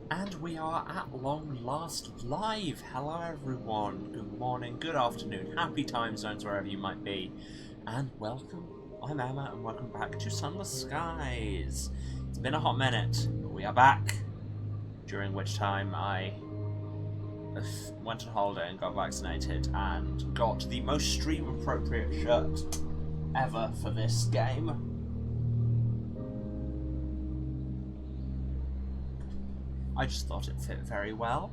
And we are at long last live. Hello everyone, good morning, good afternoon, happy time zones wherever you might be. And welcome, I'm Emma and welcome back to Sunless Skies. It's been a hot minute, but we are back. During which time I went on holiday and got vaccinated and got the most stream appropriate shirt ever for this game. I just thought it fit very well.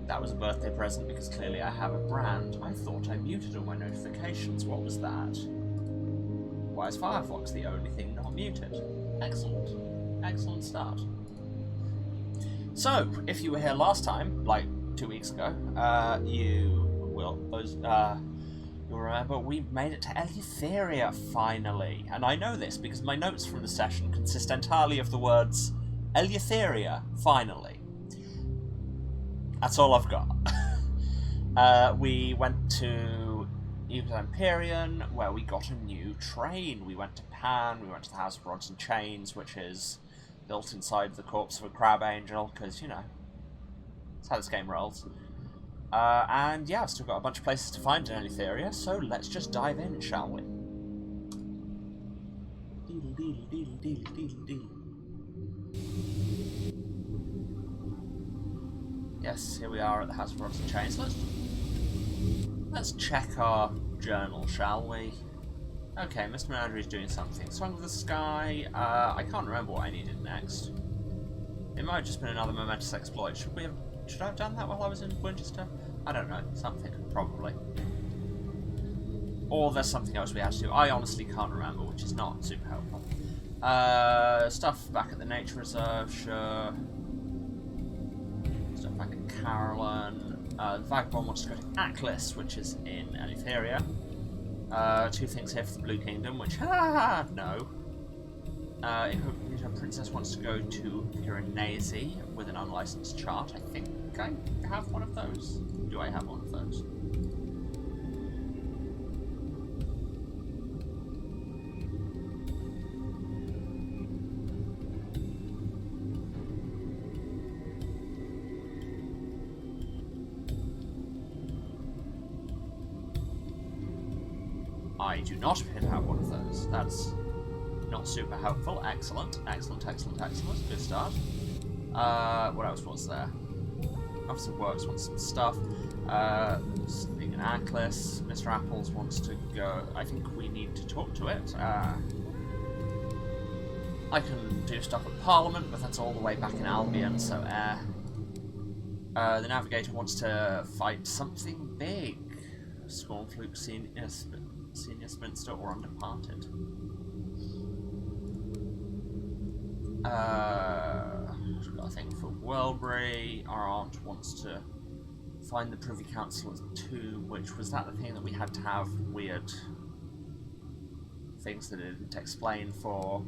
That was a birthday present because clearly I have a brand. I thought I muted all my notifications. What was that? Why is Firefox the only thing not muted? Excellent. Excellent start. So, if you were here last time, like 2 weeks ago, you'll remember we made it to Eleutheria finally. And I know this because my notes from the session consist entirely of the words Eleutheria, finally. That's all I've got. We went to Eleutheria, where we got a new train. We went to Pan, we went to the House of Rods and Chains, which is built inside the corpse of a crab angel, because, you know, that's how this game rolls. And yeah, I've still got a bunch of places to find in Eleutheria, so let's just dive in, shall we? Yes, here we are at the House of Rods and Chains. Let's check our journal, shall we? Okay, Mr. Menagerie is doing something. Song of the Sky. I can't remember what I needed next. It might have just been another momentous exploit. Should I have done that while I was in Winchester? I don't know. Something, probably. Or there's something else we had to do. I honestly can't remember, which is not super helpful. Stuff back at the Nature Reserve, sure. Stuff back at Carolyn. The Vagabond wants to go to Aklis, which is in Eleutheria. Two things here for the Blue Kingdom, which, no. Incognito Princess wants to go to Piranesi with an unlicensed chart. I think I have one of those. Do I have one of those? I do not appear to have one of those. That's not super helpful. Excellent, excellent, excellent, excellent. Good start. What else was there? Office of Works wants some stuff. Being an Aklis. Mr. Apples wants to go. I think we need to talk to it. I can do stuff at Parliament, but that's all the way back in Albion, so the Navigator wants to fight something big. Scornfluke Senior Spinster or Undeparted. We've got a thing for Worldbury. Our aunt wants to find the Privy Council of 2, which was that the thing that we had to have weird things that it didn't explain for.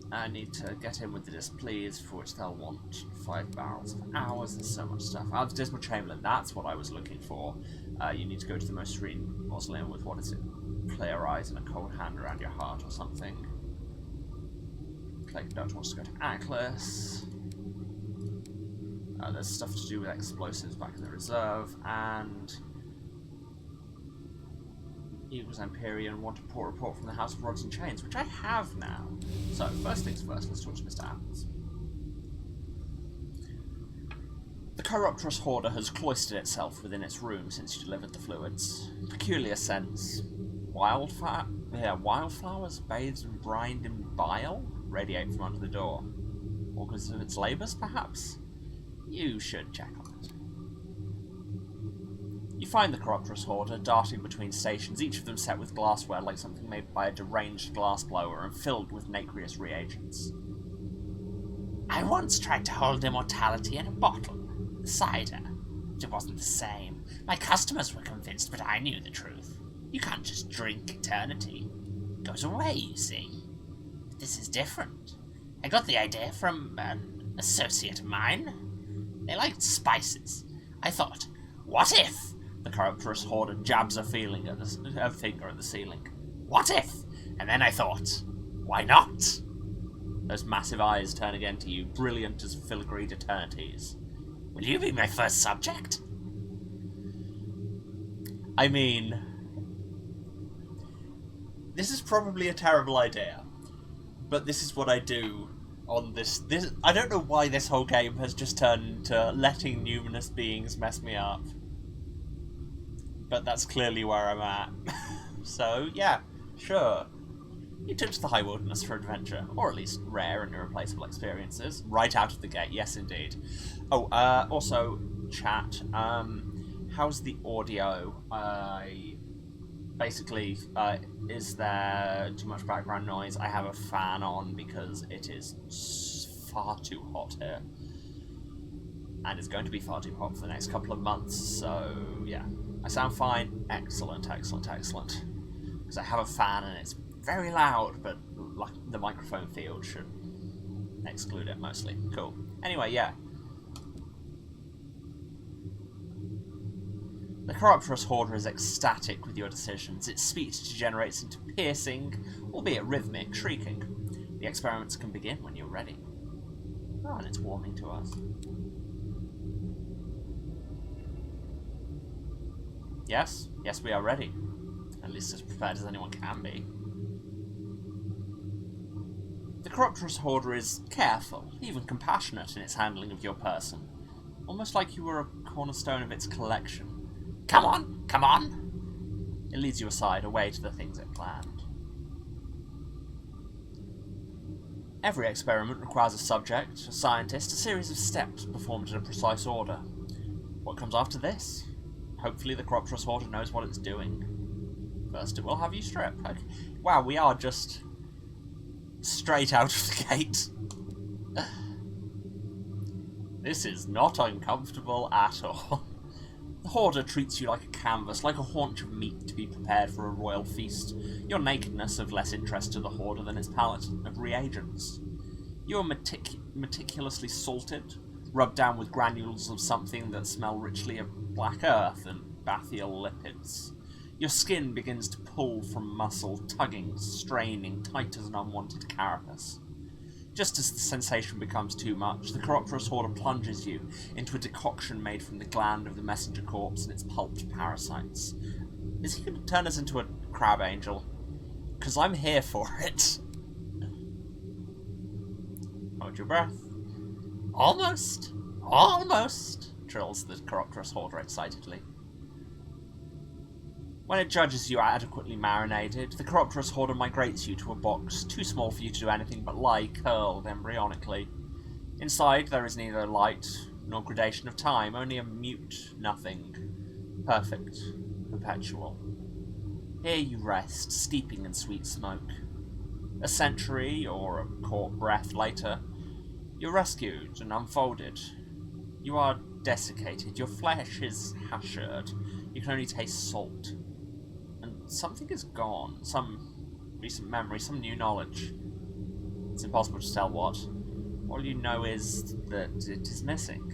I need to get in with the displeased, for which they'll want 5 barrels of hours. There's so much stuff. Out of Dismal Chamberlain, that's what I was looking for. You need to go to the most serene mausoleum with, what is it? Clear eyes and a cold hand around your heart or something. Plague Dutch wants to go to Aklis. There's stuff to do with explosives back in the reserve, and Eagles Empyrean want a poor report from the House of Rods and Chains, which I have now. So, first things first, let's talk to Mr. Apples. The corrupterous hoarder has cloistered itself within its room since you delivered the fluids. Peculiar scents. Wildflowers bathed and brined in bile radiate from under the door. Organs of its labours, perhaps? You should check on it. You find the corrupterous hoarder darting between stations, each of them set with glassware like something made by a deranged glassblower and filled with nacreous reagents. I once tried to hold immortality in a bottle. Cider. But it wasn't the same. My customers were convinced, but I knew the truth. You can't just drink eternity. It goes away, you see. But this is different. I got the idea from an associate of mine. They liked spices. I thought, what if? The corrupterous hoarder jabs a finger at the ceiling. What if? And then I thought, why not? Those massive eyes turn again to you, brilliant as filigreed eternities. Will you be my first subject? I mean, this is probably a terrible idea, but this is what I do on this. I don't know why this whole game has just turned into letting numinous beings mess me up, but that's clearly where I'm at. So yeah, sure. You took to the high wilderness for adventure, or at least rare and irreplaceable experiences, right out of the gate. Yes, indeed. Oh, also, chat. How's the audio? Basically, is there too much background noise? I have a fan on because it is far too hot here. And it's going to be far too hot for the next couple of months, so yeah. I sound fine? Excellent, excellent, excellent. Because I have a fan and it's very loud, but like the microphone field should exclude it mostly. Cool. Anyway, yeah. The Corruptorous Hoarder is ecstatic with your decisions. Its speech degenerates into piercing, albeit rhythmic, shrieking. The experiments can begin when you're ready. Oh, and it's warming to us. Yes? Yes, we are ready. At least as prepared as anyone can be. The Corruptorous Hoarder is careful, even compassionate in its handling of your person. Almost like you were a cornerstone of its collection. Come on! Come on! It leads you aside, away to the things it planned. Every experiment requires a subject, a scientist, a series of steps performed in a precise order. What comes after this? Hopefully the Corruptorous Hoarder knows what it's doing. First it will have you strip. Okay. Wow, we are just straight out of the gate. This is not uncomfortable at all. The Hoarder treats you like a canvas, like a haunch of meat to be prepared for a royal feast. Your nakedness of less interest to the Hoarder than its palette of reagents. You are meticulously salted, rubbed down with granules of something that smell richly of black earth and bathyal lipids. Your skin begins to pull from muscle, tugging, straining, tight as an unwanted carapace. Just as the sensation becomes too much, the Corruptorous Hoarder plunges you into a decoction made from the gland of the messenger corpse and its pulped parasites. Is he going to turn us into a crab angel? Because I'm here for it. Hold your breath. Almost! Almost! Trills the Corruptorous Hoarder excitedly. When it judges you adequately marinated, the Corruptorous Hoarder migrates you to a box too small for you to do anything but lie curled embryonically. Inside there is neither light nor gradation of time, only a mute nothing. Perfect. Perpetual. Here you rest, steeping in sweet smoke. A century, or a caught breath later, you're rescued and unfolded. You are desiccated, your flesh is hashered, you can only taste salt. Something is gone. Some recent memory, some new knowledge. It's impossible to tell what. All you know is that it is missing.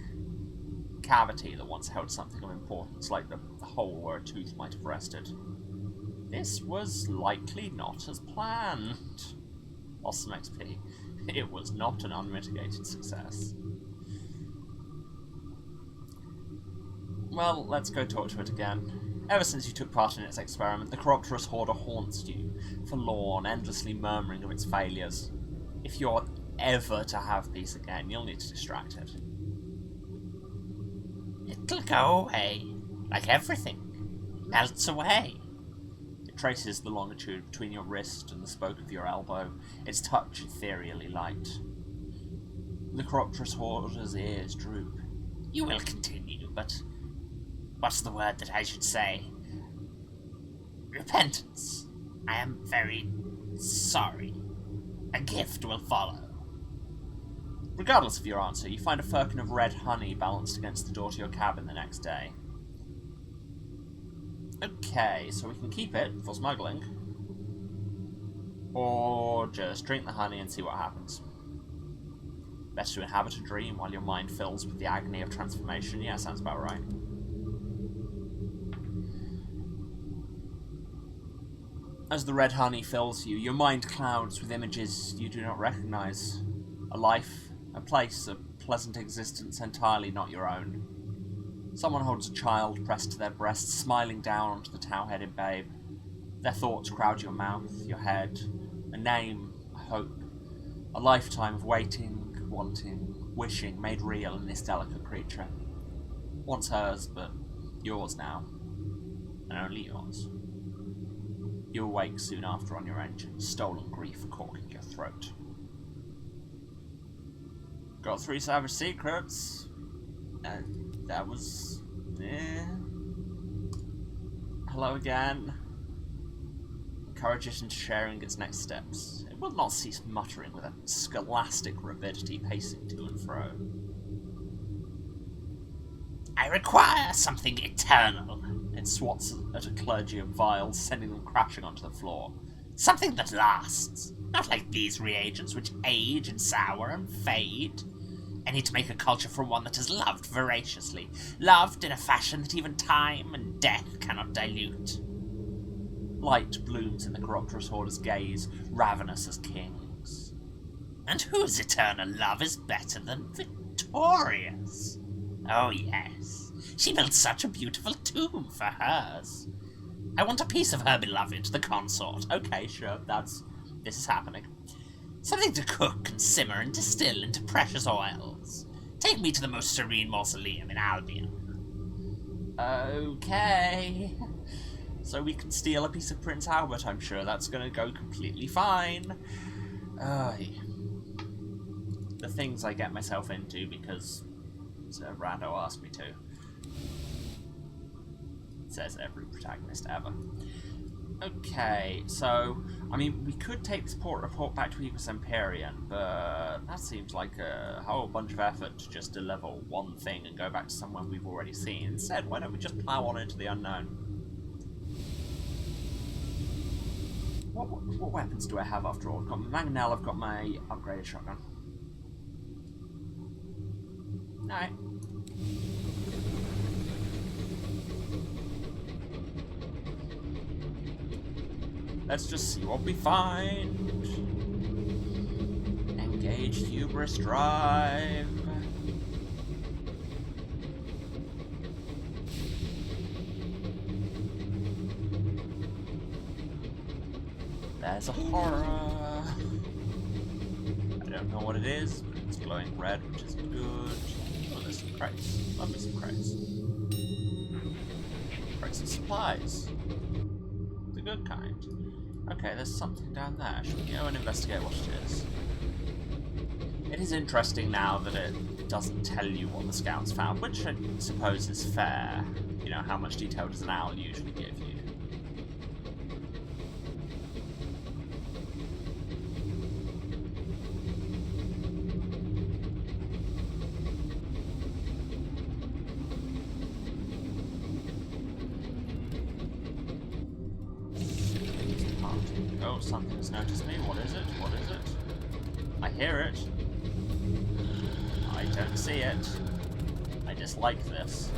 A cavity that once held something of importance, like the hole where a tooth might have rested. This was likely not as planned. Lost some XP. It was not an unmitigated success. Well, let's go talk to it again. Ever since you took part in its experiment, the Corruptorous Hoarder haunts you, forlorn, endlessly murmuring of its failures. If you're ever to have peace again, you'll need to distract it. It'll go away, like everything. Melts away. It traces the longitude between your wrist and the spoke of your elbow, its touch ethereally light. The Corruptorous Hoarder's ears droop. You will continue, but what's the word that I should say? Repentance. I am very sorry. A gift will follow. Regardless of your answer, you find a firkin of red honey balanced against the door to your cabin the next day. Okay, so we can keep it for smuggling. Or just drink the honey and see what happens. Better to inhabit a dream while your mind fills with the agony of transformation. Yeah, sounds about right. As the red honey fills you, your mind clouds with images you do not recognize. A life, a place, a pleasant existence entirely not your own. Someone holds a child pressed to their breast, smiling down onto the tow-headed babe. Their thoughts crowd your mouth, your head. A name, a hope. A lifetime of waiting, wanting, wishing made real in this delicate creature. Once hers, but yours now. And only yours. You awake soon after on your engine, stolen grief corking your throat. Got 3 savage secrets. That was... Hello again. Encourage it into sharing its next steps. It will not cease muttering with a scholastic rapidity, pacing to and fro. I require something eternal. It swats at a clergy of vials, sending them crashing onto the floor. Something that lasts. Not like these reagents which age and sour and fade. I need to make a culture from one that is loved voraciously. Loved in a fashion that even time and death cannot dilute. Light blooms in the Chiropterous Horder's gaze, ravenous as kings. And whose eternal love is better than Victoria's? Oh yes, she built such a beautiful tomb for hers. I want a piece of her beloved, the consort. Okay, sure, this is happening. Something to cook and simmer and distill into precious oils. Take me to the most serene mausoleum in Albion. Okay. So we can steal a piece of Prince Albert, I'm sure that's going to go completely fine. The things I get myself into because Rando asked me to. Says every protagonist ever. Okay, so, I mean, we could take this port report back to Equus Empyrean, but that seems like a whole bunch of effort to just deliver one thing and go back to someone we've already seen. Instead, why don't we just plow on into the unknown? What weapons do I have after all? I've got my mangonel, I've got my upgraded shotgun. Alright. Let's just see what we find. Engage hubris drive. There's a horror. I don't know what it is, but it's glowing red, which is good. Oh, there's some crates. Love me some crates. Crates of supplies. The good kind. Okay, there's something down there. Should we go and investigate what it is? It is interesting now that it doesn't tell you what the scouts found, which I suppose is fair. You know, how much detail does an owl usually give you? Oh, something has noticed me. What is it? What is it? I hear it. I don't see it. I dislike this.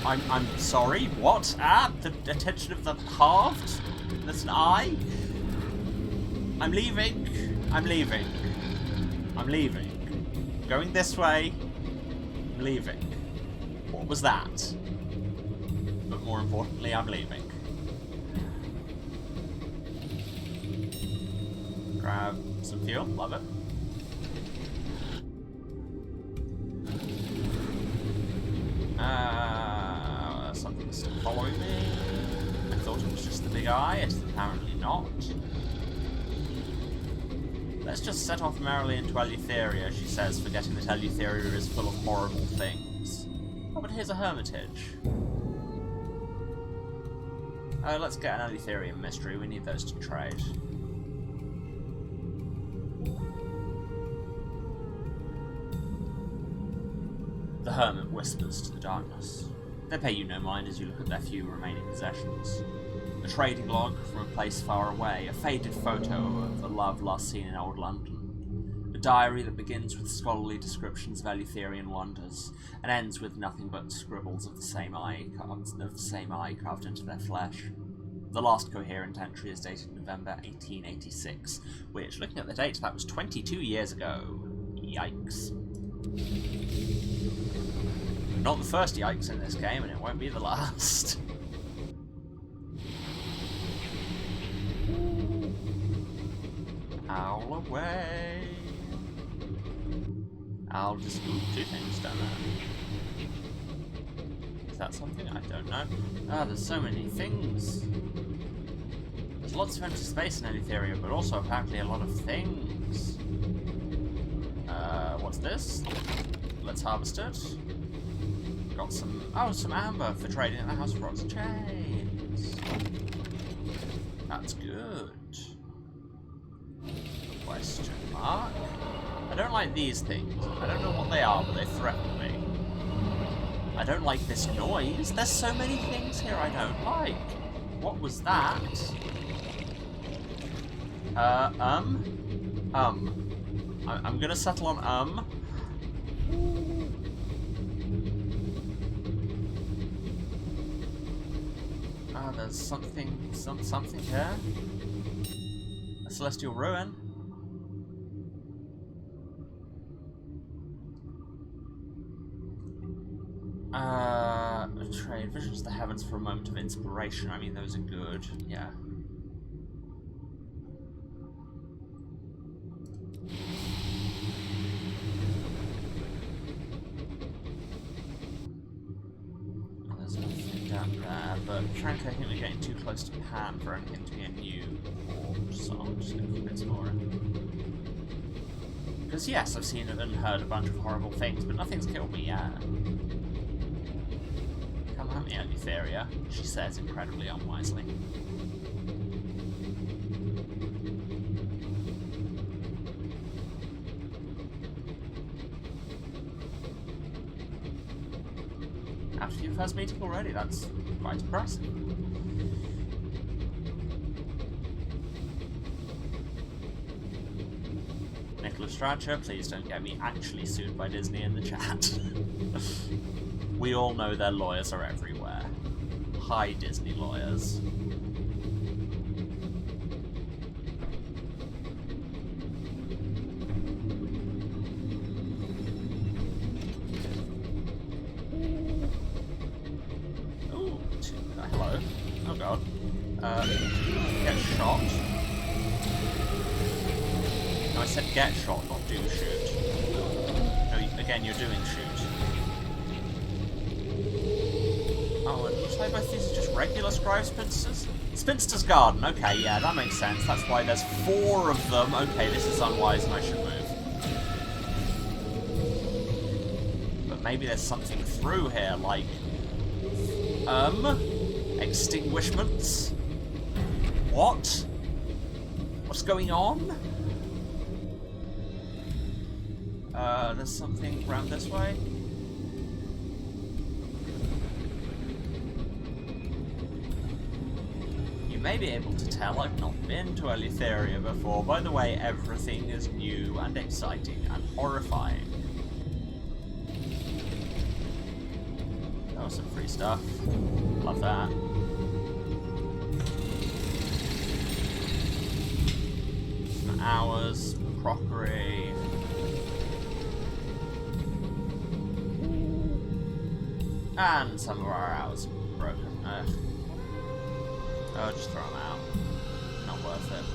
I'm sorry, what? Ah, the attention of the halved? There's an eye? I'm leaving. I'm leaving. I'm leaving. Going this way. I'm leaving. What was that? But more importantly, I'm leaving. Grab some fuel, love it. Something's still following me. I thought it was just the big eye, it's apparently not. Let's just set off merrily into Eleutheria, she says, forgetting that Eleutheria is full of horrible things. Oh, but here's a hermitage. Let's get an Eleutherian mystery. We need those to trade. The hermit whispers to the darkness. They pay you no mind as you look at their few remaining possessions. A trading log from a place far away, a faded photo of the love last seen in old London. A diary that begins with scholarly descriptions of Eleutherian wonders and ends with nothing but scribbles of the same eye carved into their flesh. The last coherent entry is dated November 1886, which, looking at the date, that was 22 years ago. Yikes. Not the first yikes in this game, and it won't be the last. Owl away. Owl just... Ooh, two things down there. Is that something? I don't know. Ah, there's so many things. There's lots of empty space in Eleutheria, but also apparently a lot of things. What's this? Let's harvest it. Got some... Oh, some amber for trading at the House of Rocks and Chains. That's good. Question mark? I don't like these things. I don't know what they are, but they threaten me. I don't like this noise. There's so many things here I don't like. What was that? I'm gonna settle on Ah, there's something here. A celestial ruin. Trade visions of the heavens for a moment of inspiration. I mean, those are good. Yeah. There's nothing down there, but frankly, I think we're getting too close to Pan for anything to be a new orb, so I'm just going to keep exploring. Because yes, I've seen and heard a bunch of horrible things, but nothing's killed me yet. Come at me, Eleutheria, she says incredibly unwisely. After your first meeting already, that's quite impressive. Eleutheria, please don't get me actually sued by Disney in the chat. We all know their lawyers are everywhere. Hi, Disney lawyers. Ooh, hello. Oh god. Get shot. I said get shot, not do shoot. No, again, you're doing shoot. Oh, and looks like both these are just regular scribe spinsters? Spinster's Garden, okay, yeah, that makes sense. That's why there's 4 of them. Okay, this is unwise and I should move. But maybe there's something through here, like... extinguishments? What? What's going on? There's something around this way. You may be able to tell I've not been to Eleutheria before. By the way, everything is new and exciting and horrifying. That was some free stuff. Love that. Some hours, crockery. And some of our hours broken. Oh, just throw them out. Not worth it.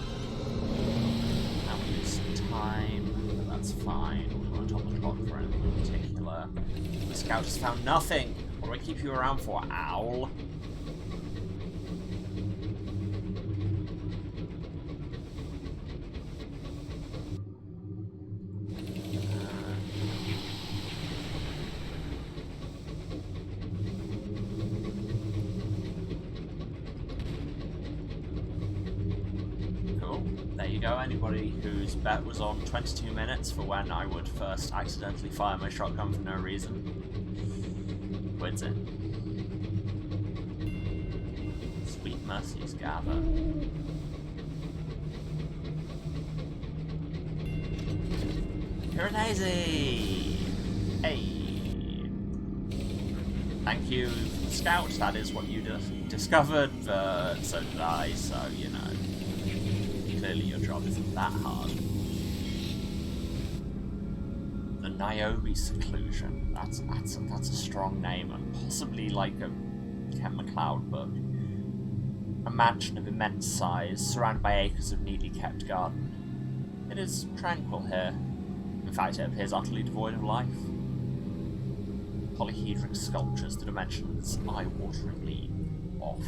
And we lose some time, but that's fine. We won't on the clock for anything in particular. The scout has found nothing. What do I keep you around for, owl? There you go, anybody whose bet was on 22 minutes for when I would first accidentally fire my shotgun for no reason wins it. Sweet mercies gather. Piranesi! Hey! Thank you, Scout. That is what you discovered, but so did I, so, you know. Clearly your job isn't that hard. The Niobe Seclusion. That's a strong name, and possibly like a Ken MacLeod book. A mansion of immense size, surrounded by acres of neatly kept garden. It is tranquil here. In fact, it appears utterly devoid of life. Polyhedric sculptures, the dimensions eye-wateringly off.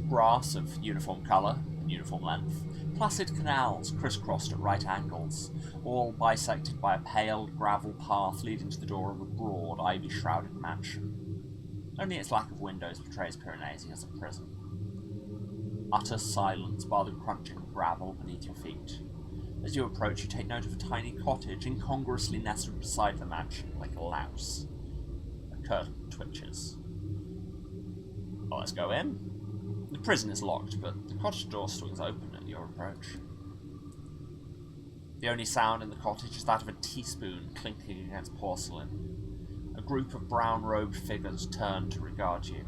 Grass of uniform colour and uniform length. Placid canals crisscrossed at right angles, all bisected by a pale gravel path leading to the door of a broad, ivy-shrouded mansion. Only its lack of windows betrays Piranesi as a prison. Utter silence bar the crunching of gravel beneath your feet. As you approach, you take note of a tiny cottage incongruously nestled beside the mansion like a louse. A curtain twitches. Well, let's go in. The prison is locked, but the cottage door swings open at your approach. The only sound in the cottage is that of a teaspoon clinking against porcelain. A group of brown-robed figures turn to regard you.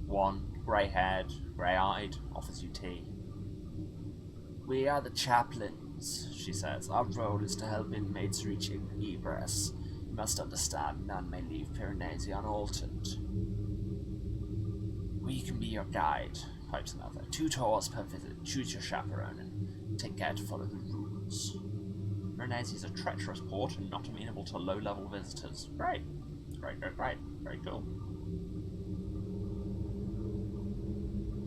One, grey-haired, grey-eyed, offers you tea. "We are the chaplains," she says. "Our role is to help inmates reaching egress. You must understand, none may leave Piranesi unaltered." "We can be your guide," pipes another. "2 tours per visit. Choose your chaperone and take care to follow the rules." Piranesi is a treacherous port and not amenable to low-level visitors. Great. Great. Very cool.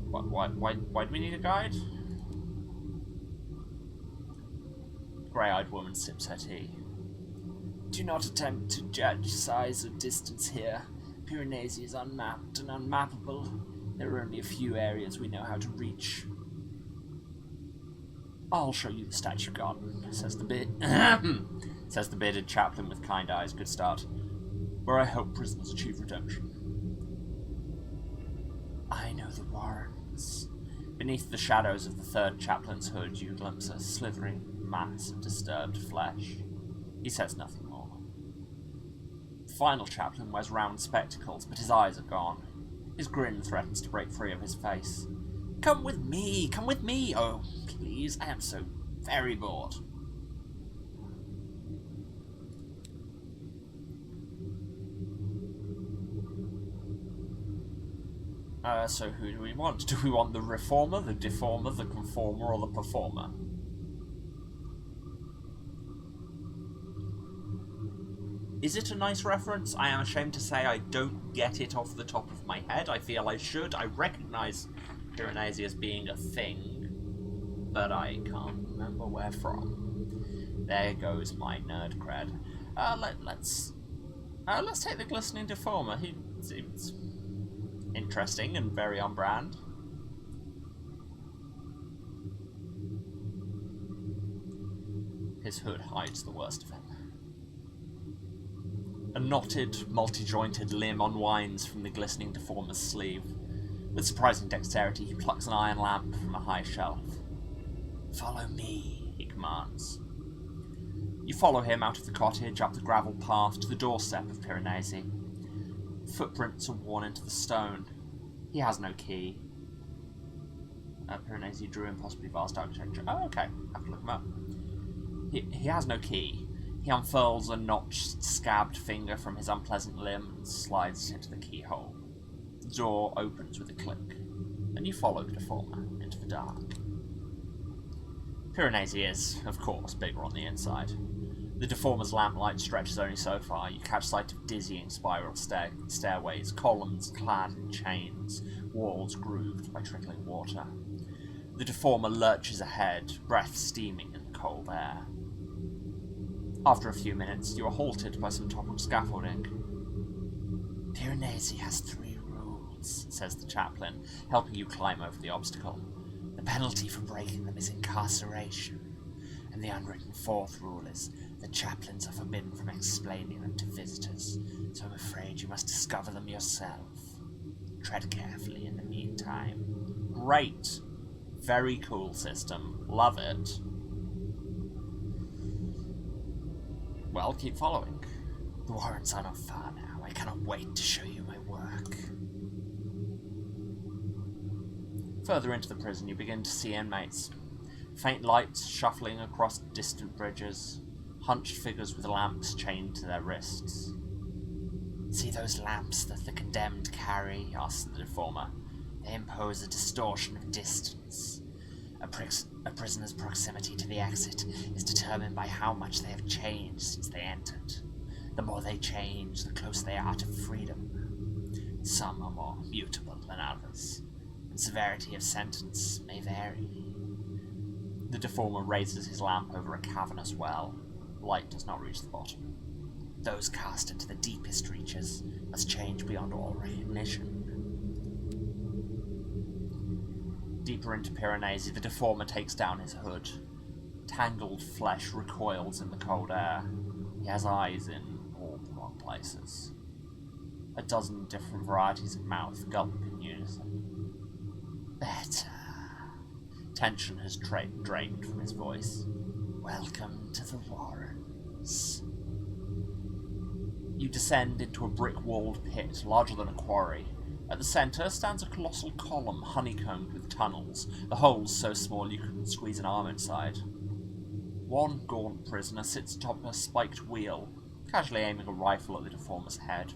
Why do we need a guide? The grey-eyed woman sips her tea. "Do not attempt to judge size or distance here. Piranesi is unmapped and unmappable. There are only a few areas we know how to reach." "I'll show you the statue garden," says the bearded chaplain with kind eyes. "Good start. Where I help prisoners achieve redemption." "I know the warrens." Beneath the shadows of the third chaplain's hood, you glimpse a slithering mass of disturbed flesh. He says nothing more. The final chaplain wears round spectacles, but his eyes are gone. His grin threatens to break free of his face. Come with me! Oh, please, I am so very bored." So who do we want? Do we want the reformer, the deformer, the conformer, or the performer? Is it a nice reference? I am ashamed to say I don't get it off the top of my head. I feel I should. I recognise Piranesi as being a thing, but I can't remember where from. There goes my nerd cred. Let's take the glistening deformer. He seems interesting and very on brand. His hood hides the worst of him. A knotted, multi-jointed limb unwinds from the glistening deformer's sleeve. With surprising dexterity, he plucks an iron lamp from a high shelf. "Follow me," he commands. You follow him out of the cottage, up the gravel path, to the doorstep of Piranesi. Footprints are worn into the stone. He has no key. Piranesi drew impossibly vast architecture. Oh, okay. I have to look him up. He has no key. He unfurls a notched, scabbed finger from his unpleasant limb and slides it into the keyhole. The door opens with a click, and you follow the deformer into the dark. Piranesi is, of course, bigger on the inside. The deformer's lamplight stretches only so far. You catch sight of dizzying spiral stairways, columns clad in chains, walls grooved by trickling water. The deformer lurches ahead, breath steaming in the cold air. After a few minutes, you are halted by some toppled scaffolding. "Piranesi has 3 rules," says the chaplain, helping you climb over the obstacle. "The penalty for breaking them is incarceration. And the unwritten 4th rule is the chaplains are forbidden from explaining them to visitors, so I'm afraid you must discover them yourself. Tread carefully in the meantime." Great. Very cool system. Love it. Well, keep following. The warrants are not far now. I cannot wait to show you my work. Further into the prison, you begin to see inmates. Faint lights shuffling across distant bridges. Hunched figures with lamps chained to their wrists. See those lamps that the condemned carry? Asked the deformer. They impose a distortion of distance. A prisoner's proximity to the exit is determined by how much they have changed since they entered. The more they change, the closer they are to freedom. Some are more mutable than others, and severity of sentence may vary. The deformer raises his lamp over a cavernous well. Light does not reach the bottom. Those cast into the deepest reaches must change beyond all recognition. Deeper into Piranesi, the deformer takes down his hood. Tangled flesh recoils in the cold air. He has eyes in all the wrong places. A dozen different varieties of mouth gulp in unison. Better. Tension has drained from his voice. Welcome to the Warrens. You descend into a brick-walled pit larger than a quarry. At the centre stands a colossal column honeycombed with tunnels, the holes so small you couldn't squeeze an arm inside. One gaunt prisoner sits atop a spiked wheel, casually aiming a rifle at the deformer's head.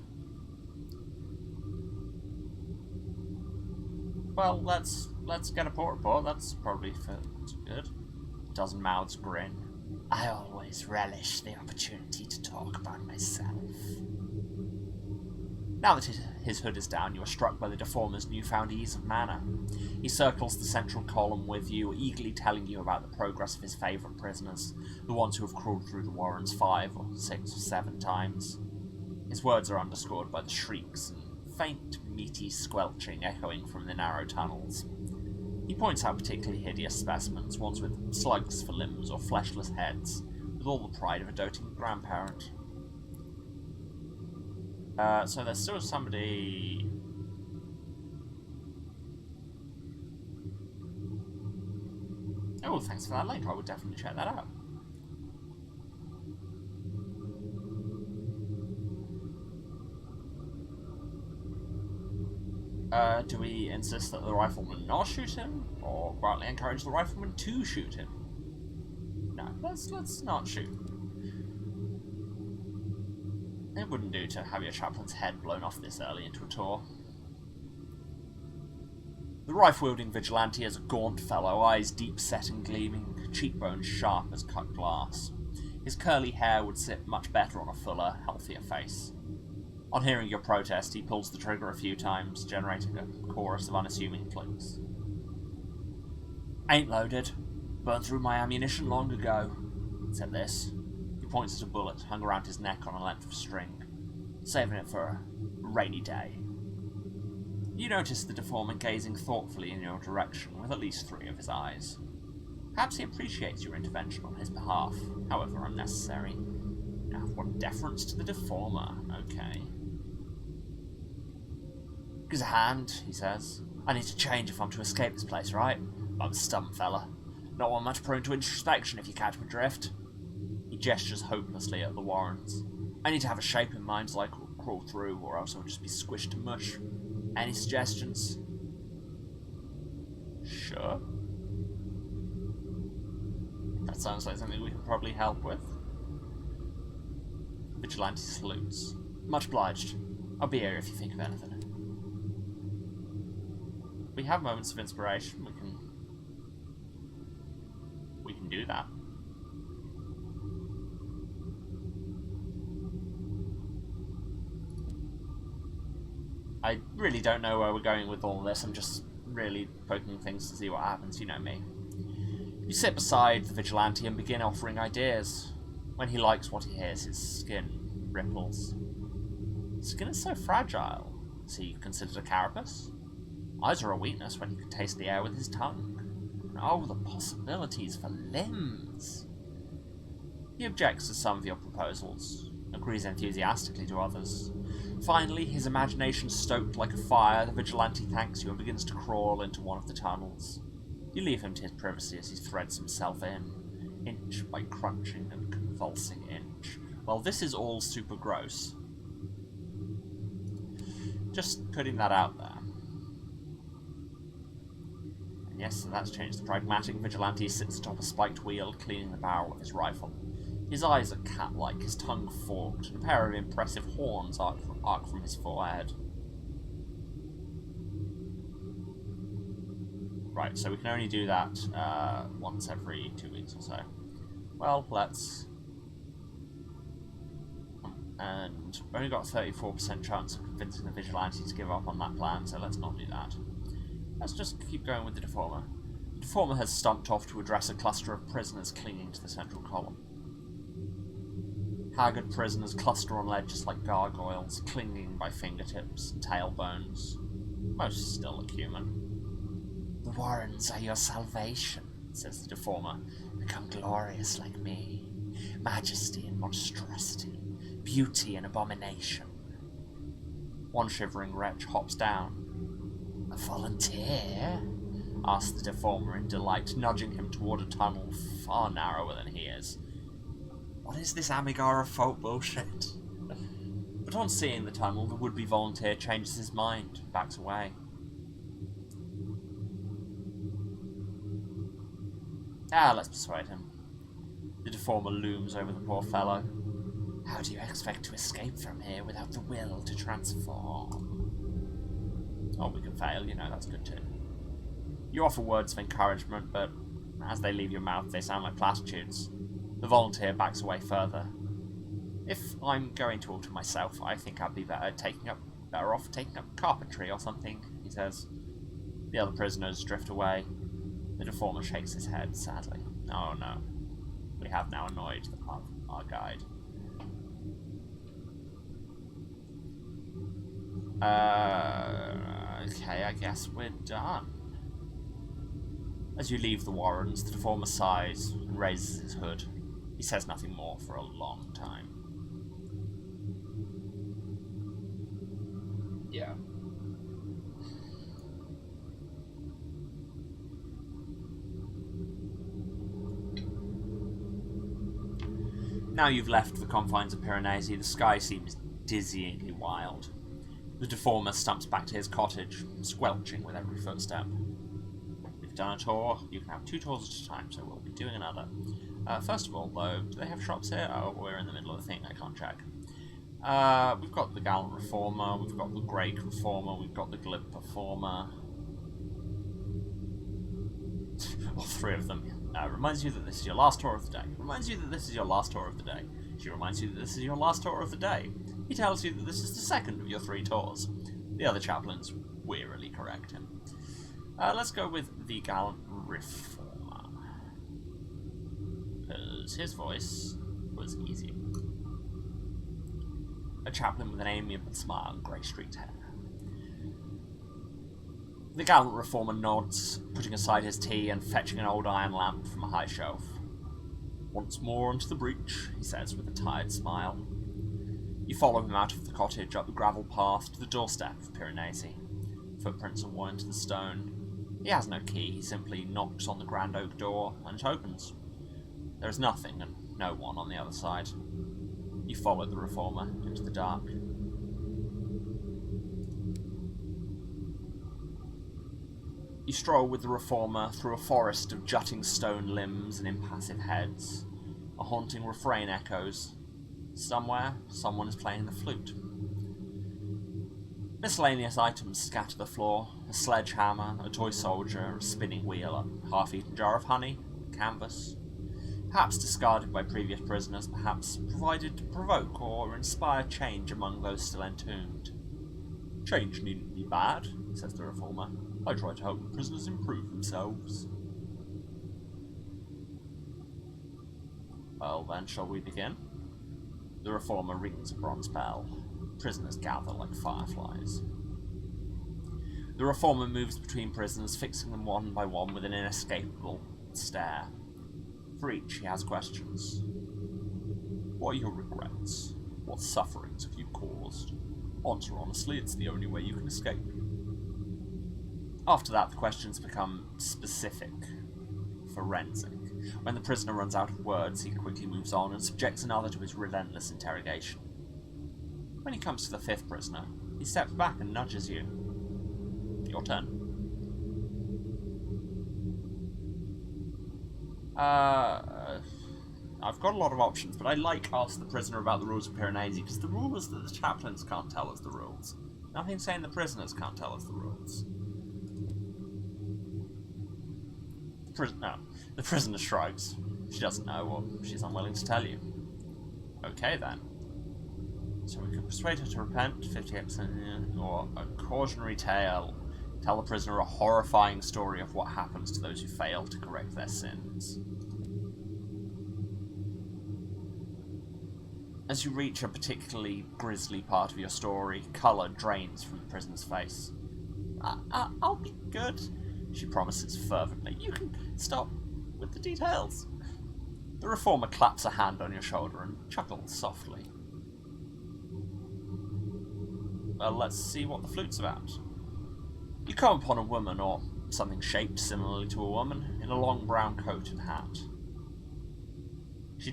Well, let's get a port report. That's probably good. A dozen mouths grin. I always relish the opportunity to talk about myself. Now that his hood is down, you are struck by the deformer's newfound ease of manner. He circles the central column with you, eagerly telling you about the progress of his favourite prisoners, the ones who have crawled through the Warrens 5 or 6 or 7 times. His words are underscored by the shrieks and faint, meaty squelching echoing from the narrow tunnels. He points out particularly hideous specimens, ones with slugs for limbs or fleshless heads, with all the pride of a doting grandparent. So there's still somebody... Oh, thanks for that link. I would definitely check that out. Do we insist that the rifleman not shoot him, or quietly encourage the rifleman to shoot him? No, let's not shoot. It wouldn't do to have your chaplain's head blown off this early into a tour. The rifle-wielding vigilante is a gaunt fellow, eyes deep-set and gleaming, cheekbones sharp as cut glass. His curly hair would sit much better on a fuller, healthier face. On hearing your protest, he pulls the trigger a few times, generating a chorus of unassuming clicks. Ain't loaded. Burned through my ammunition long ago. Said this. He points at a bullet hung around his neck on a length of string, saving it for a rainy day. You notice the deformer gazing thoughtfully in your direction with at least 3 of his eyes. Perhaps he appreciates your intervention on his behalf, however unnecessary. Now, what deference to the deformer, okay. Gives a hand, he says. I need to change if I'm to escape this place, right? I'm a stubborn fella. Not one much prone to introspection, if you catch my drift. He gestures hopelessly at the Warrens. I need to have a shape in mind so I can crawl through, or else I'll just be squished to mush. Any suggestions? Sure. That sounds like something we can probably help with. Vigilante salutes. Much obliged. I'll be here if you think of anything. We have moments of inspiration. We can do that. I really don't know where we're going with all this. I'm just really poking things to see what happens, you know me. You sit beside the vigilante and begin offering ideas. When he likes what he hears, his skin ripples. Skin is so fragile. Is he considered a carapace? Eyes are a weakness when he can taste the air with his tongue. And oh, the possibilities for limbs! He objects to some of your proposals, agrees enthusiastically to others. Finally, his imagination stoked like a fire, the vigilante thanks you and begins to crawl into one of the tunnels. You leave him to his privacy as he threads himself in, inch by crunching and convulsing inch, Well, this is all super gross. Just putting that out there. And yes, so that's changed. The pragmatic vigilante sits atop a spiked wheel, cleaning the barrel of his rifle. His eyes are cat-like, his tongue forked, and a pair of impressive horns arc from his forehead. Right, so we can only do that once every 2 weeks or so. Well, let's... And we've only got a 34% chance of convincing the vigilante to give up on that plan, so let's not do that. Let's just keep going with the Deformer. The Deformer has stumped off to address a cluster of prisoners clinging to the central column. Haggard prisoners cluster on ledges like gargoyles, clinging by fingertips and tailbones. Most still look human. "The Warrens are your salvation," says the Deformer. "Become glorious like me. Majesty and monstrosity. Beauty and abomination." One shivering wretch hops down. "A volunteer?" asks the Deformer in delight, nudging him toward a tunnel far narrower than he is. What is this Amigara folk bullshit? But on seeing the tunnel, the would-be volunteer changes his mind and backs away. Let's persuade him. The Deformer looms over the poor fellow. "How do you expect to escape from here without the will to transform?" Oh, we can fail, that's good too. You offer words of encouragement, but as they leave your mouth, they sound like platitudes. The volunteer backs away further. "If I'm going to alter myself, I think I'd be better off taking up carpentry or something," he says. The other prisoners drift away. The Deformer shakes his head sadly. Oh no. We have now annoyed our guide. Okay, I guess we're done. As you leave the Warrens, the Deformer sighs and raises his hood. He says nothing more for a long time. Yeah. Now you've left the confines of Piranesi, the sky seems dizzyingly wild. The Deformer stumps back to his cottage, squelching with every footstep. We've done a tour. You can have 2 tours at a time, so we'll be doing another. First of all, though, do they have shops here? Oh, we're in the middle of the thing, I can't check. We've got the Gallant Reformer, we've got the Great Reformer, we've got the Glib Performer. All 3 of them. Reminds you that this is your last tour of the day. Reminds you that this is your last tour of the day. She reminds you that this is your last tour of the day. He tells you that this is the second of your 3 tours. The other chaplains wearily correct him. Let's go with the Gallant Reformer. Because his voice was easy. A chaplain with an amiable smile and grey streaked hair. The Gallant Reformer nods, putting aside his tea and fetching an old iron lamp from a high shelf. "Once more into the breach," he says with a tired smile. You follow him out of the cottage, up the gravel path to the doorstep of Piranesi. Footprints are worn into the stone. He has no key, he simply knocks on the grand oak door, and it opens. There is nothing and no one on the other side. You follow the Reformer into the dark. You stroll with the Reformer through a forest of jutting stone limbs and impassive heads. A haunting refrain echoes. Somewhere, someone is playing the flute. Miscellaneous items scatter the floor. A sledgehammer, a toy soldier, a spinning wheel, a half-eaten jar of honey, canvas. Perhaps discarded by previous prisoners, perhaps provided to provoke or inspire change among those still entombed. "Change needn't be bad," says the Reformer. "I try to help the prisoners improve themselves." Well then, shall we begin? The Reformer rings a bronze bell. Prisoners gather like fireflies. The Reformer moves between prisoners, fixing them one by one with an inescapable stare. For each, he has questions. What are your regrets? What sufferings have you caused? Answer honestly, it's the only way you can escape. After that, the questions become specific, forensic. When the prisoner runs out of words, he quickly moves on and subjects another to his relentless interrogation. When he comes to the fifth prisoner, he steps back and nudges you. Your turn. I've got a lot of options, but I like ask the prisoner about the rules of Piranesi, because the rules that the chaplains can't tell us the rules. Nothing saying the prisoners can't tell us the rules. The prisoner shrugs. She doesn't know, or she's unwilling to tell you. Okay then. So we could persuade her to repent, 50%, or a cautionary tale. Tell the prisoner a horrifying story of what happens to those who fail to correct their sins. As you reach a particularly grisly part of your story, colour drains from the prisoner's face. I'll be good, she promises fervently. You can stop with the details. The reformer claps a hand on your shoulder and chuckles softly. Well, let's see what the flute's about. You come upon a woman, or something shaped similarly to a woman, in a long brown coat and hat. She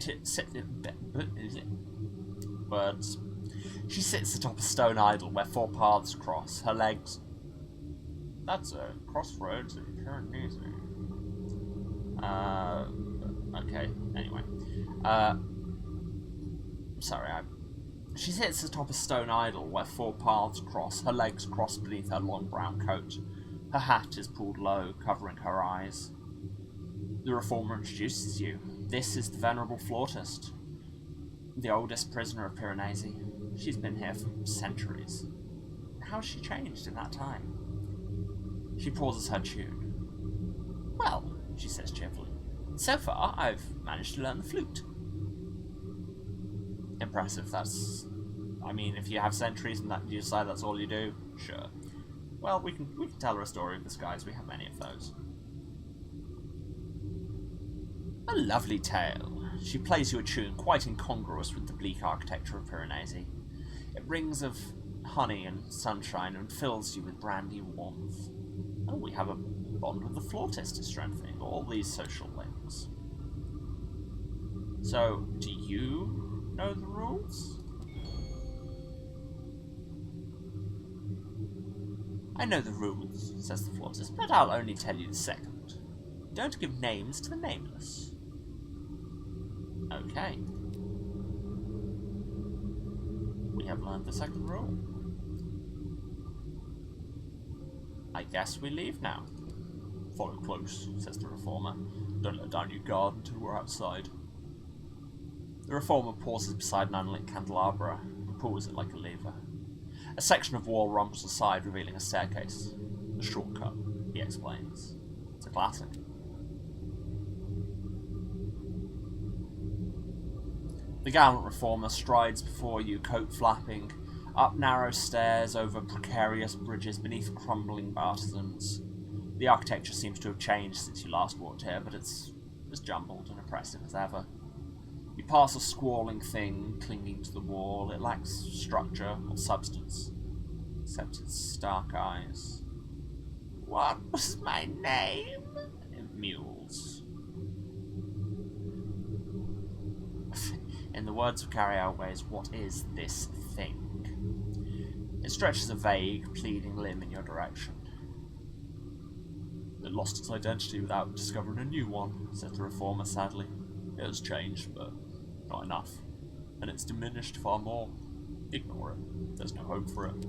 sits atop a stone idol where four paths cross. Her legs... That's a crossroads in Piranesi. Okay, anyway. She sits atop a stone idol where four paths cross. Her legs cross beneath her long brown coat. Her hat is pulled low, covering her eyes. The reformer introduces you. This is the venerable flautist, the oldest prisoner of Piranesi. She's been here for centuries. How has she changed in that time? She pauses her tune. Well, she says cheerfully, so far I've managed to learn the flute. Impressive, that's... I mean, if you have centuries and that you decide that's all you do, sure. Well, we can tell her a story of the skies, we have many of those. A lovely tale. She plays you a tune quite incongruous with the bleak architecture of Piranesi. It rings of honey and sunshine and fills you with brandy warmth. Oh, we have a bond with the flautist is strengthening, all these social links. So, do you know the rules? I know the rules, says the flautist, but I'll only tell you the second. Don't give names to the nameless. Okay. We have learned the second rule. I guess we leave now. Follow close, says the reformer. Don't let down your guard until we're outside. The reformer pauses beside an unlit candelabra and pulls it like a lever. A section of wall rumbles aside, revealing a staircase. A shortcut, he explains. It's a classic. The gallant reformer strides before you, coat flapping, up narrow stairs, over precarious bridges, beneath crumbling artisans. The architecture seems to have changed since you last walked here, but it's as jumbled and oppressive as ever. You pass a squalling thing clinging to the wall. It lacks structure or substance, except its stark eyes. What was my name? It mules. In the words of Gary Always, what is this thing? It stretches a vague, pleading limb in your direction. It lost its identity without discovering a new one, said the reformer sadly. It has changed, but not enough. And it's diminished far more. Ignore it. There's no hope for it.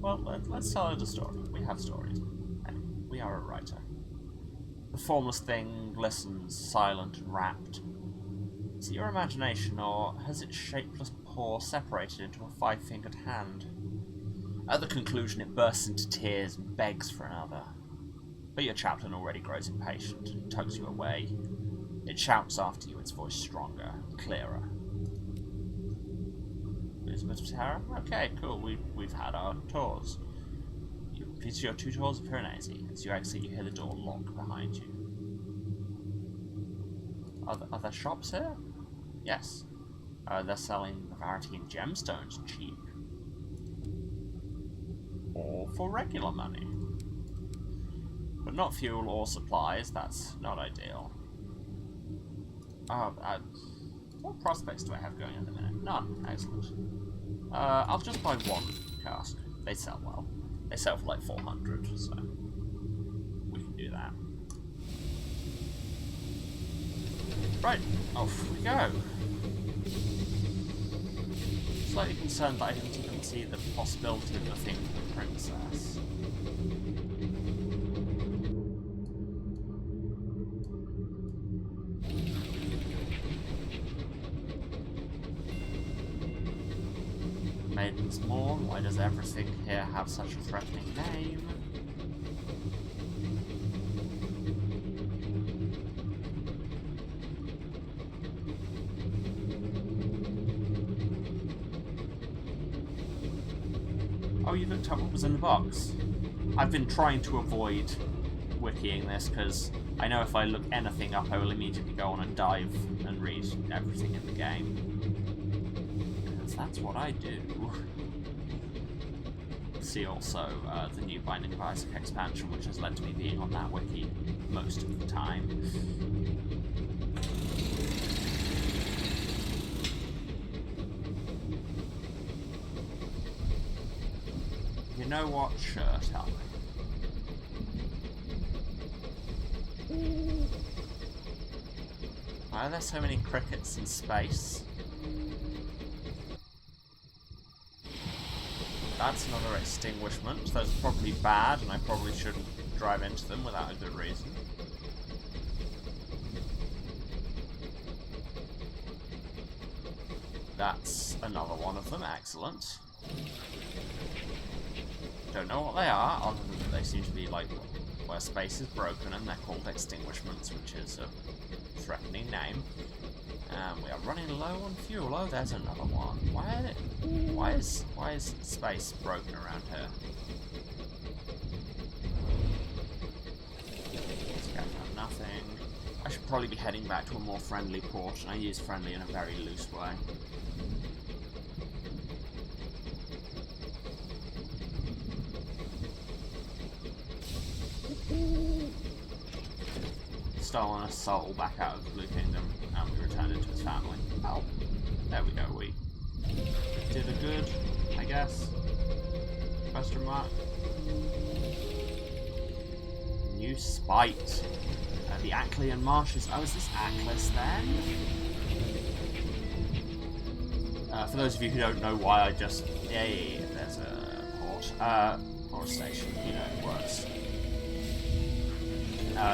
Well, let's tell it a story. We have stories. And we are a writer. The formless thing listens, silent and rapt. Is it your imagination, or has its shapeless paw separated into a five-fingered hand? At the conclusion, it bursts into tears and begs for another. But your chaplain already grows impatient and tugs you away. It shouts after you, its voice stronger, clearer. There's a bit of terror? Okay, cool, we've had our tours. You repeat your 2 tours of Piranesi. As you exit, you hear the door lock behind you. Are there shops here? Yes. They're selling variety in gemstones cheap. Or for regular money. But not fuel or supplies, that's not ideal. What prospects do I have going at the minute? None. Excellent. I'll just buy one cask. They sell well. They sell for like 400, so we can do that. Right, off we go. Slightly concerned that I didn't even see the possibility of the thing for the princess. Maiden's Mourn, why does everything here have such a threatening name? Oh, you looked up what was in the box. I've been trying to avoid wikiing this because I know if I look anything up I will immediately go on a dive and read everything in the game. Because that's what I do. See also the new Binding of Isaac expansion, which has led to me being on that wiki most of the time. You know what? Sure, tell me. Why are there so many crickets in space? That's another extinguishment. Those are probably bad, and I probably shouldn't drive into them without a good reason. That's another one of them. Excellent. Don't know what they are, other than they seem to be like where space is broken, and they're called extinguishments, which is a threatening name. We are running low on fuel. Oh, there's another one. Why is space broken around here? Nothing. I should probably be heading back to a more friendly port, and I use friendly in a very loose way. Stolen a soul back out of the Blue Kingdom, and we returned it to his family. Oh, there we go, we did a good, I guess. Question mark. New Spite. The Aclean Marshes. Oh, is this Aklis then? For those of you who don't know why I just... Yeah, there's a port. Port station, you know, it works.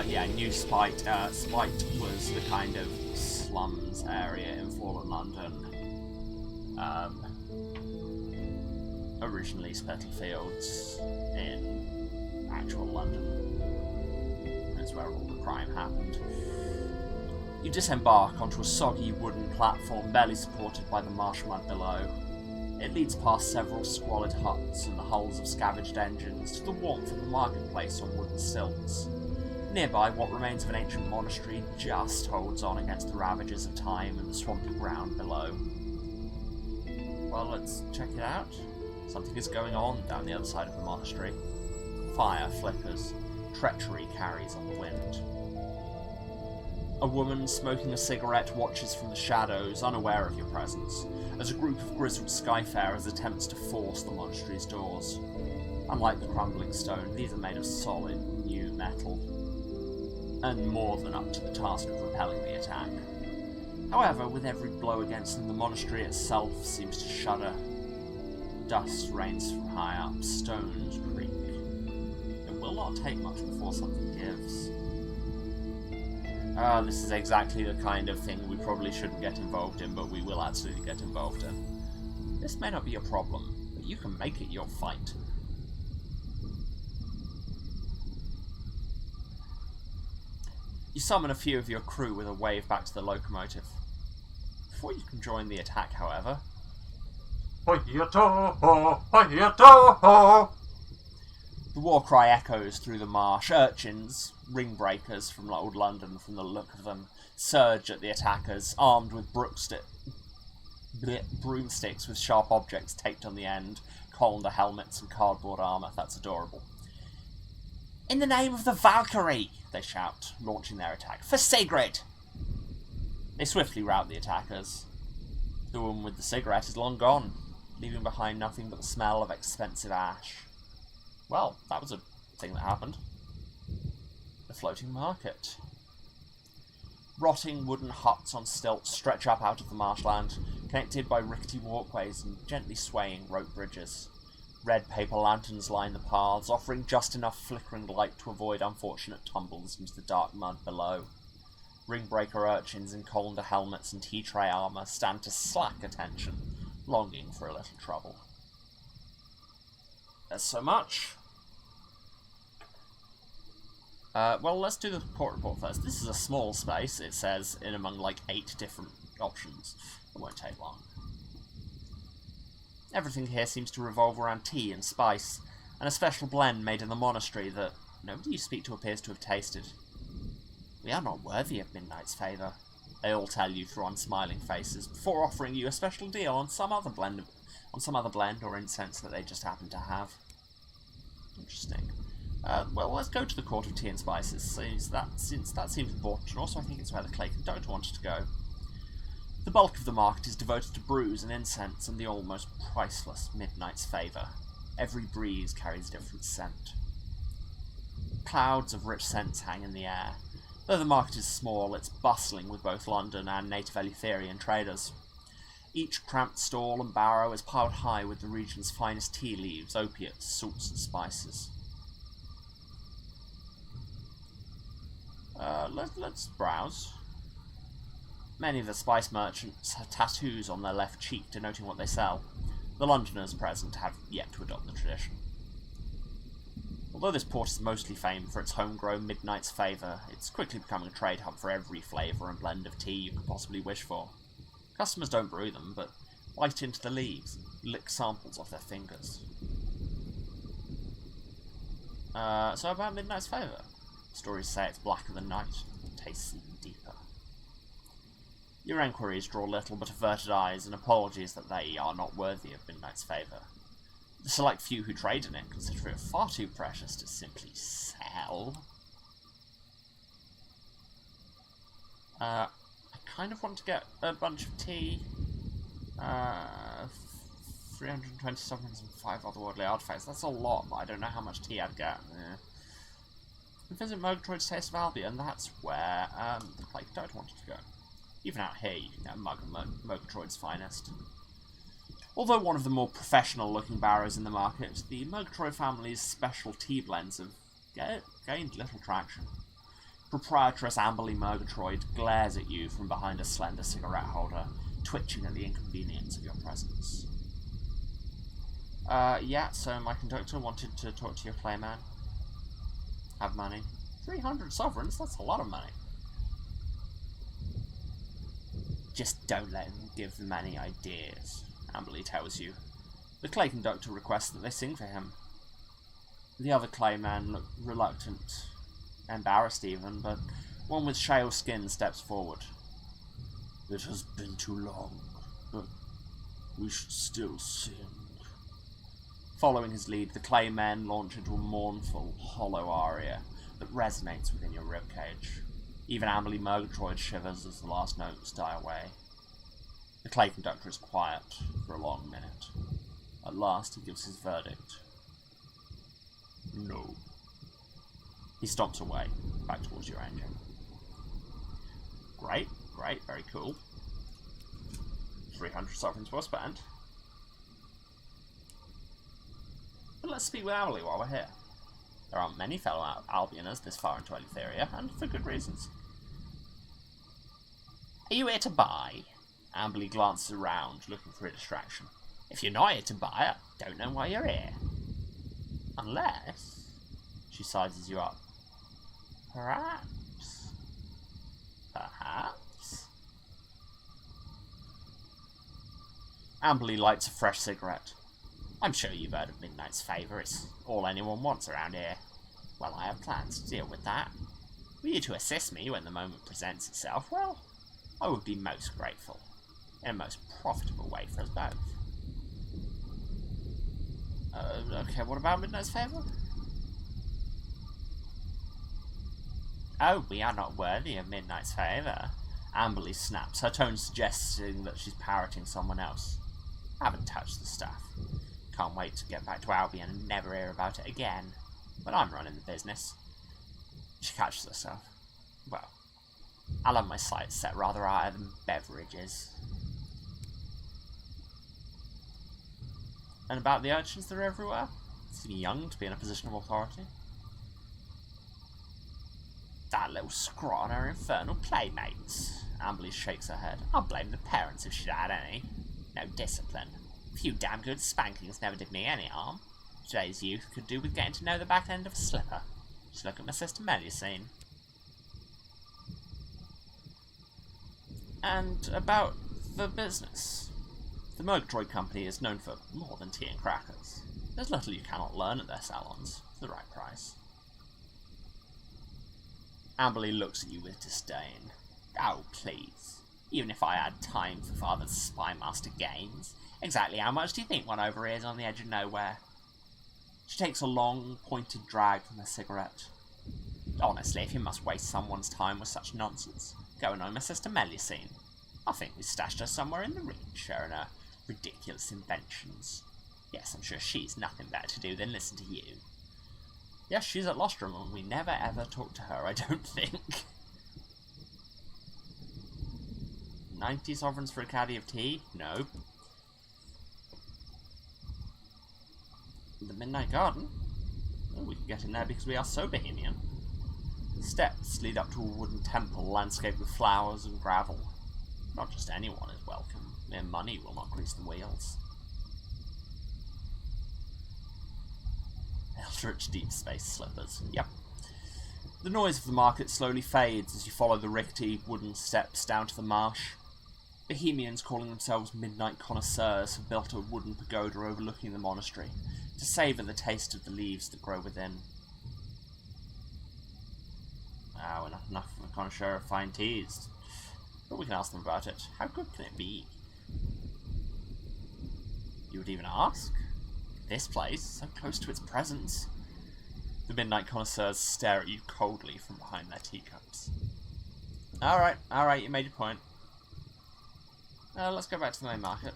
Yeah, New Spite. Spite was the kind of slums area in Fallen London. Originally Spitalfields in actual London. That's where all the crime happened. You disembark onto a soggy wooden platform barely supported by the marsh mud below. It leads past several squalid huts and the hulls of scavenged engines to the warmth of the marketplace on wooden stilts. Nearby, what remains of an ancient monastery just holds on against the ravages of time and the swampy ground below. Well, let's check it out. Something is going on down the other side of the monastery. Fire flickers. Treachery carries on the wind. A woman smoking a cigarette watches from the shadows, unaware of your presence, as a group of grizzled skyfarers attempts to force the monastery's doors. Unlike the crumbling stone, these are made of solid, new metal, and more than up to the task of repelling the attack. However, with every blow against them, the monastery itself seems to shudder. Dust rains from high up, stones creak. It will not take much before something gives. This is exactly the kind of thing we probably shouldn't get involved in, but we will absolutely get involved in. This may not be a problem, but you can make it your fight. You summon a few of your crew with a wave back to the locomotive. Before you can join the attack, however... The war cry echoes through the marsh. Urchins, ring breakers from old London from the look of them, surge at the attackers, armed with broomsticks with sharp objects taped on the end, colander helmets and cardboard armour. That's adorable. In the name of the Valkyrie, they shout, launching their attack. For Sigrid! They swiftly rout the attackers. The woman with the cigarette is long gone, leaving behind nothing but the smell of expensive ash. Well, that was a thing that happened. The floating market. Rotting wooden huts on stilts stretch up out of the marshland, connected by rickety walkways and gently swaying rope bridges. Red paper lanterns line the paths, offering just enough flickering light to avoid unfortunate tumbles into the dark mud below. Ringbreaker urchins in colander helmets and tea tray armour stand to slack attention, longing for a little trouble. There's so much. Well, let's do the port report first. This is a small space, it says, in among like 8 different options. It won't take long. Everything here seems to revolve around tea and spice, and a special blend made in the monastery that nobody you speak to appears to have tasted. We are not worthy of Midnight's favour, they all tell you through unsmiling faces, before offering you a special deal on some other blend or incense that they just happen to have. Interesting. Well, let's go to the Court of Tea and Spices, since that seems important, and also I think it's where the clay conductor wanted to go. The bulk of the market is devoted to brews and incense and the almost priceless Midnight's favour. Every breeze carries a different scent. Clouds of rich scents hang in the air. Though the market is small, it's bustling with both London and native Eleutherian traders. Each cramped stall and barrow is piled high with the region's finest tea leaves, opiates, salts and spices. Let's browse. Many of the spice merchants have tattoos on their left cheek denoting what they sell. The Londoners present have yet to adopt the tradition. Although this port is mostly famed for its homegrown Midnight's favour, it's quickly becoming a trade hub for every flavour and blend of tea you could possibly wish for. Customers don't brew them, but bite into the leaves and lick samples off their fingers. So about Midnight's favour. Stories say it's blacker than night, tastes even deeper. Your enquiries draw little but averted eyes and apologies that they are not worthy of Midnight's favour. The select few who trade in it consider it far too precious to simply sell. I kind of want to get a bunch of tea. 320 sovereigns and 5 otherworldly artifacts. That's a lot, but I don't know how much tea I'd get. Visit Murgatroyd's Taste of Albion. That's where the Plague Dog wanted to go. Even out here, you can get a mug of Murgatroyd's finest. Although one of the more professional-looking barrows in the market, the Murgatroyd family's special tea blends have gained little traction. Proprietress Amberly Murgatroyd glares at you from behind a slender cigarette holder, twitching at the inconvenience of your presence. Yeah, so my conductor wanted to talk to your clayman. Have money. 300 sovereigns, that's a lot of money. Just don't let him give them any ideas, Amberly tells you. The clay conductor requests that they sing for him. The other clayman look reluctant, embarrassed even, but one with shale skin steps forward. It has been too long, but we should still sing. Following his lead, the claymen launch into a mournful, hollow aria that resonates within your ribcage. Even Amberly Murgatroyd shivers as the last notes die away. The clay conductor is quiet for a long minute. At last, he gives his verdict. No. He stomps away, back towards your engine. Great, very cool. 300 sovereigns well spent. But let's speak with Amberly while we're here. There aren't many fellow Albioners this far into Eleutheria, and for good reasons. Are you here to buy? Amberly glances around, looking for a distraction. If you're not here to buy, I don't know why you're here. Unless... She sizes you up. Perhaps. Amberly lights a fresh cigarette. I'm sure you've heard of Midnight's favour. It's all anyone wants around here. Well, I have plans to deal with that. Were you to assist me when the moment presents itself, well, I would be most grateful. In a most profitable way for us both. Okay, what about Midnight's favour? Oh, we are not worthy of Midnight's favour. Amberly snaps, her tone suggesting that she's parroting someone else. I haven't touched the stuff. Can't wait to get back to Albion and never hear about it again. But I'm running the business. She catches herself. Well, I'll have my sights set rather higher than beverages. And about the urchins that are everywhere? Seem young to be in a position of authority. That little scrot and her infernal playmates. Amberly shakes her head. I'll blame the parents if she'd had any. No discipline. A few damn good spankings never did me any harm. Today's youth could do with getting to know the back end of a slipper. Just look at my sister Melusine. And about the business. The Murgatroyd Company is known for more than tea and crackers. There's little you cannot learn at their salons for the right price. Amberly looks at you with disdain. Oh, please. Even if I had time for Father's Spymaster games, exactly how much do you think one overhears on the edge of nowhere? She takes a long, pointed drag from her cigarette. Honestly, if you must waste someone's time with such nonsense, go and know my sister Melusine. I think we stashed her somewhere in the Reach, her and her ridiculous inventions. Yes, I'm sure she's nothing better to do than listen to you. Yes, she's at Lostrum, and we never ever talk to her, I don't think. 90 sovereigns for a caddy of tea? Nope. The Midnight Garden? Oh, we can get in there because we are so bohemian. Steps lead up to a wooden temple landscaped with flowers and gravel. Not just anyone is welcome. Mere money will not grease the wheels. Eldritch deep space slippers. Yep. The noise of the market slowly fades as you follow the rickety wooden steps down to the marsh. Bohemians calling themselves midnight connoisseurs have built a wooden pagoda overlooking the monastery to savour the taste of the leaves that grow within. Ah, we're not enough of a connoisseur of fine teas. But we can ask them about it. How good can it be? You would even ask? This place, so close to its presence. The midnight connoisseurs stare at you coldly from behind their teacups. Alright, you made your point. Let's go back to the main market.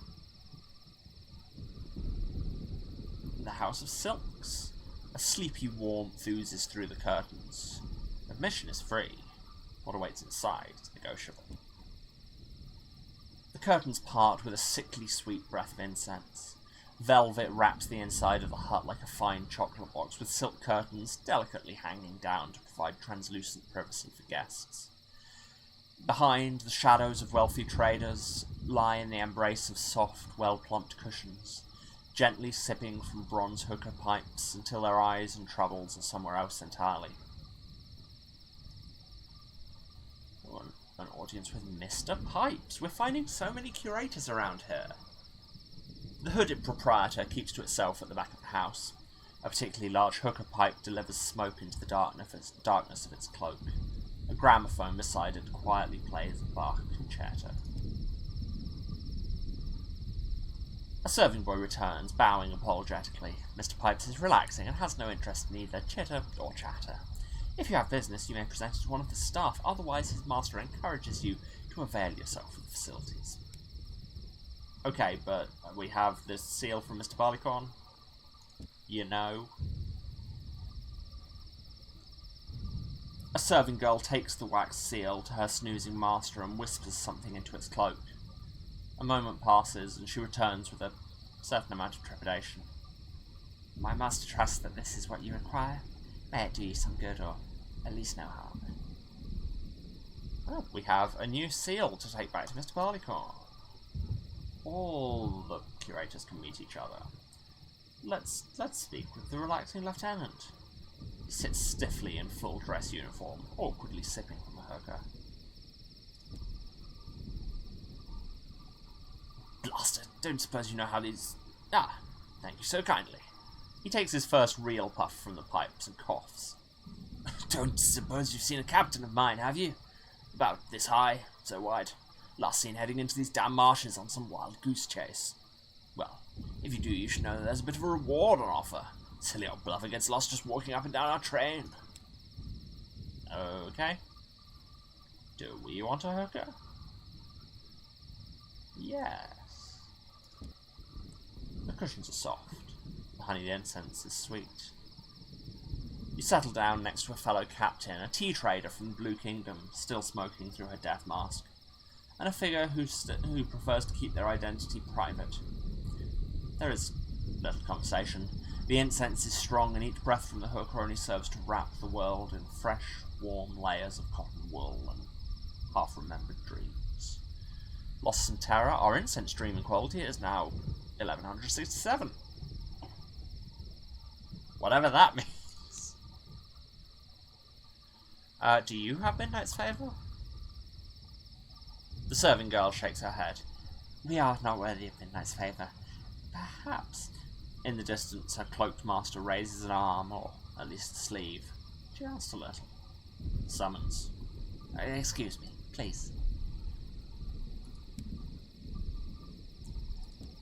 The House of Silks. A sleepy warmth oozes through the curtains. Admission is free. What awaits inside is negotiable. The curtains part with a sickly sweet breath of incense. Velvet wraps the inside of the hut like a fine chocolate box, with silk curtains delicately hanging down to provide translucent privacy for guests. Behind, the shadows of wealthy traders lie in the embrace of soft, well-plumped cushions, gently sipping from bronze hookah pipes until their eyes and troubles are somewhere else entirely. An audience with Mr. Pipes. We're finding so many curators around here. The hooded proprietor keeps to itself at the back of the house. A particularly large hookah pipe delivers smoke into the darkness of its cloak. A gramophone beside it quietly plays a Bach concerto. A serving boy returns, bowing apologetically. Mr. Pipes is relaxing and has no interest in either chitter or chatter. If you have business, you may present it to one of the staff, otherwise his master encourages you to avail yourself of the facilities. Okay, but we have this seal from Mr. Barleycorn. You know. A serving girl takes the wax seal to her snoozing master and whispers something into its cloak. A moment passes, and she returns with a certain amount of trepidation. My master trusts that this is what you require. May it do you some good, or at least no harm. Oh, we have a new seal to take back to Mr. Barleycorn. All the curators can meet each other. Let's speak with the relaxing lieutenant. He sits stiffly in full dress uniform, awkwardly sipping from a hookah. Blaster, don't suppose you know how these... Ah, thank you so kindly. He takes his first real puff from the pipes and coughs. Don't suppose you've seen a captain of mine, have you? About this high, so wide. Last seen heading into these damn marshes on some wild goose chase. Well, if you do, you should know that there's a bit of a reward on offer. Silly old bluffer gets lost just walking up and down our train. Okay. Do we want a hooker? Yes. The cushions are soft. The honeyed incense is sweet. You settle down next to a fellow captain, a tea trader from the Blue Kingdom, still smoking through her death mask, and a figure who prefers to keep their identity private. There is little conversation. The incense is strong, and each breath from the hooker only serves to wrap the world in fresh, warm layers of cotton wool and half-remembered dreams. Lost in Terror, our incense dreaming quality is now 1167. Whatever that means. Do you have Midnight's favour? The serving girl shakes her head. We are not worthy of Midnight's favour. Perhaps. In the distance, her cloaked master raises an arm, or at least a sleeve. Just a little. Summons. Excuse me, please.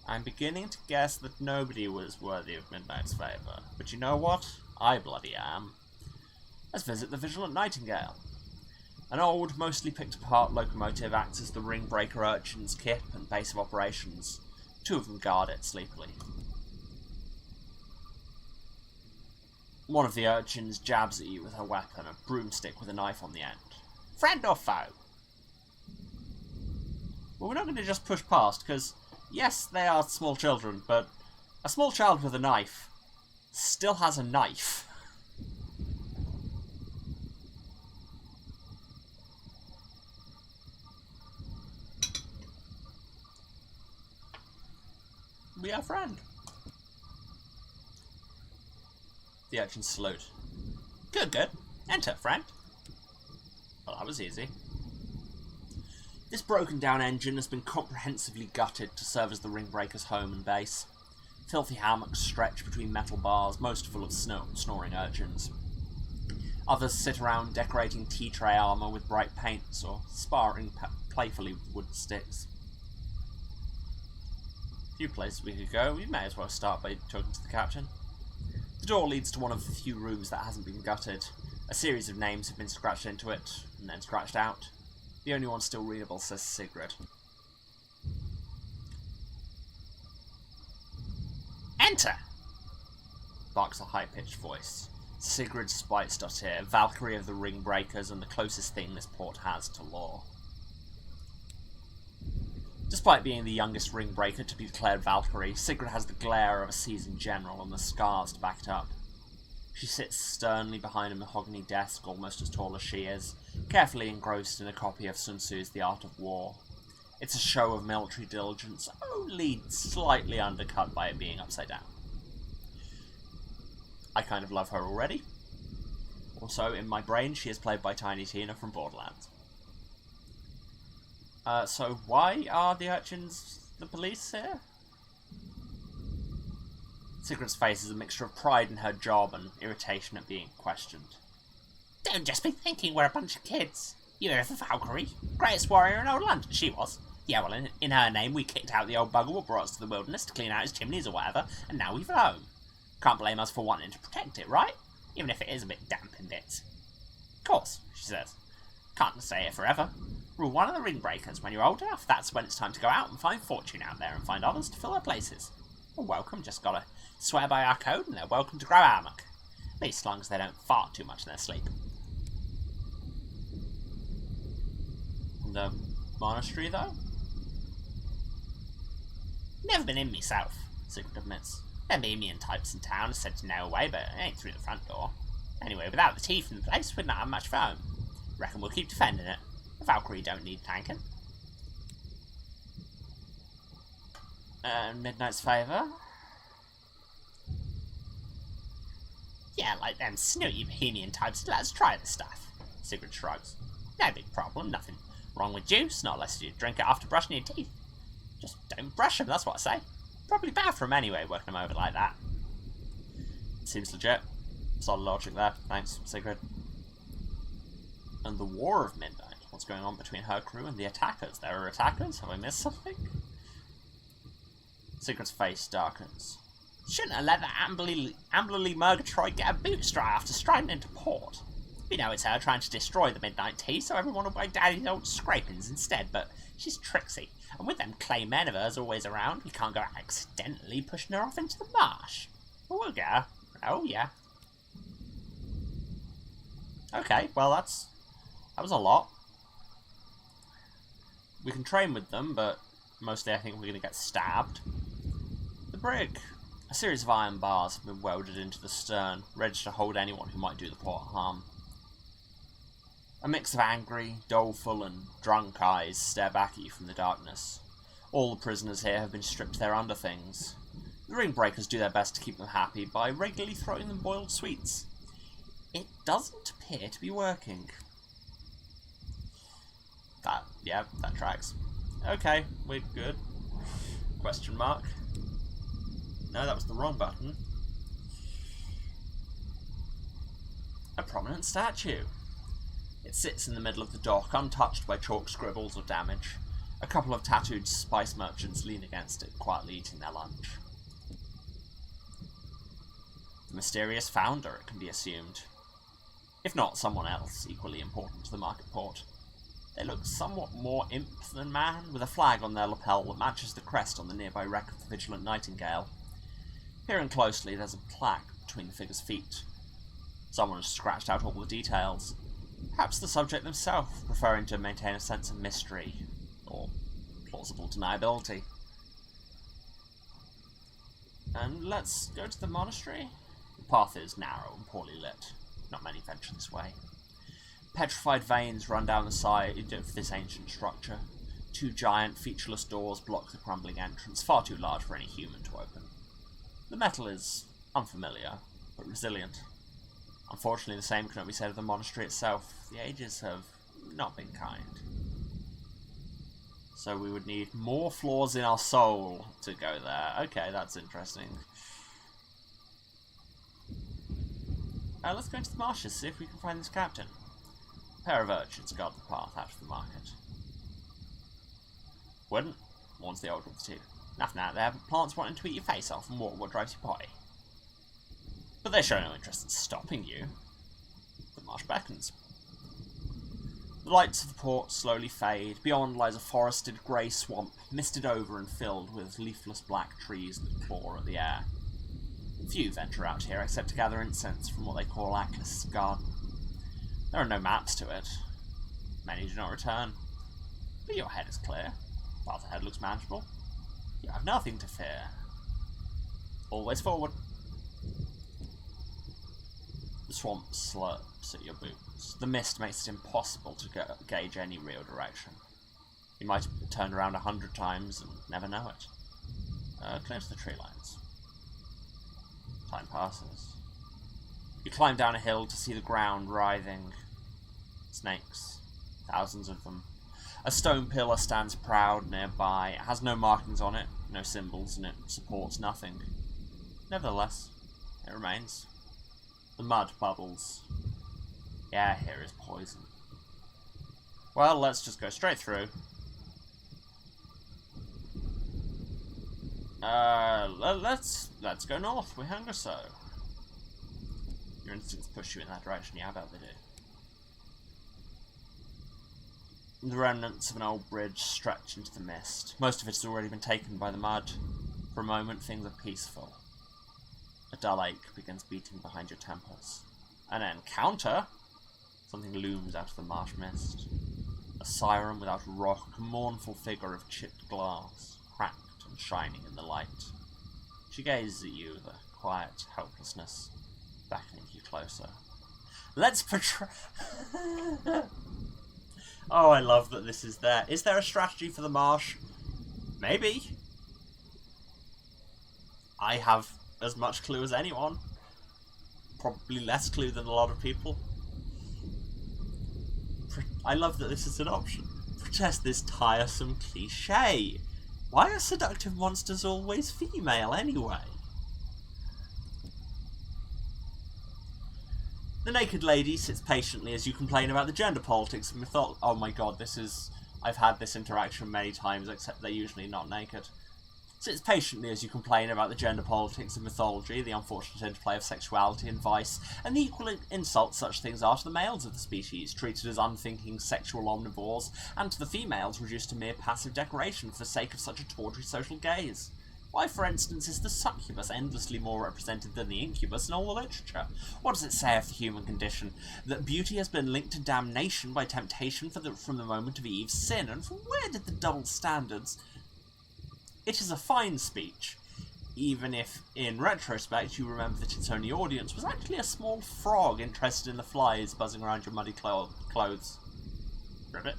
I'm beginning to guess that nobody was worthy of Midnight's favour. But you know what? I bloody am. Let's visit the Vigilant Nightingale. An old, mostly picked-apart locomotive acts as the ring-breaker urchin's kip and base of operations. Two of them guard it sleepily. One of the urchins jabs at you with her weapon, a broomstick with a knife on the end. Friend or foe? Well, we're not going to just push past, because, yes, they are small children, but a small child with a knife still has a knife. We are friend. The urchin salute. Good, good. Enter, friend. Well, that was easy. This broken-down engine has been comprehensively gutted to serve as the ring-breaker's home and base. Filthy hammocks stretch between metal bars, most full of snoring urchins. Others sit around decorating tea tray armour with bright paints or sparring playfully with wooden sticks. Few places we could go. We may as well start by talking to the captain. The door leads to one of the few rooms that hasn't been gutted. A series of names have been scratched into it, and then scratched out. The only one still readable says Sigrid. Enter! Barks a high-pitched voice. Sigrid Spitesdottir, Valkyrie of the Ring Breakers, and the closest thing this port has to law. Despite being the youngest ring breaker to be declared Valkyrie, Sigrid has the glare of a seasoned general and the scars to back it up. She sits sternly behind a mahogany desk almost as tall as she is, carefully engrossed in a copy of Sun Tzu's The Art of War. It's a show of military diligence, only slightly undercut by it being upside down. I kind of love her already. Also, in my brain, she is played by Tiny Tina from Borderlands. So why are the urchins the police here? Sigrid's face is a mixture of pride in her job and irritation at being questioned. Don't just be thinking we're a bunch of kids. You hear of the Valkyrie? Greatest warrior in old London, she was. Yeah, well, in her name, we kicked out the old bugger what brought us to the wilderness to clean out his chimneys or whatever, and now we've a home. Can't blame us for wanting to protect it, right? Even if it is a bit damp in bits. Of course, she says. Can't stay here forever. Rule one of the ring breakers. When you're old enough, that's when it's time to go out and find fortune out there and find others to fill their places. Well, welcome, just gotta swear by our code and they're welcome to grow our muck. At least as long as they don't fart too much in their sleep. The monastery, though? Never been in myself, Sigrid admits. Them Bohemian types in town are said to know a way, but it ain't through the front door. Anyway, without the teeth in the place, we'd not have much fun. Reckon we'll keep defending it. The Valkyrie don't need tanking. Midnight's favour? Yeah, like them snooty Bohemian types. Let's try this stuff. Sigrid shrugs. No big problem, nothing wrong with juice, not unless you drink it after brushing your teeth. Just don't brush them, that's what I say. Probably bad for them anyway, working them over like that. Seems legit. Solid logic there. Thanks, Sigrid. And the War of Midnight. What's going on between her crew and the attackers? There are attackers? Have I missed something? Sigrid's face darkens. Shouldn't have let that Amberly Murgatroyd get a boot strike after striding into port. We know it's her trying to destroy the Midnight Tea, so everyone will buy Daddy's old scrapings instead, but she's tricksy. And with them clay men of hers always around, we can't go accidentally pushing her off into the marsh. But we'll get her. Oh, yeah. Okay, well, that was a lot. We can train with them, but mostly I think we're going to get stabbed. The brig. A series of iron bars have been welded into the stern, ready to hold anyone who might do the port harm. A mix of angry, doleful, and drunk eyes stare back at you from the darkness. All the prisoners here have been stripped of their underthings. The ring breakers do their best to keep them happy by regularly throwing them boiled sweets. It doesn't appear to be working. That tracks. Okay, we're good. Question mark. No, that was the wrong button. A prominent statue. It sits in the middle of the dock, untouched by chalk scribbles or damage. A couple of tattooed spice merchants lean against it, quietly eating their lunch. The mysterious founder, it can be assumed. If not someone else, equally important to the market port. They look somewhat more imp than man, with a flag on their lapel that matches the crest on the nearby wreck of the Vigilant Nightingale. Peering closely, there's a plaque between the figure's feet. Someone has scratched out all the details. Perhaps the subject themselves, preferring to maintain a sense of mystery, or plausible deniability. And let's go to the monastery. The path is narrow and poorly lit. Not many venture this way. Petrified veins run down the side of this ancient structure. Two giant, featureless doors block the crumbling entrance, far too large for any human to open. The metal is unfamiliar, but resilient. Unfortunately, the same cannot be said of the monastery itself. The ages have not been kind. So we would need more flaws in our soul to go there. Okay, that's interesting. Let's go into the marshes, see if we can find this captain. A pair of urchins guard the path out of the market. Wouldn't, warns the older of the two. Nothing out there but plants wanting to eat your face off and water what drives you potty. But they show no interest in stopping you. The marsh beckons. The lights of the port slowly fade. Beyond lies a forested grey swamp, misted over and filled with leafless black trees that claw at the air. Few venture out here except to gather incense from what they call Aklis' garden. There are no maps to it. Many do not return. But your head is clear. Path ahead looks manageable. You have nothing to fear. Always forward. The swamp slurps at your boots. The mist makes it impossible to gauge any real direction. You might have turned around 100 times and never know it. Clear to the tree lines. Time passes. You climb down a hill to see the ground writhing. Snakes. Thousands of them. A stone pillar stands proud nearby. It has no markings on it, no symbols, and it supports nothing. Nevertheless, it remains. The mud bubbles. Yeah, here is poison. Well, let's just go straight through. Let's go north. We hunger so. Your instincts push you in that direction. Yeah, I bet they do. The remnants of an old bridge stretch into the mist. Most of it has already been taken by the mud. For a moment, things are peaceful. A dull ache begins beating behind your temples. An encounter! Something looms out of the marsh mist. A siren without rock, a mournful figure of chipped glass, cracked and shining in the light. She gazes at you with a quiet helplessness, beckoning you closer. Let's portray... Oh, I love that this is there. Is there a strategy for the marsh? Maybe. I have as much clue as anyone. Probably less clue than a lot of people. I love that this is an option. Protest this tiresome cliché. Why are seductive monsters always female anyway? The naked lady sits patiently as you complain about the gender politics of mythology. Oh my god, this is... I've had this interaction many times, except they're usually not naked. Sits patiently as you complain about the gender politics of mythology, the unfortunate interplay of sexuality and vice, and the equal insult such things are to the males of the species, treated as unthinking sexual omnivores, and to the females reduced to mere passive decoration for the sake of such a tawdry social gaze. Why, for instance, is the succubus endlessly more represented than the incubus in all the literature? What does it say of the human condition? That beauty has been linked to damnation by temptation from the moment of Eve's sin, and from where did the double standards... It is a fine speech, even if, in retrospect, you remember that its only audience was actually a small frog interested in the flies buzzing around your muddy clothes. Ribbit?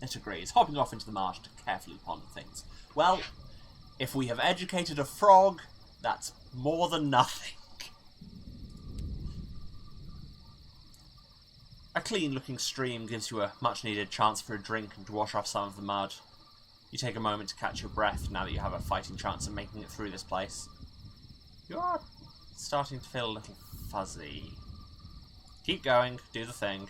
It agrees, hopping off into the marsh to carefully ponder things. Well, if we have educated a frog, that's more than nothing. A clean-looking stream gives you a much-needed chance for a drink and to wash off some of the mud. You take a moment to catch your breath now that you have a fighting chance of making it through this place. You are starting to feel a little fuzzy. Keep going, do the thing.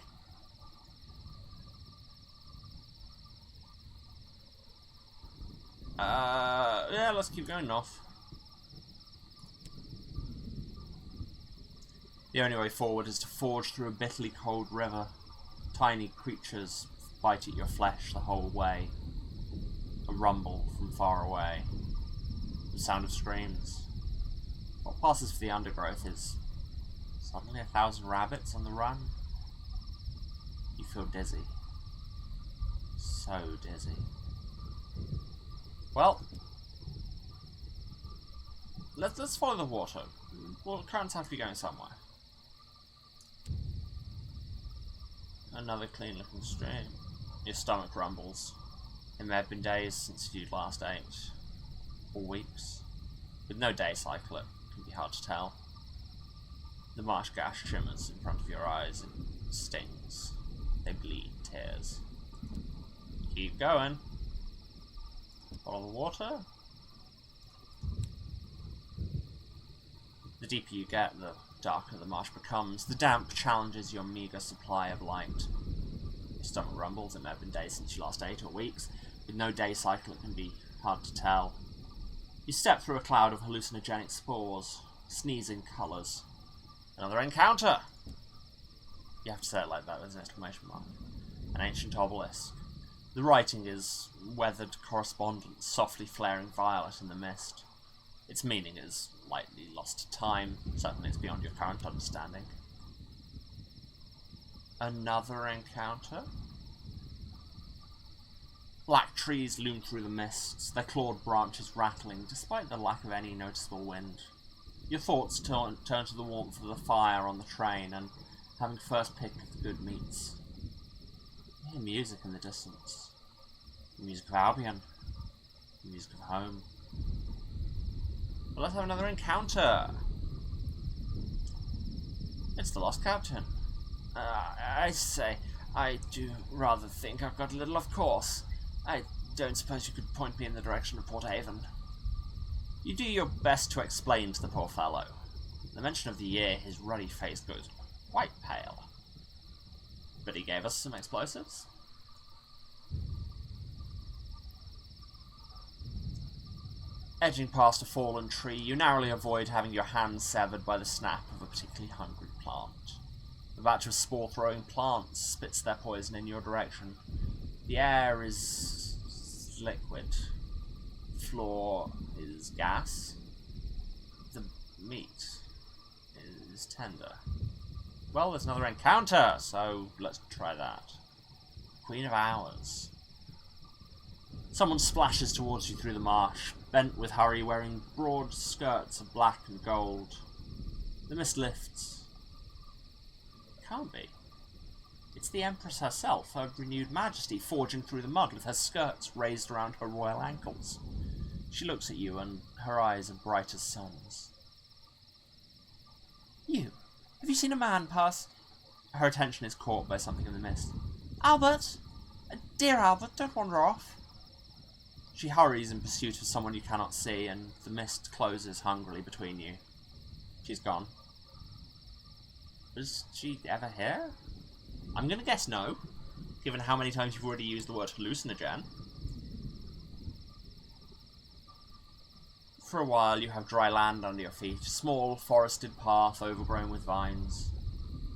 Yeah, let's keep going north. The only way forward is to forge through a bitterly cold river. Tiny creatures bite at your flesh the whole way. A rumble from far away. The sound of screams. What passes for the undergrowth is suddenly 1,000 rabbits on the run. You feel dizzy. So dizzy. Well, let's follow the water. Well, currents have to be going somewhere. Another clean-looking stream. Your stomach rumbles. It may have been days since you'd last ate. Or weeks. With no day cycle, it can be hard to tell. The marsh gash shimmers in front of your eyes and stings. They bleed tears. Keep going. Follow the water. The deeper you get, the darker the marsh becomes. The damp challenges your meagre supply of light. Your stomach rumbles. It may have been days since you last ate, or weeks. With no day cycle, it can be hard to tell. You step through a cloud of hallucinogenic spores, sneezing colours. Another encounter! You have to say it like that with an exclamation mark. An ancient obelisk. The writing is weathered correspondence, softly flaring violet in the mist. Its meaning is lightly lost to time. Certainly it's beyond your current understanding. Another encounter? Black trees loom through the mists, their clawed branches rattling, despite the lack of any noticeable wind. Your thoughts turn to the warmth of the fire on the train, and having first pick of the good meats. You hear music in the distance. The music of Albion. The music of home. Well, let's have another encounter. It's the Lost Captain. I say, I do rather think I've got a little off course. I don't suppose you could point me in the direction of Port Haven. You do your best to explain to the poor fellow. At the mention of the year, his ruddy face goes quite pale. But he gave us some explosives. Edging past a fallen tree, you narrowly avoid having your hands severed by the snap of a particularly hungry plant. A batch of spore-throwing plants spits their poison in your direction. The air is liquid. The floor is gas. The meat is tender. Well, there's another encounter, so let's try that. Queen of Hours. Someone splashes towards you through the marsh, bent with hurry, wearing broad skirts of black and gold. The mist lifts. It can't be. It's the Empress herself, her renewed majesty, forging through the mud with her skirts raised around her royal ankles. She looks at you, and her eyes are bright as suns. You? Have you seen a man pass? Her attention is caught by something in the mist. Albert! Dear Albert, don't wander off. She hurries in pursuit of someone you cannot see, and the mist closes hungrily between you. She's gone. Was she ever here? I'm going to guess no, given how many times you've already used the word hallucinogen. For a while you have dry land under your feet, a small forested path overgrown with vines.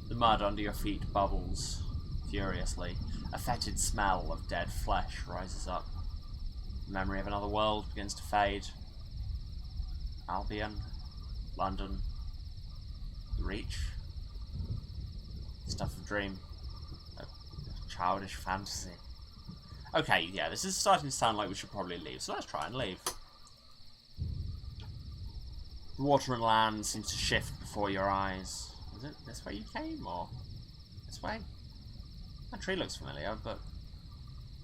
The mud under your feet bubbles furiously. A fetid smell of dead flesh rises up. The memory of another world begins to fade. Albion, London, the Reach. Stuff of dream. A childish fantasy. Okay, yeah, this is starting to sound like we should probably leave, so let's try and leave. The water and land seems to shift before your eyes. Is it this way you came, or this way? That tree looks familiar, but...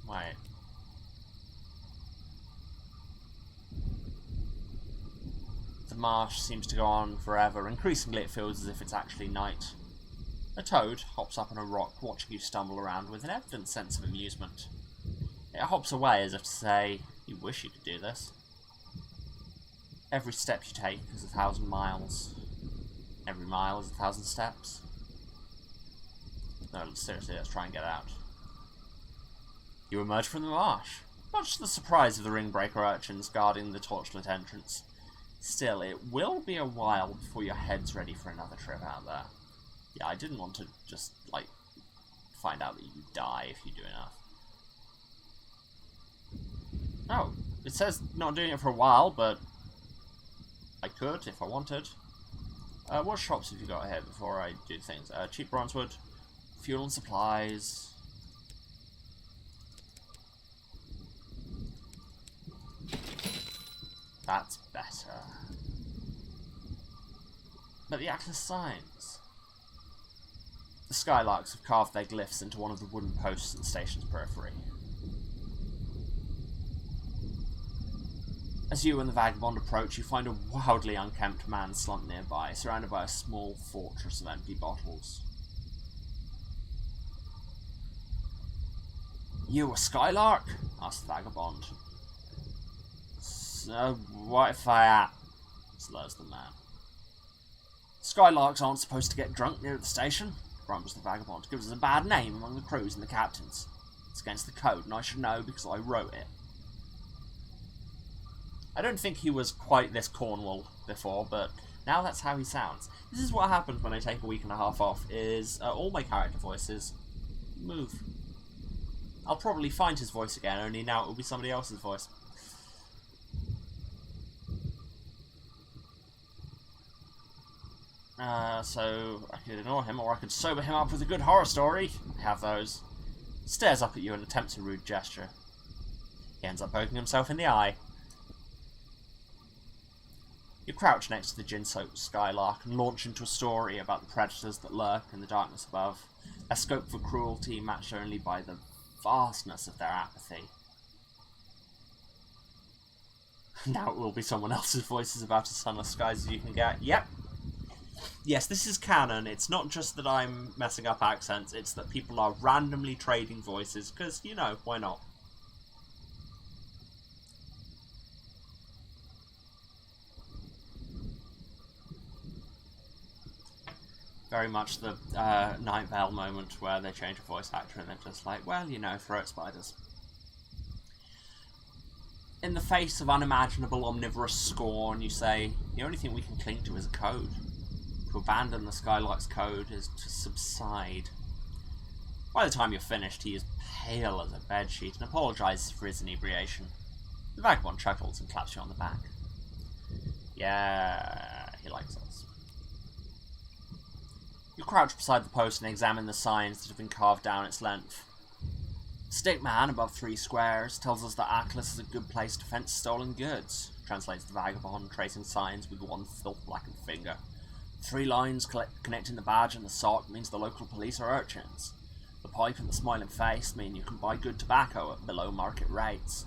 wait. The marsh seems to go on forever. Increasingly it feels as if it's actually night. A toad hops up on a rock, watching you stumble around with an evident sense of amusement. It hops away as if to say, you wish you could do this. Every step you take is 1,000 miles. Every mile is 1,000 steps. No, seriously, let's try and get out. You emerge from the marsh, much to the surprise of the ring-breaker urchins guarding the torchlit entrance. Still, it will be a while before your head's ready for another trip out there. Yeah, I didn't want to just, like, find out that you die if you do enough. Oh, it says not doing it for a while, but I could if I wanted. What shops have you got here before I do things? Cheap bronzewood, fuel and supplies. That's better. But the Atlas signs. The skylarks have carved their glyphs into one of the wooden posts at the station's periphery. As you and the vagabond approach, you find a wildly unkempt man slumped nearby, surrounded by a small fortress of empty bottles. You a skylark? Asked the vagabond. So, what if I am? Slurs the man. Skylarks aren't supposed to get drunk near the station, grumbles the vagabond. Gives us a bad name among the crews and the captains. It's against the code, and I should know because I wrote it. I don't think he was quite this Cornwall before, but now that's how he sounds. This is what happens when I take a week and a half off, is all my character voices move. I'll probably find his voice again, only now it will be somebody else's voice. So I could ignore him, or I could sober him up with a good horror story. I have those. Stares up at you and attempts a rude gesture. He ends up poking himself in the eye. You crouch next to the gin-soaked skylark and launch into a story about the predators that lurk in the darkness above, their scope for cruelty matched only by the vastness of their apathy. Now it will be someone else's voice as about as sunless skies as you can get. Yep. Yes, this is canon. It's not just that I'm messing up accents, it's that people are randomly trading voices, because, you know, why not? Very much the Night Vale moment where they change a voice actor and they're just like, well, you know, throat spiders. In the face of unimaginable omnivorous scorn, you say, the only thing we can cling to is a code. To abandon the Skylark's code is to subside. By the time you're finished, he is pale as a bedsheet and apologises for his inebriation. The vagabond chuckles and claps you on the back. Yeah, he likes us. You crouch beside the post and examine the signs that have been carved down its length. Stick man above 3 squares tells us that Atlas is a good place to fence stolen goods, translates the vagabond, tracing signs with one filth-blackened finger. 3 lines connecting the badge and the sock means the local police are urchins. The pipe and the smiling face mean you can buy good tobacco at below market rates.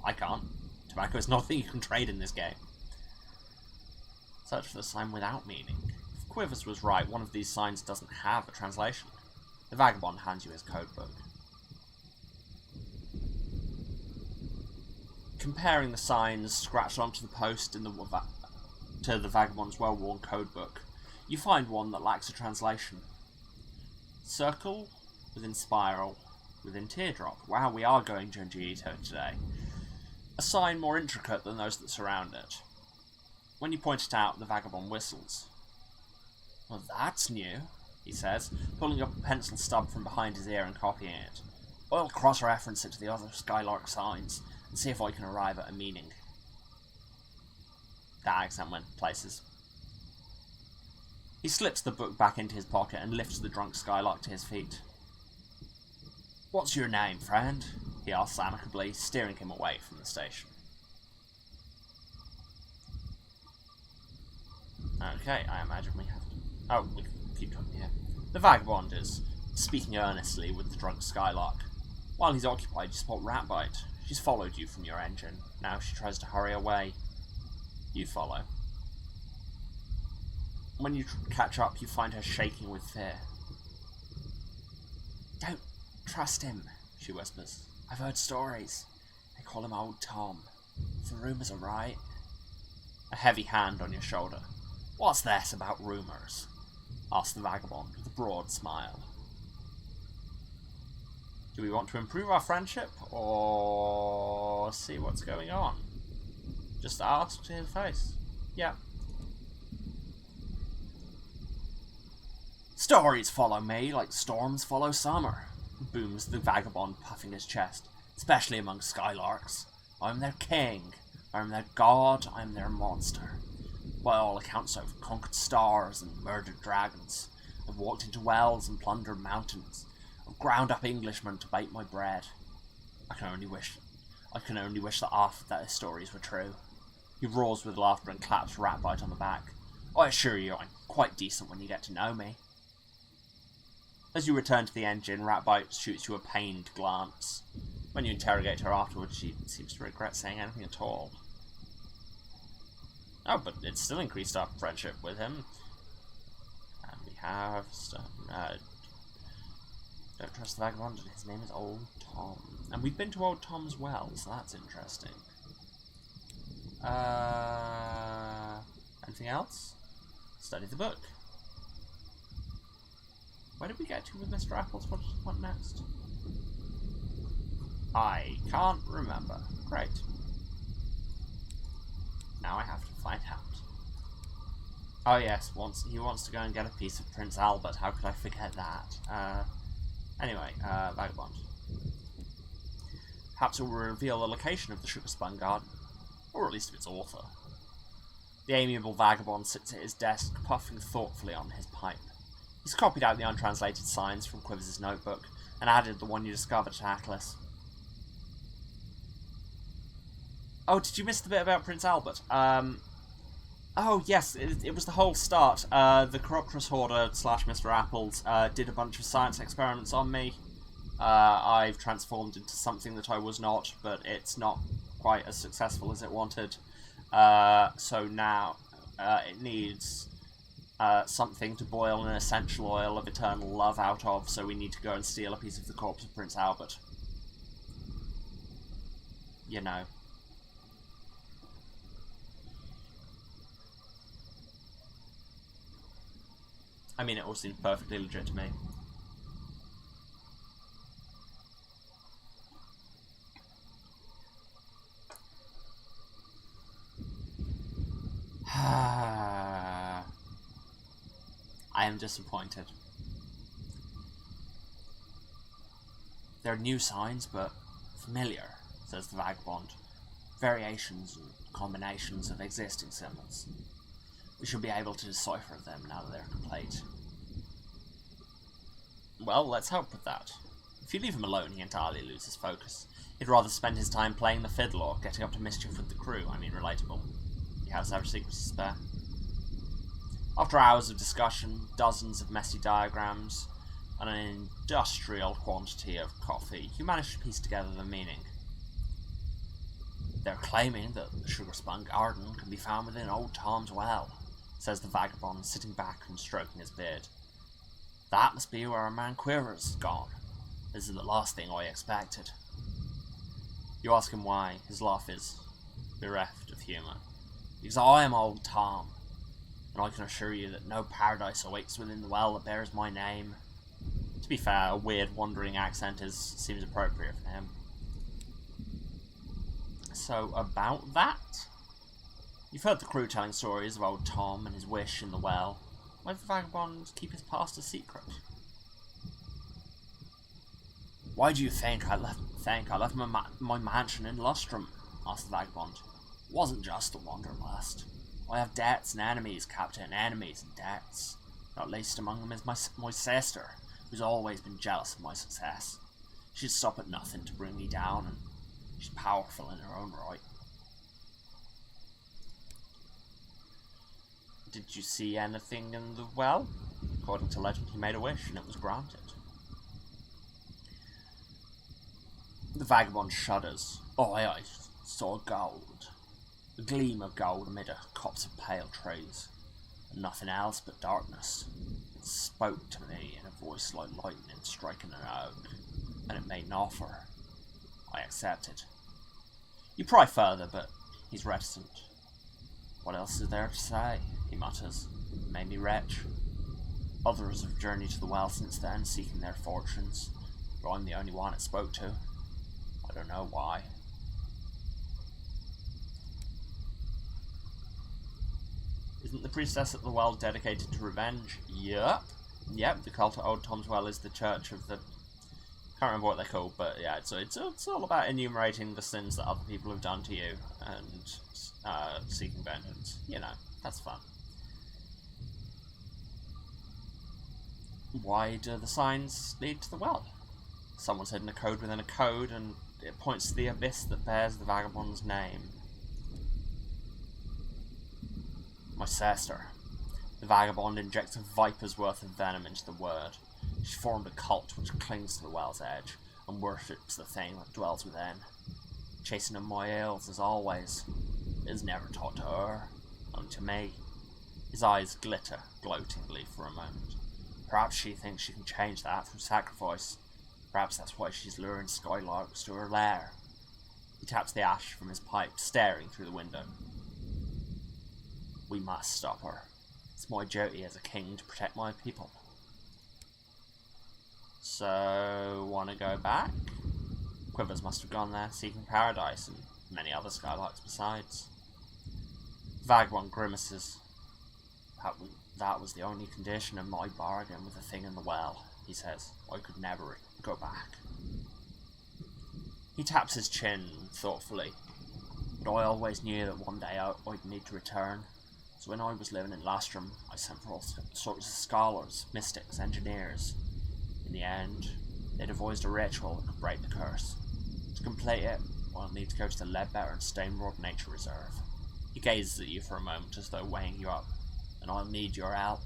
I can't. Tobacco is nothing you can trade in this game. Search for the sign without meaning. If Quivers was right, one of these signs doesn't have a translation. The vagabond hands you his codebook. Comparing the signs scratched onto the post in to the vagabond's well-worn codebook, you find one that lacks a translation. Circle, within spiral, within teardrop. Wow, we are going Junji Ito today. A sign more intricate than those that surround it. When you point it out, the vagabond whistles. Well, that's new, he says, pulling up a pencil stub from behind his ear and copying it. I'll cross-reference it to the other Skylark signs and see if I can arrive at a meaning. That accent went places. He slips the book back into his pocket and lifts the drunk Skylark to his feet. What's your name, friend? He asks amicably, steering him away from the station. Okay, I imagine we have to... Oh, we can keep talking here. The vagabond is speaking earnestly with the drunk Skylark. While he's occupied, you spot Ratbite. She's followed you from your engine. Now she tries to hurry away. You follow. When you catch up, you find her shaking with fear. Don't trust him, she whispers. I've heard stories. They call him Old Tom. If the rumours are right. A heavy hand on your shoulder. What's this about rumours? Asks the vagabond with a broad smile. Do we want to improve our friendship, or see what's going on? Just ask to his face. Yeah. Stories follow me like storms follow summer, booms the vagabond, puffing his chest, especially among Skylarks. I'm their king, I'm their god, I'm their monster. By all accounts, I've conquered stars and murdered dragons. I've walked into wells and plundered mountains. I've ground up Englishmen to bake my bread. I can only wish that half that his stories were true. He roars with laughter and claps Ratbite on the back. I assure you, I'm quite decent when you get to know me. As you return to the engine, Ratbite shoots you a pained glance. When you interrogate her afterwards, she seems to regret saying anything at all. Oh, but it still increased our friendship with him. And we have stuff. Don't trust the vagabond. His name is Old Tom. And we've been to Old Tom's well, so that's interesting. Anything else? Study the book. Where did we get to with Mr. Apples? What next? I can't remember. Great. Now I have to find out. Oh yes, he wants to go and get a piece of Prince Albert. How could I forget that? Anyway, Vagabond. Perhaps it will reveal the location of the Sugar Spun Garden, or at least of its author. The amiable Vagabond sits at his desk, puffing thoughtfully on his pipe. He's copied out the untranslated signs from Quivers' notebook, and added the one you discovered to Atlas. Oh, did you miss the bit about Prince Albert? Oh, yes, it was the whole start. The Corruptress Hoarder / Mr. Apples did a bunch of science experiments on me. I've transformed into something that I was not, but it's not quite as successful as it wanted. So now it needs something to boil an essential oil of eternal love out of, so we need to go and steal a piece of the corpse of Prince Albert. You know. I mean, it all seems perfectly legit to me. I am disappointed. There are new signs, but familiar, says the Vagabond. Variations and combinations of existing symbols. We should be able to decipher them now that they're complete. Well, let's hope with that. If you leave him alone, he entirely loses focus. He'd rather spend his time playing the fiddle or getting up to mischief with the crew. I mean, relatable. He has our secrets to spare. After hours of discussion, dozens of messy diagrams, and an industrial quantity of coffee, you manage to piece together the meaning. They're claiming that the Sugar Spun Garden can be found within Old Tom's well, says the Vagabond, sitting back and stroking his beard. That must be where our man Quivers has gone. This is the last thing I expected. You ask him why. His laugh is bereft of humour. Because I am Old Tom, and I can assure you that no paradise awaits within the well that bears my name. To be fair, a weird wandering accent seems appropriate for him. So, about that? You've heard the crew telling stories of old Tom and his wish in the well. Why did the vagabond keep his past a secret? Why do you think I left my mansion in Lustrum? Asked the vagabond. It wasn't just a wanderlust. I have debts and enemies, Captain, enemies and debts. Not least among them is my sister, who's always been jealous of my success. She'd stop at nothing to bring me down, and she's powerful in her own right. Did you see anything in the well? According to legend, he made a wish, and it was granted. The vagabond shudders. Oh, I saw gold. A gleam of gold amid a copse of pale trees, and nothing else but darkness. It spoke to me in a voice like lightning striking an oak, and it made an offer. I accepted. You pry further, but he's reticent. What else is there to say? He mutters. It made me wretch. Others have journeyed to the well since then, seeking their fortunes, but I'm the only one it spoke to. I don't know why. Isn't the priestess at the well dedicated to revenge? Yep. The cult at Old Tom's Well is the church of the... Can't remember what they're called, but yeah, it's all about enumerating the sins that other people have done to you and seeking vengeance. You know, that's fun. Why do the signs lead to the well? Someone's hidden a code within a code, and it points to the abyss that bears the vagabond's name. My sister. The vagabond injects a viper's worth of venom into the word. She formed a cult which clings to the well's edge and worships the thing that dwells within. Chasing in my ills as always. It is never taught to her, only to me. His eyes glitter gloatingly for a moment. Perhaps she thinks she can change that through sacrifice. Perhaps that's why she's luring skylarks to her lair. He taps the ash from his pipe, staring through the window. We must stop her. It's my duty as a king to protect my people. So, wanna go back? Quivers must have gone there, seeking paradise, and many other skylarks besides. Vagabond grimaces. That was the only condition of my bargain with the thing in the well, he says. I could never go back. He taps his chin thoughtfully. But I always knew that one day I'd need to return. So when I was living in Lustrum, I sent for all sorts of scholars, mystics, engineers. In the end, they devised a ritual that could break the curse. To complete it, I'll need to go to the Ledbetter and Stainrod Nature Reserve. He gazes at you for a moment as though weighing you up. And I'll need your help.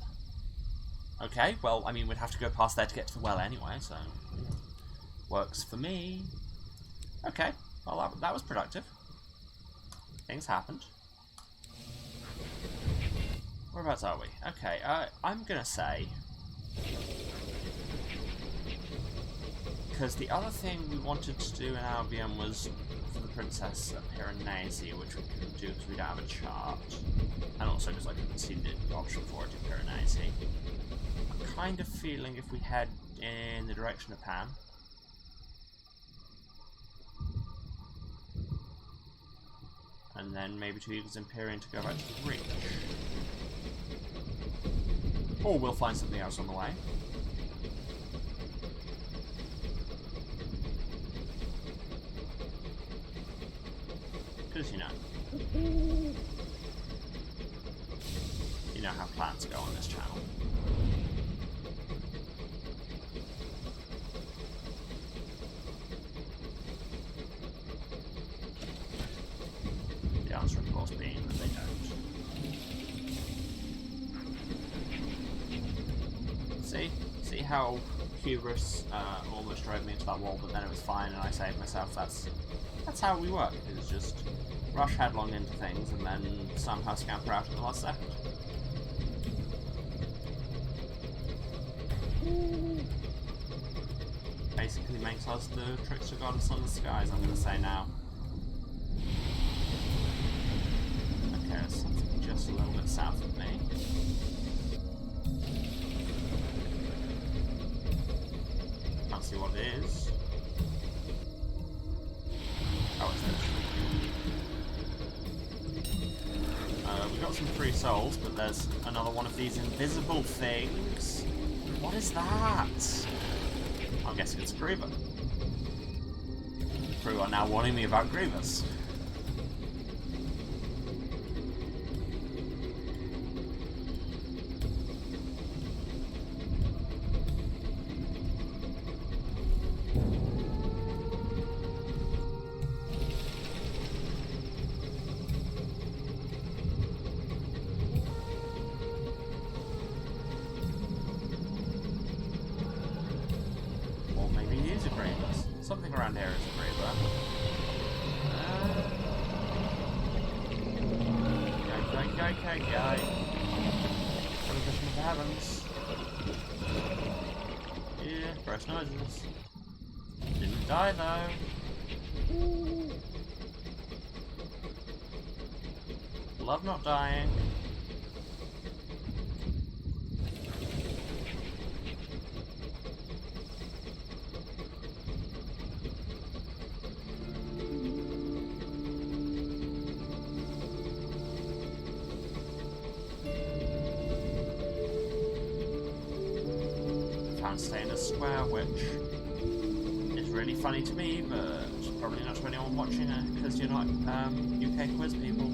Okay, well, I mean, we'd have to go past there to get to the well anyway, so... Works for me. Okay, well, that was productive. Things happened. Whereabouts are we? Okay, I'm gonna say... Because the other thing we wanted to do in Albion was for the Princess of Piranesi, which we couldn't do because we don't have a chart. And also because I couldn't see the option for it in Piranesi. I'm kind of feeling if we head in the direction of Pan. And then maybe to use Empyrean to go back to the Reach. Or we'll find something else on the way. Because, you know how plans go on this channel. The answer, of course, being that they don't. See how hubris almost drove me into that wall, but then it was fine and I saved myself. That's how we work. It's just rush headlong into things and then somehow scamper out at the last second. Basically makes us the trickster god of sunless skies, I'm going to say now. Okay, there's something just a little bit south of me. Can't see what it is. Oh, it's this. souls, but there's another one of these invisible things. What is that? I'm guessing it's a Griever. Crew are now warning me about Grievers. Something around here is a Griever. Go. Got a vision of the heavens. Yeah, gross noises. Didn't die though. Ooh. Love not dying. Stay in a square, which is really funny to me, but probably not to anyone watching it, because you're not UK quiz people.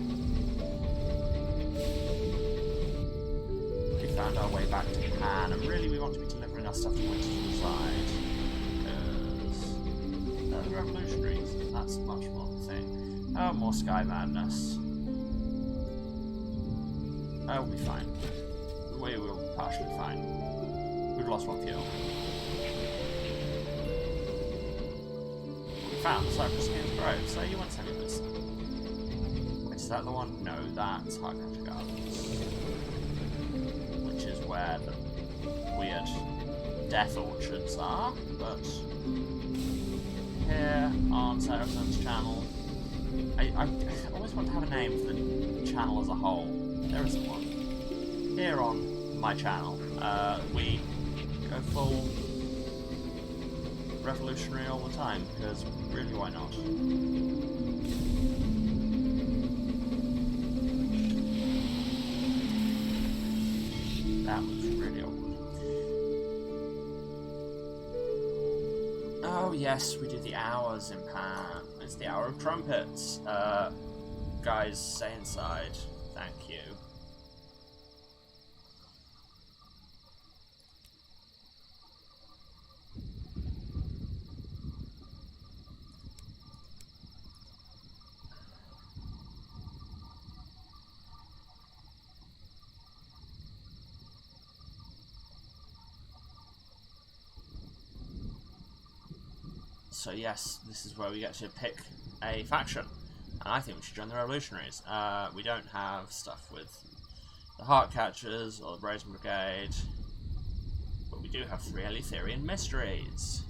We found our way back to Japan, and really we want to be delivering our stuff to Winter's side, because they're the revolutionaries. That's much more the thing. Oh, more sky madness. Oh, we'll be fine. We will be partially fine. We've lost one fuel. We found the Cypress King's Grove, so you won't send me this. Wait, is that the one? No, that's Highcountry Gardens. Which is where the weird death orchards are, but here on Saracens channel, I always want to have a name for the channel as a whole. There isn't one. Here on my channel, we go full revolutionary all the time, because really, why not? That was really awkward. Oh yes, we do the hours in Pan. It's the hour of trumpets. Guys, stay inside. Thank you. So yes, this is where we get to pick a faction, and I think we should join the Revolutionaries. We don't have stuff with the Heartcatchers or the Brazen Brigade, but we do have 3 Eleutherian mysteries.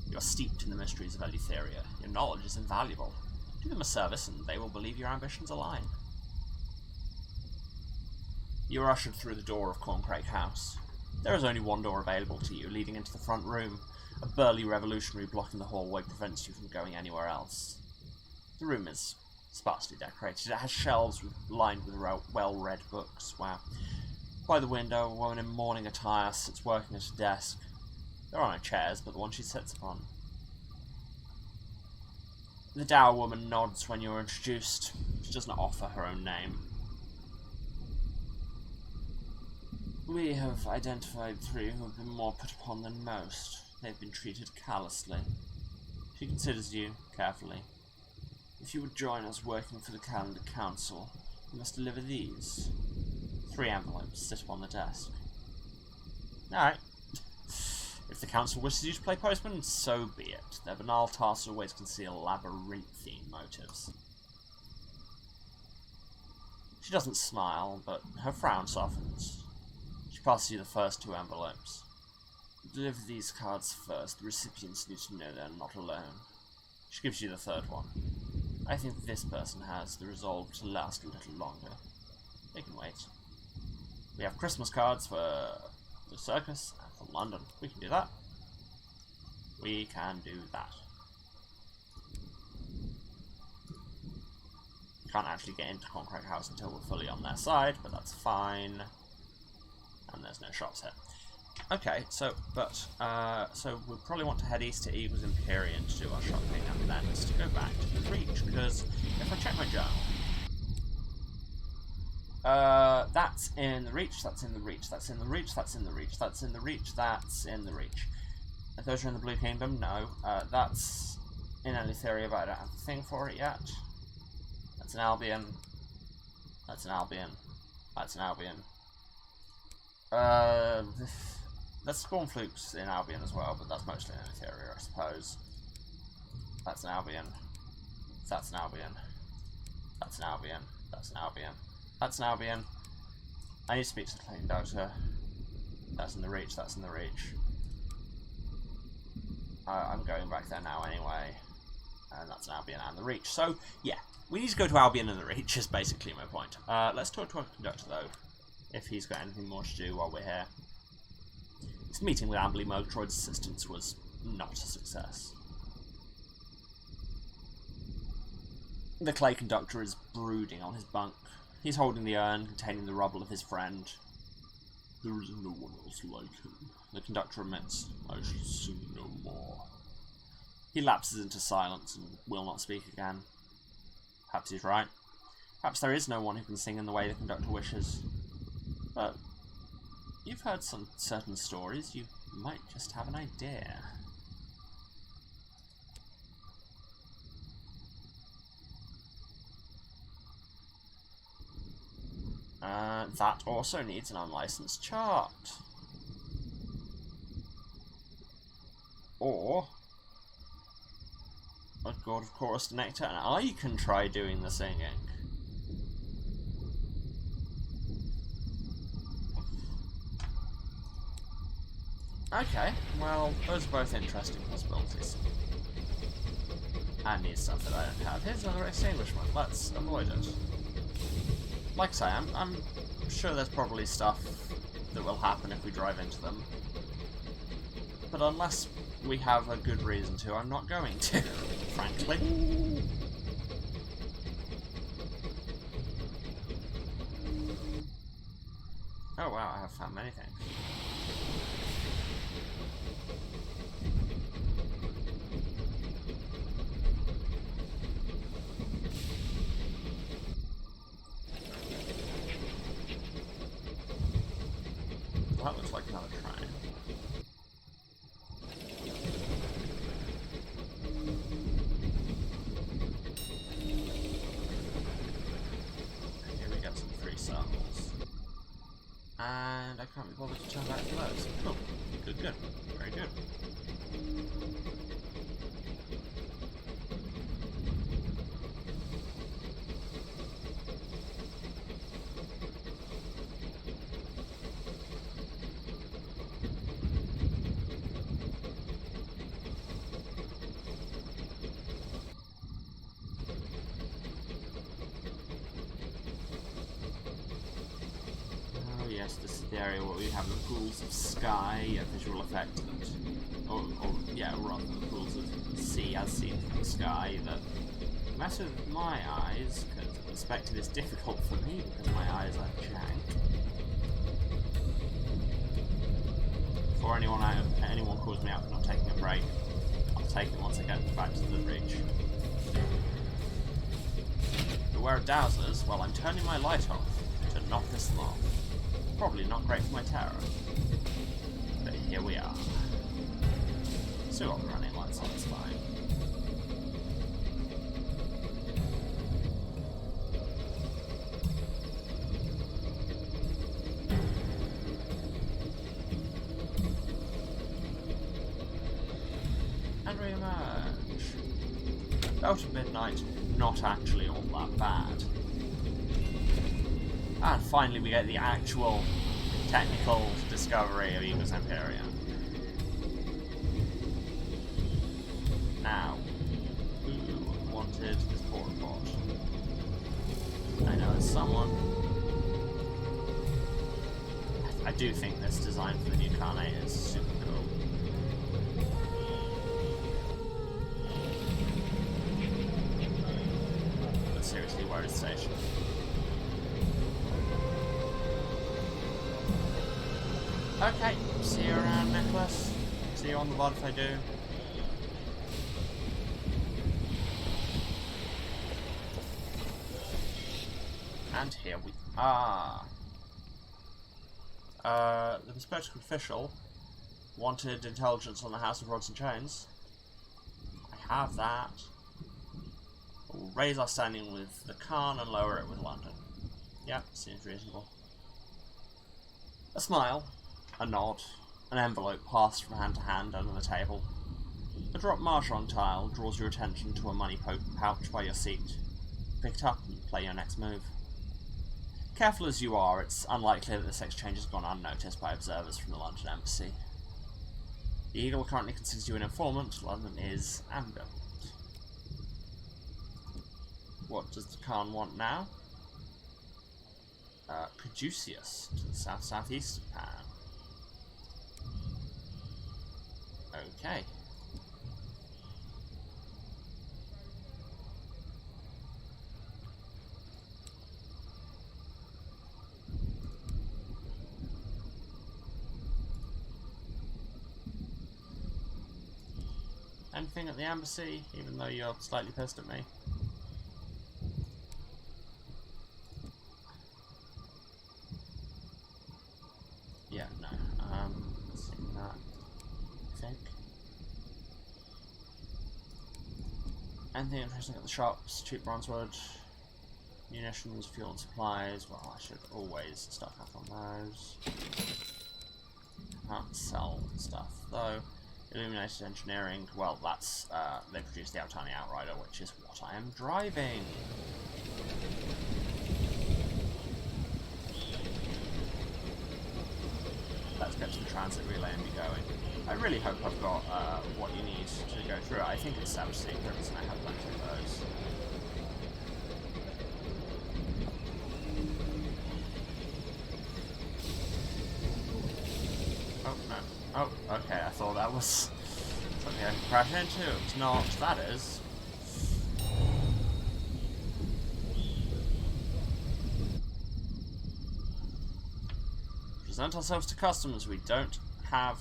You're steeped in the mysteries of Eleutheria. Your knowledge is invaluable. Do them a service and they will believe your ambitions align. You are ushered through the door of Corncrake House. There is only one door available to you, leading into the front room. A burly revolutionary blocking the hallway prevents you from going anywhere else. The room is sparsely decorated. It has shelves lined with well-read books. Wow. By the window, a woman in mourning attire sits working at a desk. There are no chairs, but the one she sits upon. The dour woman nods when you are introduced. She does not offer her own name. We have identified 3 who have been more put upon than most. They've been treated callously. She considers you carefully. If you would join us working for the Calendar Council, you must deliver these. 3 envelopes sit upon the desk. Alright. If the council wishes you to play postman, so be it. Their banal tasks always conceal labyrinthine motives. She doesn't smile, but her frown softens. She passes you the first 2 envelopes. Deliver these cards first. The recipients need to know they're not alone. She gives you the 3rd one. I think this person has the resolve to last a little longer. They can wait. We have Christmas cards for the circus and for London. We can do that. We can do that. Can't actually get into Concrete House until we're fully on their side, but that's fine. And there's no shops here. Okay, so we probably want to head east to Eagles Empyrean to do our shopping, and then it's to go back to the Reach, because if I check my journal, that's in the Reach, that's in the Reach, that's in the Reach, that's in the Reach, that's in the Reach, that's in the Reach. If those are in the Blue Kingdom, no. That's in Eleutheria, but I don't have a thing for it yet. That's an Albion. That's an Albion. That's an Albion. There's Spawn Flukes in Albion as well, but that's mostly in Eleutheria, I suppose. That's an Albion. That's an Albion. That's an Albion. That's an Albion. That's an Albion. I need to speak to the Clean Doctor. That's in the Reach, that's in the Reach. I'm going back there now anyway. And that's an Albion and the Reach. So, yeah, we need to go to Albion and the Reach, is basically my point. Let's talk to our conductor, though, if he's got anything more to do while we're here. This meeting with Amberley Murgatroyd's assistants was not a success. The clay conductor is brooding on his bunk. He's holding the urn containing the rubble of his friend. There is no one else like him. The conductor admits, I shall see no more. He lapses into silence and will not speak again. Perhaps he's right. Perhaps there is no one who can sing in the way the conductor wishes. But you've heard some certain stories, you might just have an idea. That also needs an unlicensed chart. Or a god of chorus nectar, and I can try doing the singing. Okay, well, those are both interesting possibilities. And needs stuff that I don't have. Here's another extinguishment. Let's avoid it. Like I say, I'm sure there's probably stuff that will happen if we drive into them. But unless we have a good reason to, I'm not going to, frankly. Oh wow, I have found many things. Well, that looks like another train. Here we get some free circles. And I can't be bothered to turn back to those. Cool. Good, good. Very good. Yes, this is the area where we have the pools of sky, a visual effect that, or rather the pools of sea as seen from the sky that mess with my eyes, because perspective is difficult for me because my eyes are jank. Before anyone calls me out for not taking a break, I'll take it once I get back to the Reach. Beware of dowsers while I'm turning my light off to knock this them off. Probably not great for my terror. But here we are. Still got the running lights on, it's fine. And we emerge. Out of midnight, not actually all that bad. And finally we get the actual technical discovery of Eagles Empyrean. Now, who wanted this port report? I know it's someone. I do think this design for the new Carnate is super cool. But seriously, where road station. Okay, see you around, Nicholas. See you on the VOD if I do. And here we are. The bespectacled official wanted intelligence on the House of Rods and Chains. I have that. We'll raise our standing with the Khan and lower it with London. Yep, seems reasonable. A smile, a nod, an envelope passed from hand to hand under the table. A drop Marchon tile draws your attention to a money pouch by your seat. Pick it up and play your next move. Careful as you are, it's unlikely that this exchange has gone unnoticed by observers from the London Embassy. The Eagle currently considers you an informant. London is ambivalent. What does the Khan want now? Caduceus, to the south-southeast of Pan. Okay. Anything at the embassy, even though you're slightly pissed at me? Yeah, no. Seeing that, I think. Anything interesting at the shops? Cheap bronzewood, munitions, fuel and supplies. Well, I should always stock up on those. Can't sell stuff though. Illuminated engineering, well, that's, they produce the Altani Outrider, which is what I am driving. Let's get to the transit relay and be going. I really hope I've got, what you need to go through it. I think it's Savage Secrets, and I have plenty of those. Oh, no. Oh, okay, I thought that was something I could crash into. It's not. That is. Present ourselves to customers. We don't have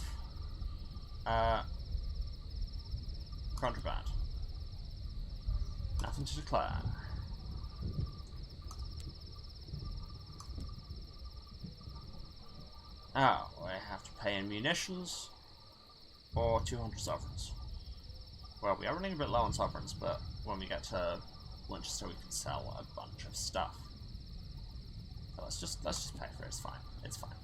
contraband. Nothing to declare. Oh, I have to pay in munitions or 200 sovereigns. Well, we are running a bit low on sovereigns, but when we get to Winchester, we can sell a bunch of stuff. So let's just pay for it. It's fine. It's fine.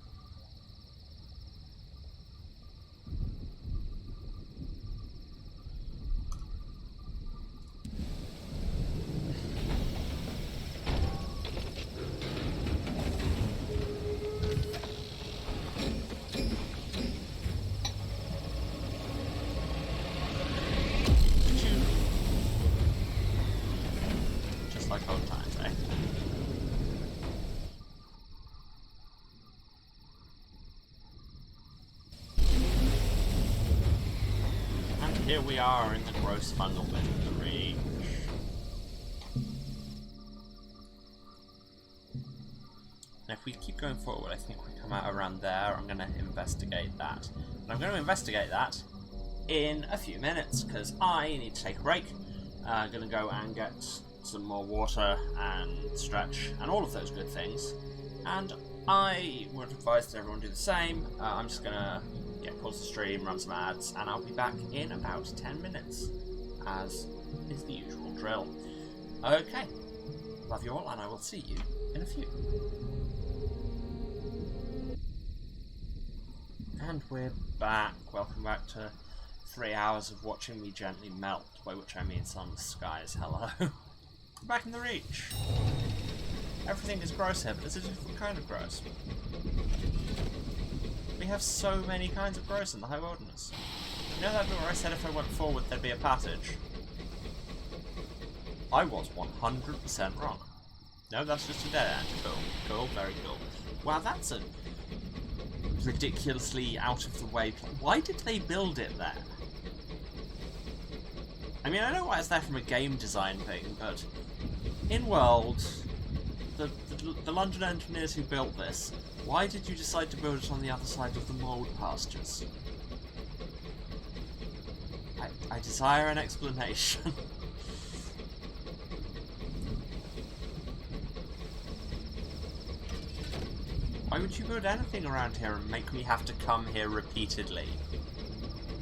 Here we are in the gross fungal bit of the reach. And if we keep going forward, I think we come out around there. I'm going to investigate that. And I'm going to investigate that in a few minutes, because I need to take a break. I'm going to go and get some more water and stretch and all of those good things. And I would advise that everyone do the same. I'm just going to pause the stream, run some ads, and I'll be back in about 10 minutes, as is the usual drill. Okay, love you all, and I will see you in a few. And we're back. Welcome back to 3 hours of watching me gently melt, by which I mean sunless skies. Hello. Back in the Reach. Everything is gross here, but there's a different kind of gross. We have so many kinds of gross in the High Wilderness. You know that bit where I said if I went forward there'd be a passage? I was 100% wrong. No, that's just a dead end. Cool. Cool, very cool. Wow, that's a ridiculously out of the way. Why did they build it there? I mean, I know why it's there from a game design thing, but In-world, the London engineers who built this, why did you decide to build it on the other side of the mould pastures? I desire an explanation. Why would you build anything around here and make me have to come here repeatedly?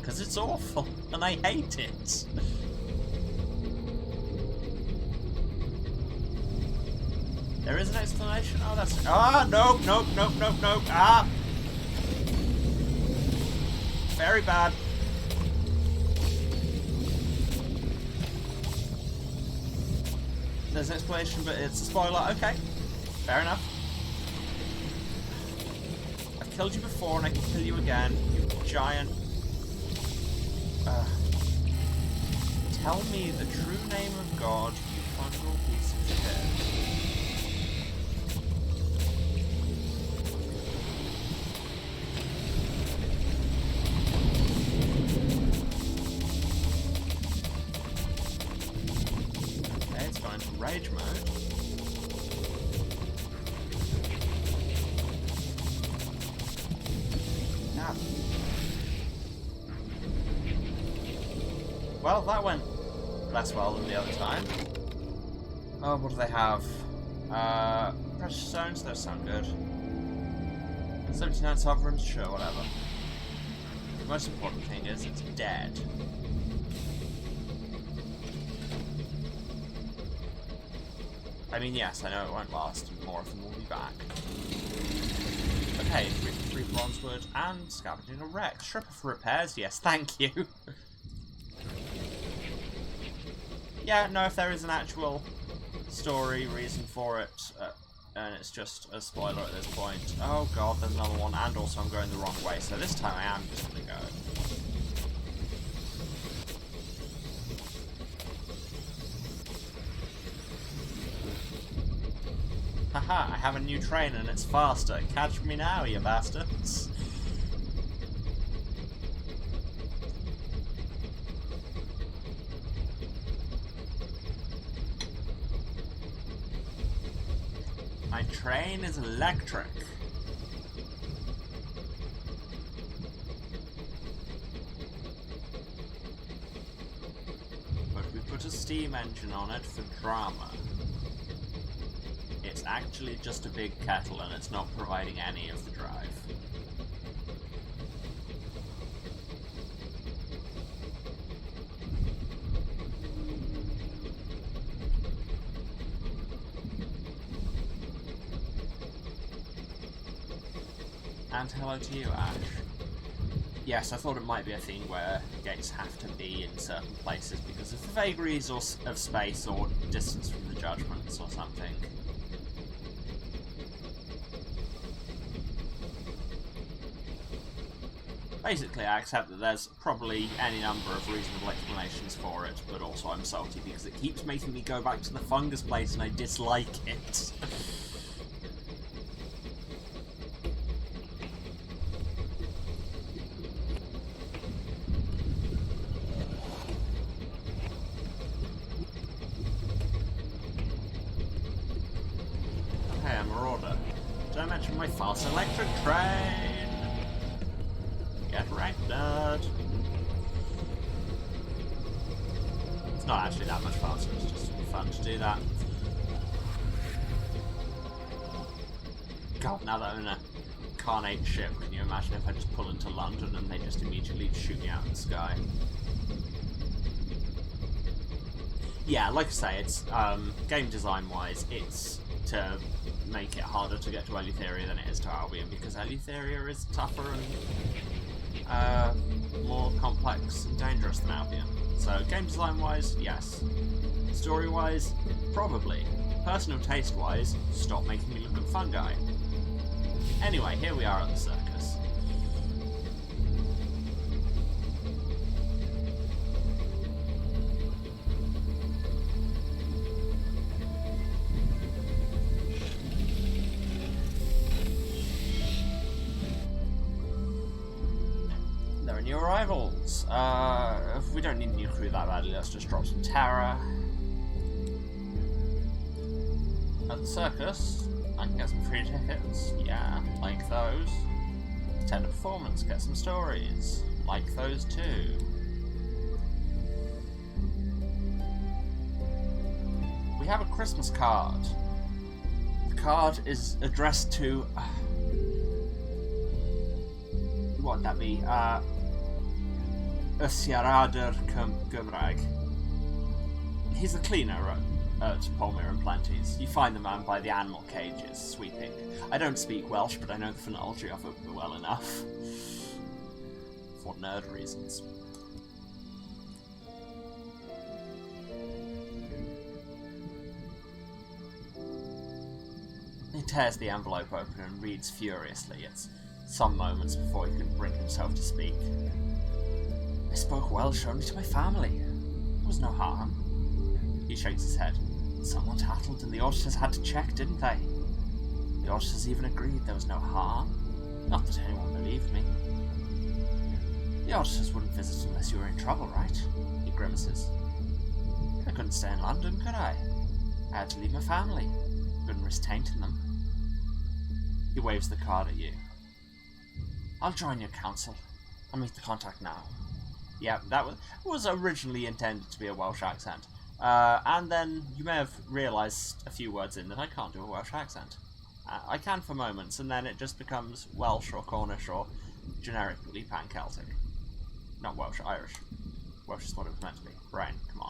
Because it's awful, and I hate it. There is an explanation? Oh, that's... Ah, nope, nope, nope, nope, nope. Ah! Very bad. There's an explanation, but it's a spoiler. Okay. Fair enough. I've killed you before, and I can kill you again. You giant... Tell me the true name of God, you fungal piece of shit. Rage mode. Ah. Well, that went less well than the other time. Oh, what do they have? Precious stones, those sound good. 79 sovereigns, sure, whatever. The most important thing is it's dead. I mean, yes, I know it won't last, and more of them will be back. Okay, 3 bronze wood and scavenging a wreck. Stripper for repairs, yes, thank you. Yeah, no, if there is an actual story reason for it, and it's just a spoiler at this point. Oh god, there's another one, and also I'm going the wrong way, so this time I am just gonna go. Haha, I have a new train and it's faster. Catch me now, you bastards. My train is electric. But we put a steam engine on it for drama. It's actually just a big kettle and it's not providing any of the drive. And hello to you, Ash. Yes, I thought it might be a thing where gates have to be in certain places because of the vagaries of space or distance from the judgments or something. Basically, I accept that there's probably any number of reasonable explanations for it, but also I'm salty because it keeps making me go back to the fungus place and I dislike it. Okay, a marauder. Did I mention my fast electric train? Get wrecked, nerd. It's not actually that much faster, it's just fun to do that. God, now that I'm in a carnate ship, can you imagine if I just pull into London and they just immediately shoot me out in the sky? Yeah, like I say, it's, game design-wise, it's to make it harder to get to Eleutheria than it is to Albion, because Eleutheria is tougher and more complex and dangerous than Albion. So, game design-wise, yes. Story-wise, probably. Personal taste-wise, stop making me look at fungi. Anyway, here we are at the circus. New arrivals. We don't need a new crew that badly, let's just drop some terror. At the circus, I can get some free tickets. Yeah, like those. Attend a performance, get some stories. Like those too. We have a Christmas card. The card is addressed to... what would that be? Siarader Gymraeg. He's the cleaner at Palmer and Planties. You find the man by the animal cages, sweeping. I don't speak Welsh, but I know the phonology of it well enough. For nerd reasons. He tears the envelope open and reads furiously. It's some moments before he can bring himself to speak. I spoke Welsh only to my family. There was no harm. He shakes his head. Someone tattled and the auditors had to check, didn't they? The auditors even agreed there was no harm. Not that anyone believed me. The auditors wouldn't visit unless you were in trouble, right? He grimaces. I couldn't stay in London, could I? I had to leave my family. Couldn't risk tainting them. He waves the card at you. I'll join your council. I'll meet the contact now. Yeah, that was originally intended to be a Welsh accent. And then you may have realised a few words in that I can't do a Welsh accent. I can for moments, and then it just becomes Welsh or Cornish or generically Pan-Celtic. Not Welsh, Irish. Welsh is what it was meant to be. Brain, come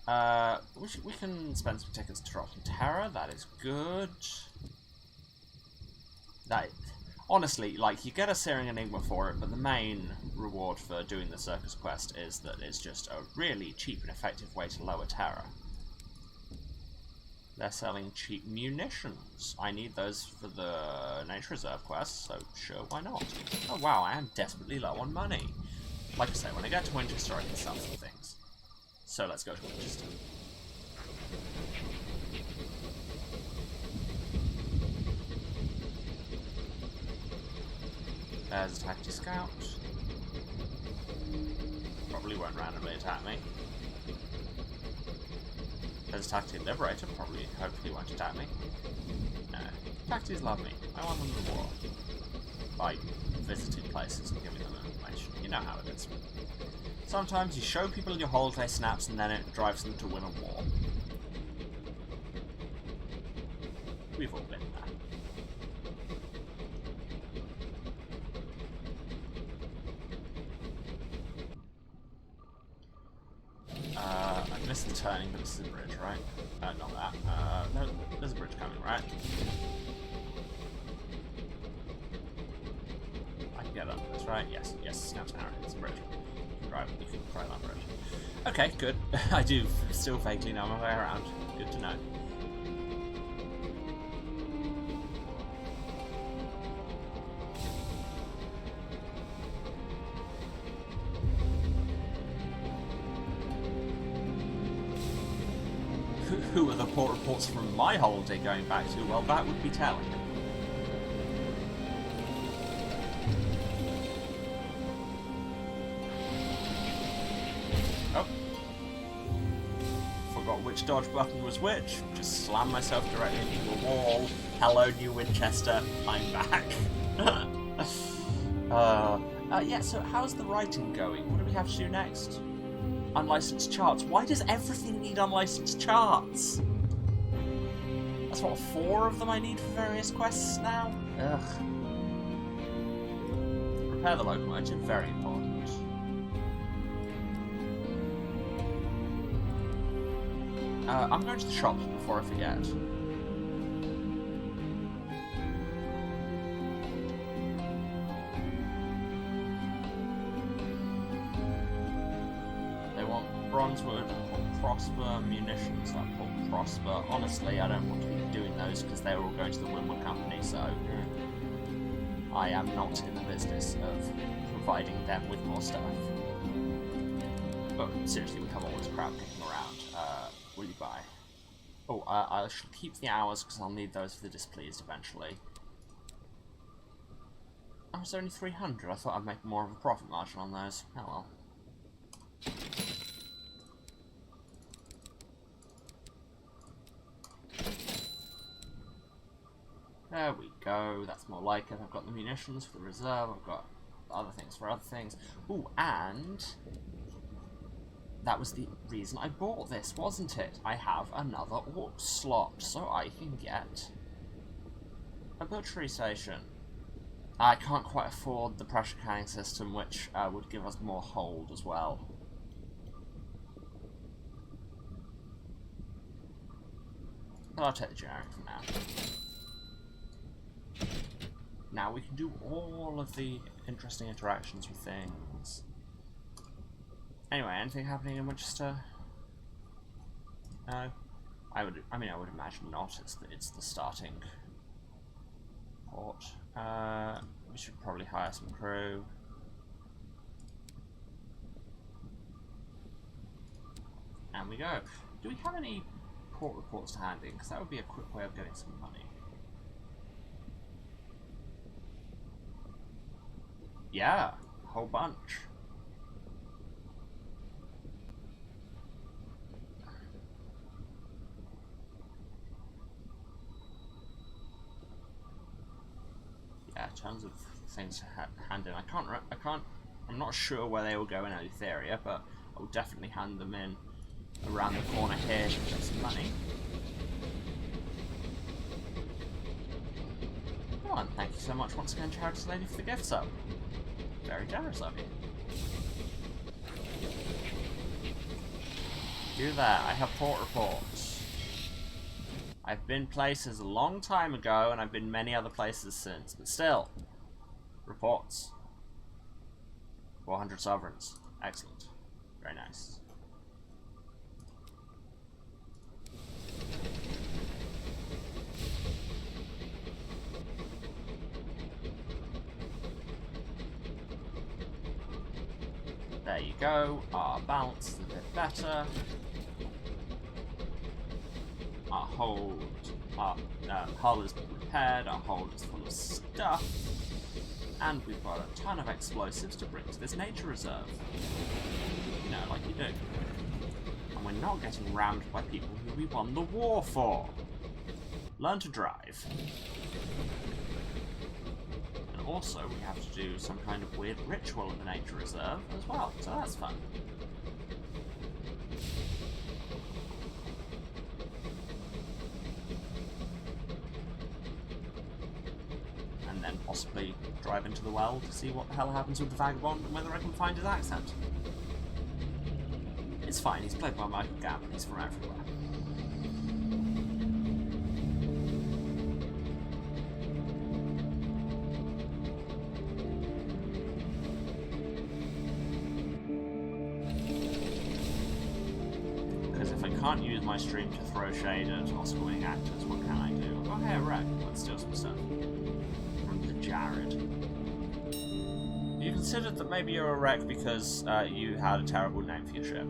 on. We can spend some tickets to Rotten Terror, that is good. Honestly, like, you get a Searing Enigma for it, but the main reward for doing the circus quest is that it's just a really cheap and effective way to lower terror. They're selling cheap munitions. I need those for the Nature Reserve quest, so sure, why not? Oh wow, I am desperately low on money. Like I say, when I get to Winchester, I can sell some things. So let's go to Winchester. There's a Taxi Scout. Probably won't randomly attack me. There's a Taxi Liberator. Probably, hopefully won't attack me. No. Taxis love me. I want them to war. By visiting places and giving them information. You know how it is. Sometimes you show people your holiday snaps and then it drives them to win a war. We've all been there. I missed the turning, but this is a bridge, right? Not that. No, there's a bridge coming, right? I can get up this, right? Yes, yes, now it's a bridge. You can drive that bridge. Okay, good. I do still vaguely know my way around. Good to know. Who are the poor reports from my holiday going back to? Well, that would be telling. Oh. Forgot which dodge button was which. Just slammed myself directly into a wall. Hello, New Winchester. I'm back. Yeah, so how's the writing going? What do we have to do next? Unlicensed charts. Why does everything need unlicensed charts? That's what, 4 of them I need for various quests now? Ugh. Repair the locomotive, very important. I'm going to the shops before I forget. Bronzewood, Port Prosper, munitions like Port Prosper. Honestly, I don't want to be doing those because they're all going to the Winwood Company, so I am not in the business of providing them with more stuff. But seriously, we have all this crap kicking around. Will you buy? Oh, I shall keep the hours because I'll need those for the displeased eventually. Oh, it's only 300. I thought I'd make more of a profit margin on those. Oh well. There we go, that's more like it. I've got the munitions for the reserve, I've got other things for other things. Ooh, and that was the reason I bought this, wasn't it? I have another orc slot, so I can get a butchery station. I can't quite afford the pressure canning system, which would give us more hold as well. But I'll take the generic for now. Now we can do all of the interesting interactions with things. Anyway, anything happening in Winchester? No. I would imagine not. It's the starting port. We should probably hire some crew. And we go. Do we have any port reports to hand in? Because that would be a quick way of getting some money. Yeah, a whole bunch. Yeah, tons of things to hand in. I'm not sure where they will go in Eleutheria, but I will definitely hand them in around the corner here to get some money. Oh, and thank you so much once again, Charity Lady, for the gift sub. Very generous of you. Do that. I have port reports. I've been places a long time ago, and I've been many other places since, but still. Reports. 400 sovereigns. Excellent. Very nice. There you go. Our balance is a bit better. Our hold, our hull is repaired, our hold is full of stuff, and we've got a ton of explosives to bring to this nature reserve. You know, like you do. And we're not getting rammed by people who we won the war for. Learn to drive. And also, we have to do some kind of weird ritual in the nature reserve as well, so that's fun. And then possibly drive into the well to see what the hell happens with the vagabond and whether I can find his accent. It's fine, he's played by Michael Gambon, he's from everywhere. Because if I can't use my stream to throw shade at Oscar-winning actors, what can I do? Oh hey, wreck, let's steal some stuff. Jared. You considered that maybe you're a wreck because you had a terrible name for your ship.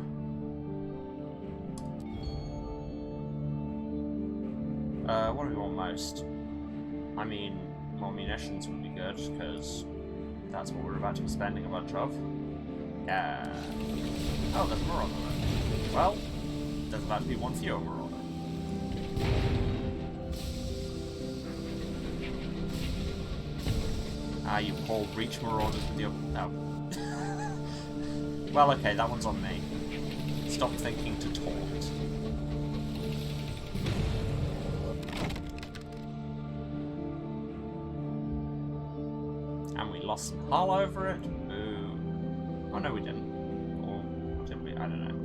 What do we want most? I mean, more munitions would be good, because that's what we're about to be spending a bunch of. Yeah. Oh, there's a Marauder there. Well, there's about to be one fewer Marauder. You pull reach Marauders with your... Oh. Well, okay, that one's on me. Stop thinking to taunt. And we lost some hull over it. Ooh. Oh, no, we didn't. Or did we? I don't know.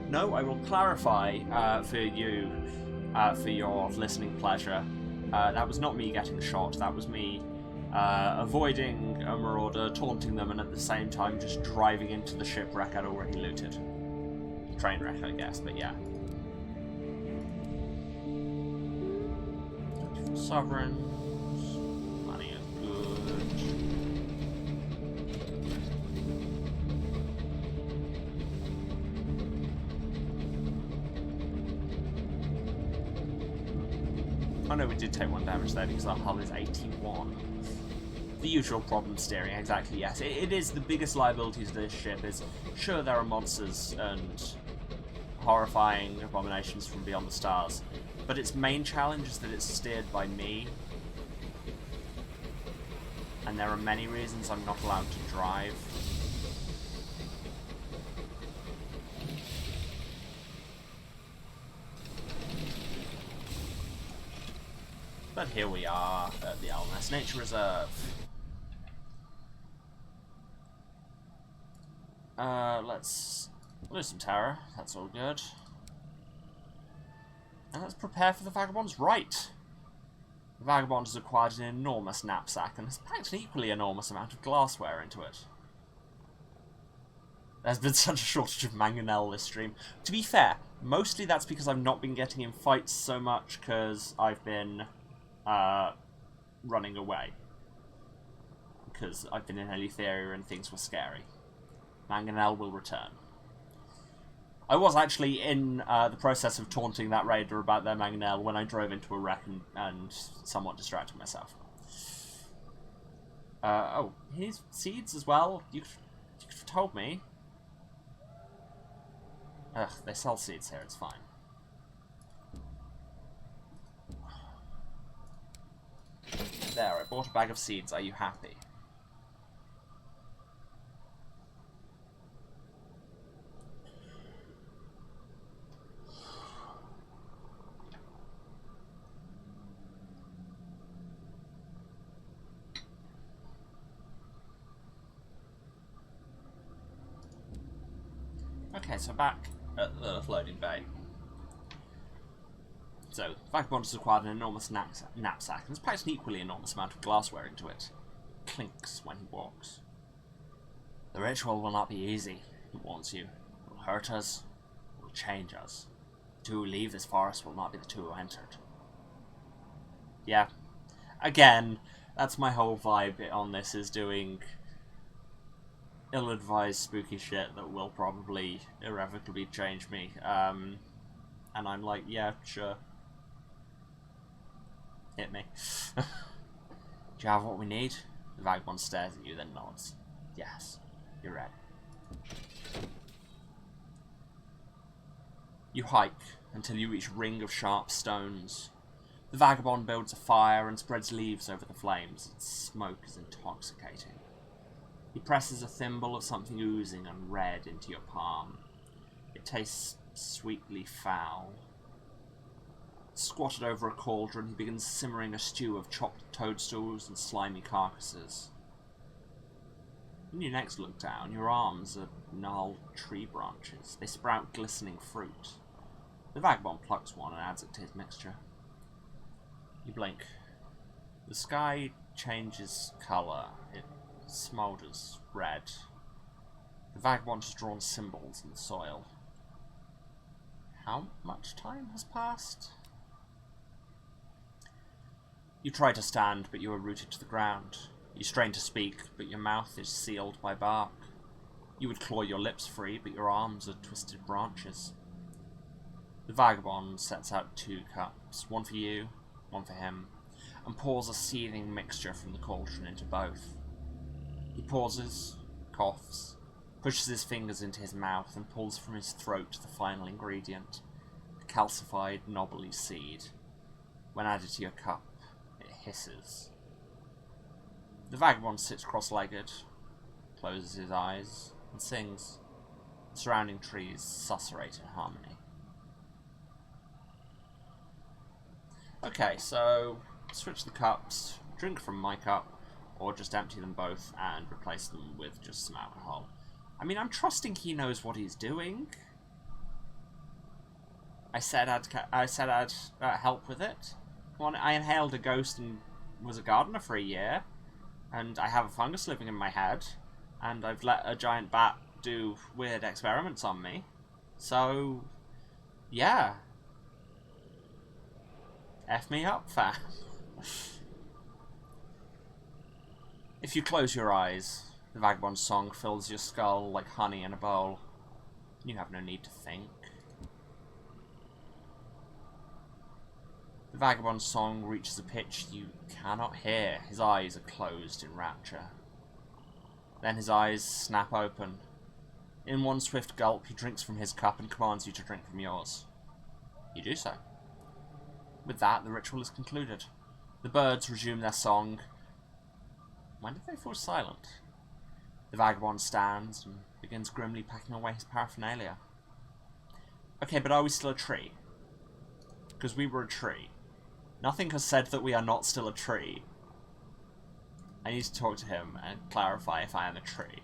No, I will clarify for you, for your listening pleasure. That was not me getting shot, that was me avoiding a Marauder, taunting them, and at the same time just driving into the shipwreck I'd already looted. Train wreck, I guess, but yeah. 24 sovereigns. Money is good. Oh no, we did take 1 damage there because our hull is 81. The usual problem steering, exactly, yes. It is the biggest liability to this ship is, sure, there are monsters and horrifying abominations from beyond the stars, But its main challenge is that it's steered by me. And there are many reasons I'm not allowed to drive. But here we are at the Sunless Nature Reserve. Let's lose some terror. That's all good. And let's prepare for the Vagabond's right. The Vagabond has acquired an enormous knapsack and has packed an equally enormous amount of glassware into it. There's been such a shortage of mangonel this stream. To be fair, mostly that's because I've not been getting in fights so much because I've been running away. Because I've been in Eleutheria and things were scary. Mangonel will return. I was actually in the process of taunting that raider about their mangonel when I drove into a wreck and somewhat distracted myself. Oh, he needs seeds as well? You could have told me. Ugh, they sell seeds here, it's fine. There, I bought a bag of seeds. Are you happy? Okay, so back at the loading bay. So, Vagabond has acquired an enormous knapsack and has packed an equally enormous amount of glassware into it. It clinks when he walks. The ritual will not be easy, he warns you. It will hurt us, it will change us. The two who leave this forest will not be the two who entered. Yeah. Again, that's my whole vibe on this, is doing ill-advised spooky shit that will probably irrevocably change me. And I'm like, yeah, sure. Hit me. Do you have what we need? The Vagabond stares at you, then nods. Yes, you're ready. You hike until you reach a ring of sharp stones. The Vagabond builds a fire and spreads leaves over the flames. Its smoke is intoxicating. He presses a thimble of something oozing and red into your palm. It tastes sweetly foul. Squatted over a cauldron, he begins simmering a stew of chopped toadstools and slimy carcasses. When you next look down, your arms are gnarled tree branches. They sprout glistening fruit. The Vagabond plucks one and adds it to his mixture. You blink. The sky changes colour. It smoulders red. The Vagabond has drawn symbols in the soil. How much time has passed? You try to stand, but you are rooted to the ground. You strain to speak, but your mouth is sealed by bark. You would claw your lips free, but your arms are twisted branches. The Vagabond sets out 2 cups, one for you, one for him, and pours a seething mixture from the cauldron into both. He pauses, coughs, pushes his fingers into his mouth, and pulls from his throat the final ingredient, a calcified, knobbly seed. When added to your cup, it hisses. The Vagabond sits cross-legged, closes his eyes, and sings. The surrounding trees susurrate in harmony. Okay, so switch the cups, drink from my cup, or just empty them both and replace them with just some alcohol. I mean, I'm trusting he knows what he's doing. I said I'd help with it. Well, I inhaled a ghost and was a gardener for a year, and I have a fungus living in my head, and I've let a giant bat do weird experiments on me. So, yeah. F me up, fam. If you close your eyes, the Vagabond's song fills your skull like honey in a bowl. You have no need to think. The Vagabond's song reaches a pitch you cannot hear. His eyes are closed in rapture. Then his eyes snap open. In one swift gulp, he drinks from his cup and commands you to drink from yours. You do so. With that, the ritual is concluded. The birds resume their song. When did they fall silent? The vagabond stands and begins grimly packing away his paraphernalia. Okay, but are we still a tree? Because we were a tree. Nothing has said that we are not still a tree. I need to talk to him and clarify if I am a tree.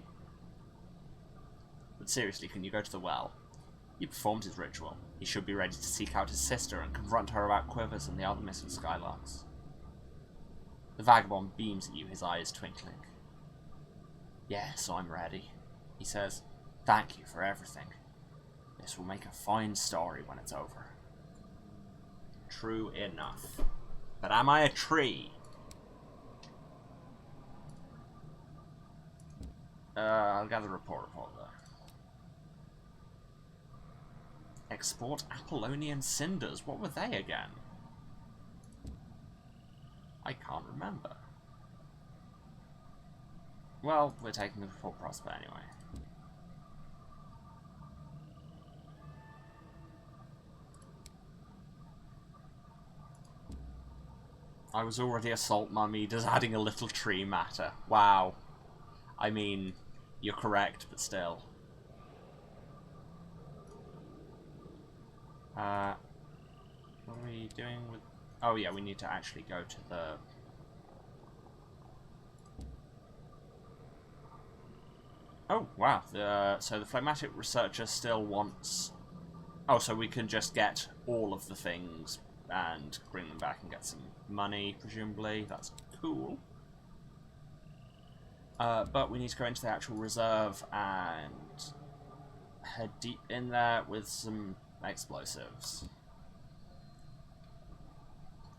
But seriously, can you go to the well? He performed his ritual. He should be ready to seek out his sister and confront her about Quivers and the other missing Skylarks. The vagabond beams at you, his eyes twinkling. Yes, I'm ready, he says. Thank you for everything. This will make a fine story when it's over. True enough. But am I a tree? I'll gather a report there. Export Apollonian cinders. What were they again? I can't remember. Well, we're taking the full prosper anyway. I was already a salt mummy. Does adding a little tree matter? Wow. I mean, you're correct, but still. What are we doing with... Oh yeah, we need to actually go to the... Oh, wow. So the phlegmatic researcher still wants... Oh, so we can just get all of the things and bring them back and get some money, presumably. That's cool. But we need to go into the actual reserve and head deep in there with some explosives.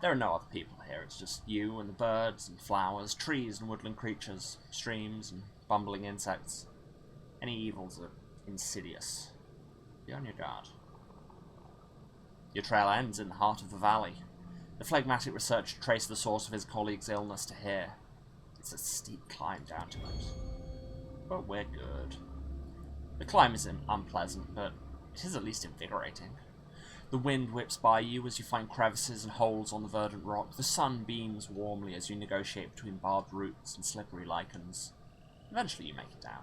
There are no other people here, it's just you and the birds and flowers, trees and woodland creatures, streams and bumbling insects. Any evils are insidious. Be on your guard. Your trail ends in the heart of the valley. The phlegmatic researcher traced the source of his colleague's illness to here. It's a steep climb down to it. But we're good. The climb is unpleasant, but it is at least invigorating. The wind whips by you as you find crevices and holes on the verdant rock. The sun beams warmly as you negotiate between barbed roots and slippery lichens. Eventually you make it down.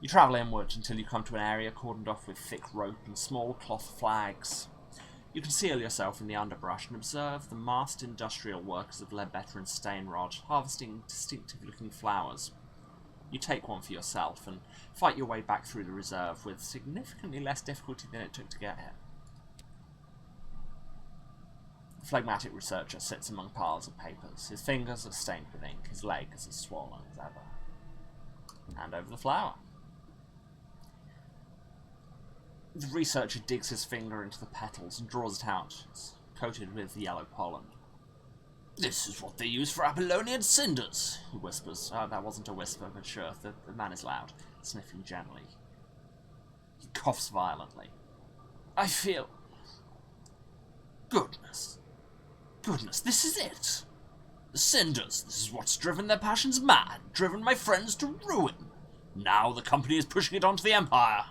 You travel inward until you come to an area cordoned off with thick rope and small cloth flags. You conceal yourself in the underbrush and observe the masked industrial workers of Ledbetter and Stainrod harvesting distinctive-looking flowers. You take one for yourself and fight your way back through the reserve with significantly less difficulty than it took to get here. The phlegmatic researcher sits among piles of papers. His fingers are stained with ink, his legs as swollen as ever. Hand over the flower. The researcher digs his finger into the petals and draws it out. It's coated with yellow pollen. This is what they use for Apollonian cinders, he whispers. That wasn't a whisper, but sure, the man is loud, sniffing gently. He coughs violently. I feel... Goodness, this is it! The cinders, this is what's driven their passions mad, driven my friends to ruin. Now the company is pushing it onto the Empire.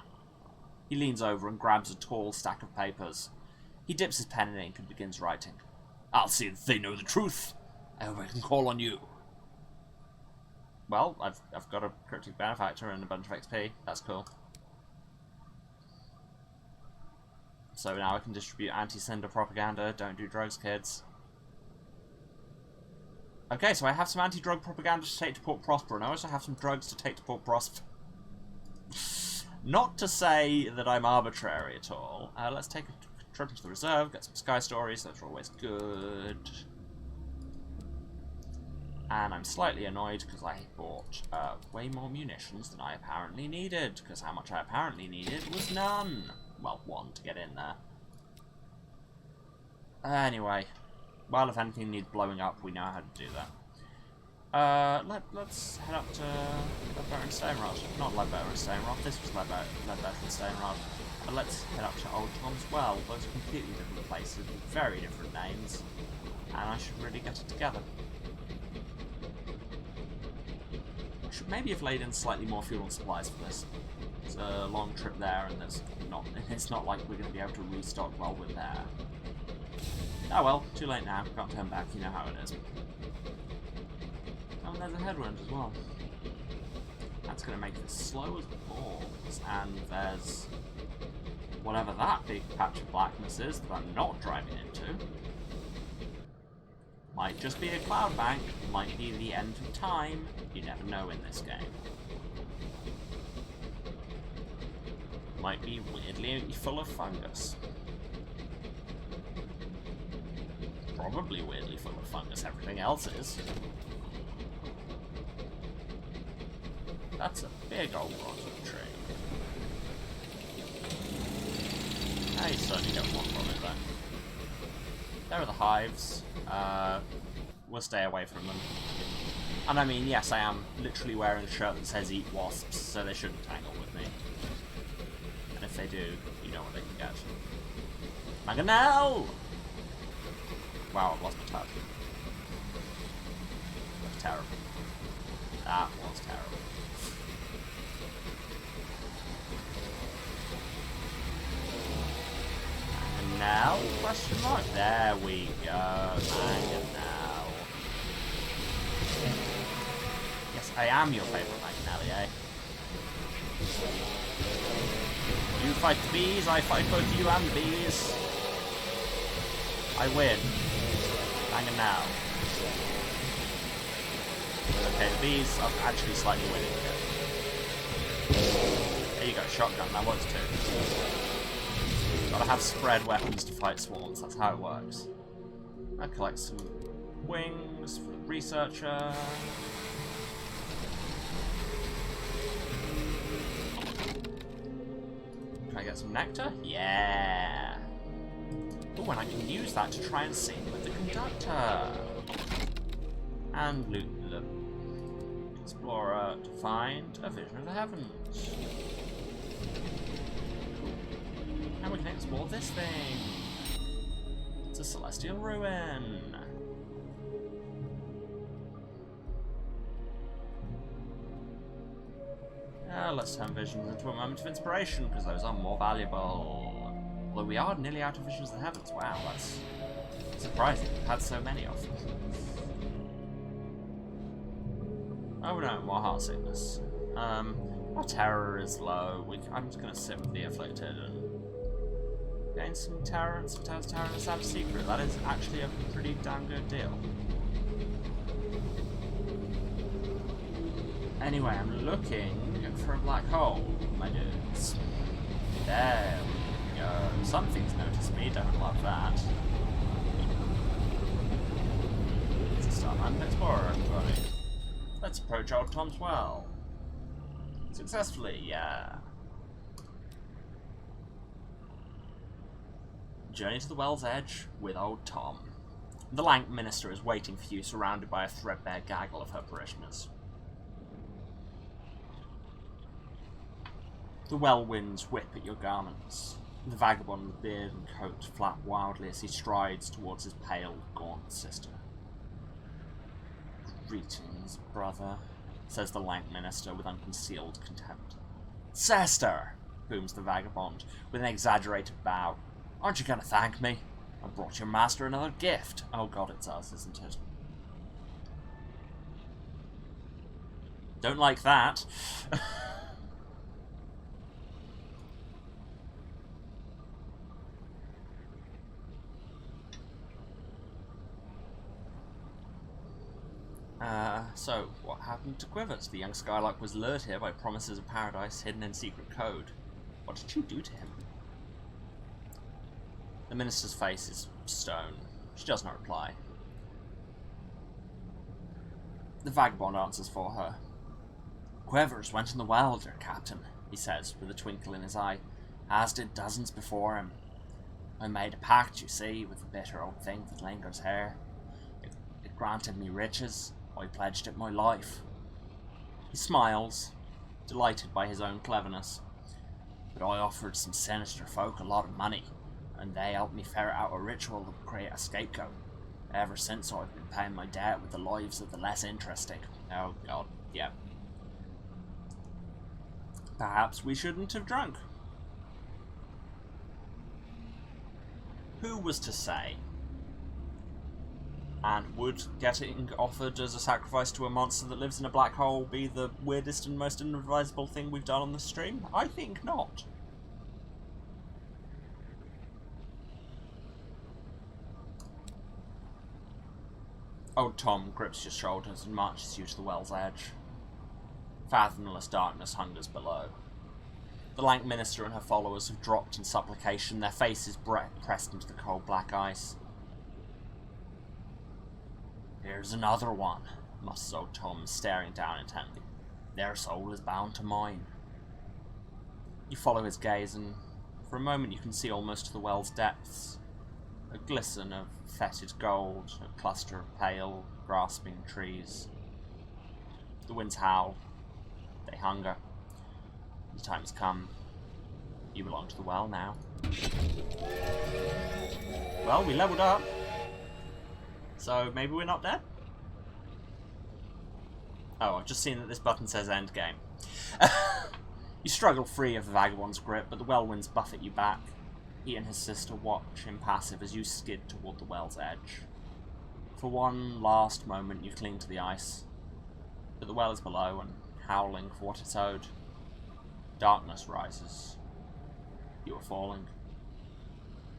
He leans over and grabs a tall stack of papers. He dips his pen in ink and begins writing. I'll see that they know the truth. I hope I can call on you. Well, I've got a cryptic benefactor and a bunch of XP. That's cool. So now I can distribute anti-cinder propaganda. Don't do drugs, kids. Okay, so I have some anti-drug propaganda to take to Port Prosper, and I also have some drugs to take to Port Prosper. Not to say that I'm arbitrary at all. Let's take a trip into the reserve, get some sky stories, those are always good. And I'm slightly annoyed because I bought way more munitions than I apparently needed, because how much I apparently needed was none. Well, one to get in there. Anyway, well, if anything needs blowing up, we know how to do that. Let's head up to Ledbetter and Stainrod. Not Ledbetter and Stainrod, this was Ledbetter and Stainrod. But let's head up to Old Tom's Well. Those are completely different places with very different names. And I should really get it together. I should maybe have laid in slightly more fuel and supplies for this. It's a long trip there and it's not like we're going to be able to restock while we're there. Oh well, too late now. Can't turn back, you know how it is. Oh, and there's a headwind as well. That's going to make it slow as balls. And there's whatever that big patch of blackness is that I'm not driving into. Might just be a cloud bank, might be the end of time. You never know in this game. Might be weirdly full of fungus. Probably weirdly full of fungus. Everything else is. That's a big old rotten tree. You certainly don't want from it, though. There are the hives. We'll stay away from them. And I mean, yes, I am literally wearing a shirt that says "Eat Wasps," so they shouldn't tangle with me. And if they do, you know what they can get. Mangonel! Wow, I've lost my touch. That's terrible. That was terrible. And now, question mark. There we go. Mangonel. Yes, I am your favourite Mangonel, eh? You fight the bees, I fight both you and the bees. I win. Mangonel. Okay, the bees are actually slightly winning here. There you go, shotgun, that works too. Gotta have spread weapons to fight swarms, that's how it works. I collect some wings for the researcher. Can I get some nectar? Yeah! Oh, and I can use that to try and sing with the conductor. And loot the explorer to find a vision of the heavens. And we can explore this thing. It's a celestial ruin. Let's turn visions into a moment of inspiration, because those are more valuable. Although we are nearly out of visions of the heavens. Wow, that's surprising. We've had so many of them. Oh no, more heart sickness. Our terror is low. I'm just going to sit with the afflicted and gain some terror and some terror and a sad secret. That is actually a pretty damn good deal. Anyway, I'm looking for a black hole, my dudes. There we go. Something's noticed me, don't love that. It's a Starman Explorer, everybody. Let's approach old Tom's well. Successfully, yeah. Journey to the well's edge with old Tom. The lank minister is waiting for you, surrounded by a threadbare gaggle of her parishioners. The well winds whip at your garments. The vagabond with beard and coat flap wildly as he strides towards his pale, gaunt sister. Greetings, brother, says the lank minister with unconcealed contempt. Sister, booms the vagabond with an exaggerated bow. Aren't you going to thank me? I brought your master another gift. Oh god, it's us, isn't it? Don't like that. So, what happened to Quivers? The young Skylark was lured here by promises of paradise hidden in secret code. What did you do to him? The minister's face is stone. She does not reply. The vagabond answers for her. Quivers went in the well, dear captain, he says, with a twinkle in his eye, as did dozens before him. I made a pact, you see, with the bitter old thing that lingers here. It granted me riches. I pledged it my life. He smiles, delighted by his own cleverness. But I offered some sinister folk a lot of money, and they helped me ferret out a ritual that would create a scapegoat. Ever since, I've been paying my debt with the lives of the less interesting. Oh god, yeah. Perhaps we shouldn't have drunk. Who was to say? And would getting offered as a sacrifice to a monster that lives in a black hole be the weirdest and most inadvisable thing we've done on the stream? I think not. Old Tom grips your shoulders and marches you to the well's edge. Fathomless darkness hungers below. The lank minister and her followers have dropped in supplication, their faces pressed into the cold black ice. Here's another one, mutters old Tom, staring down intently. Their soul is bound to mine. You follow his gaze, and for a moment you can see almost to the well's depths. A glisten of fetid gold, a cluster of pale, grasping trees. The winds howl. They hunger. The time has come. You belong to the well now. Well, we leveled up. So maybe we're not dead? Oh, I've just seen that this button says end game. You struggle free of the vagabond's grip, but the well winds buffet you back. He and his sister watch, impassive, as you skid toward the well's edge. For one last moment you cling to the ice, but the well is below and howling for what it's owed. Darkness rises. You are falling.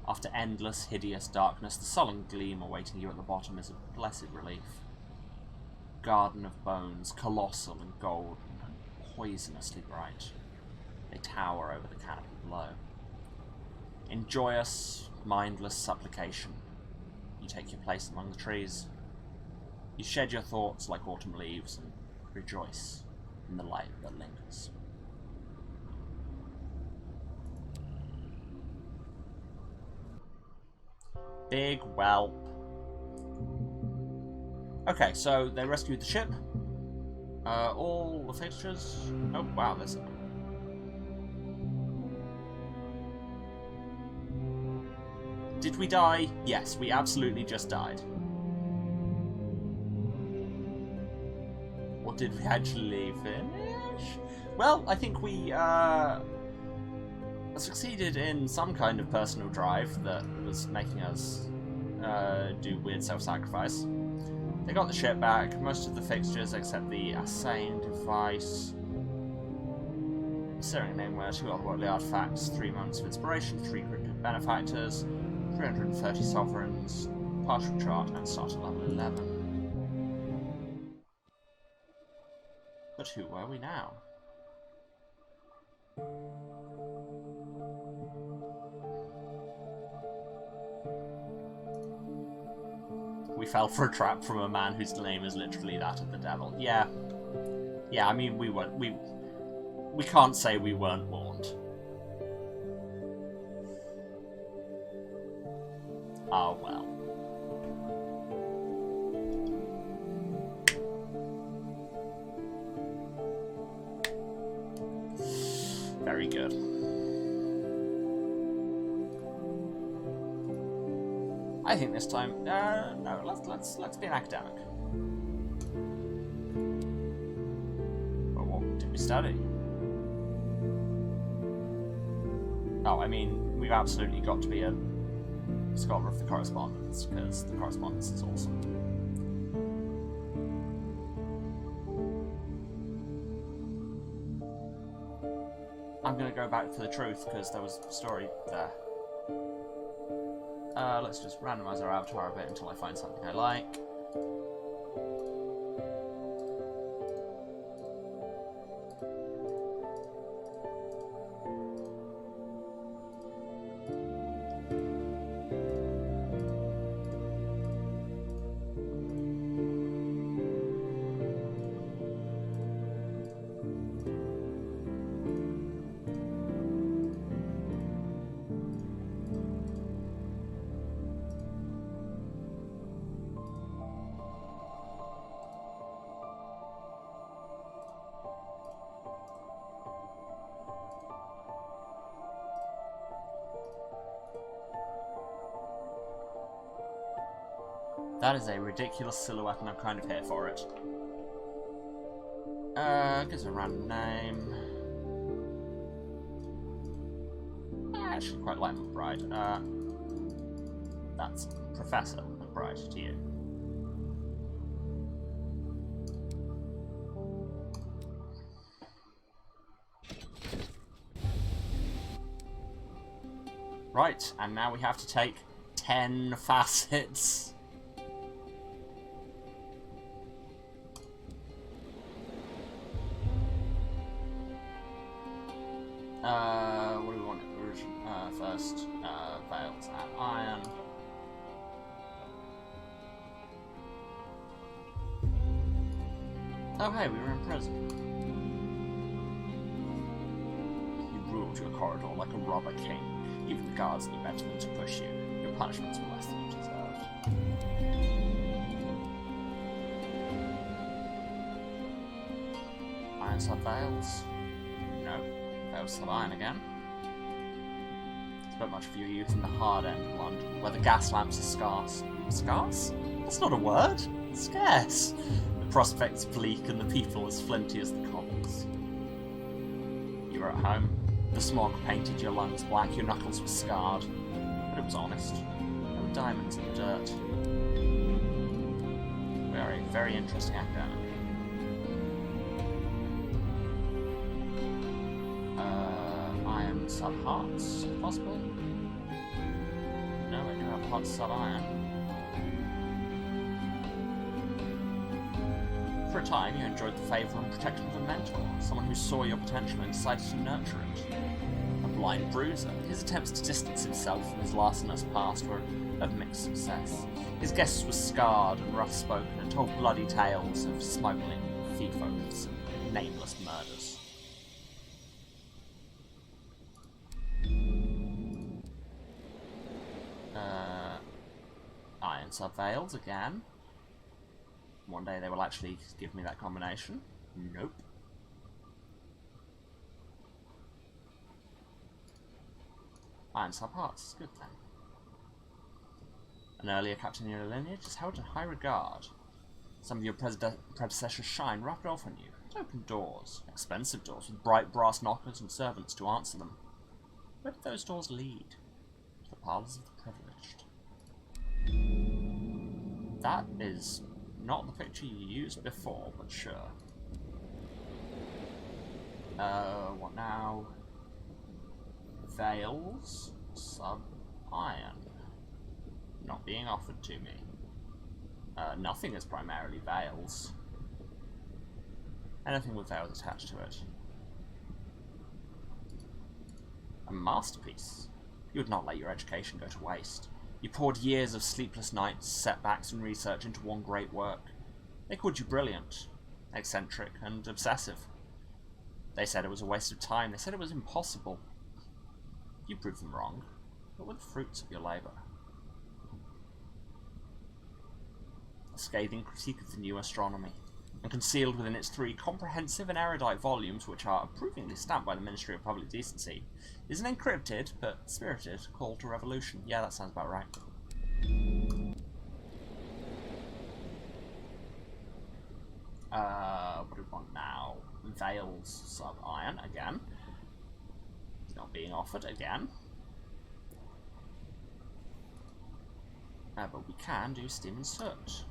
After endless, hideous darkness, the sullen gleam awaiting you at the bottom is a blessed relief. Garden of bones, colossal and golden and poisonously bright. They tower over the canopy below. In joyous, mindless supplication, you take your place among the trees. You shed your thoughts like autumn leaves and rejoice in the light that lingers. Big whelp. Okay, so they rescued the ship. All the fixtures. Oh wow, there's. Did we die? Yes, we absolutely just died. Or did we actually finish? Well, I think we succeeded in some kind of personal drive that was making us do weird self-sacrifice. They got the ship back, most of the fixtures except the assaying device. Searing name were 2 otherworldly artifacts, 3 moments of inspiration, 3 cryptic benefactors, 330 sovereigns, partial chart, and start at level 11. But who were we now? We fell for a trap from a man whose name is literally that of the devil. Yeah. Yeah, I mean, we can't say we weren't warned. Oh well. Very good. I think this time, no, let's be an academic. But what did we study? Oh, I mean, we've absolutely got to be a scholar of the correspondence, because the correspondence is awesome. I'm gonna go back for the truth, because there was a story there. Let's just randomize our avatar a bit until I find something I like. That is a ridiculous silhouette and I'm kind of here for it. Gives a random name. I actually quite like McBride. That's Professor McBride to you. Right, and now we have to take 10 facets. What do we want first? Veils and iron. Oh hey, we were in prison. You ruled your corridor like a robber king. Even the guards knew better than to push you. Your punishments were less than you deserved. Iron sub veils? No. Veils sub iron again. Spent much of your youth in the hard end of London, where the gas lamps are scarce. Scarce? That's not a word. Scarce. The prospects bleak and the people as flinty as the cobbles. You were at home. The smog painted your lungs black, your knuckles were scarred. But it was honest. There were diamonds in the dirt. Very, very interesting academic. Iron sub-hearts, if possible? No, I do have hot sub-iron. For a time, you enjoyed the favour and protection of a mentor, someone who saw your potential and decided to nurture it. A blind bruiser, his attempts to distance himself from his larcenous past were of mixed success. His guests were scarred and rough-spoken and told bloody tales of smuggling, thief oaths, and nameless murders. Iron sub-veils again. One day they will actually give me that combination. Nope. Iron sub-hearts, good then. An earlier captain in your lineage is held in high regard. Some of your predecessors' shine rubbed off on you. It opened doors, expensive doors, with bright brass knockers and servants to answer them. Where did those doors lead? To the parlours of the privileged. That is not the picture you used before, but sure. What now? Veils, sub-iron. Not being offered to me. Nothing is primarily veils. Anything with veils attached to it. A masterpiece. You would not let your education go to waste. You poured years of sleepless nights, setbacks, and research into one great work. They called you brilliant, eccentric, and obsessive. They said it was a waste of time. They said it was impossible. You proved them wrong. What were the fruits of your labour? A scathing critique of the new astronomy, and concealed within its 3 comprehensive and erudite volumes, which are approvingly stamped by the Ministry of Public Decency, is an encrypted, but spirited, call to revolution. Yeah, that sounds about right. What do we want now? Veils sub-iron, again. It's not being offered, again. But we can do steam and soot.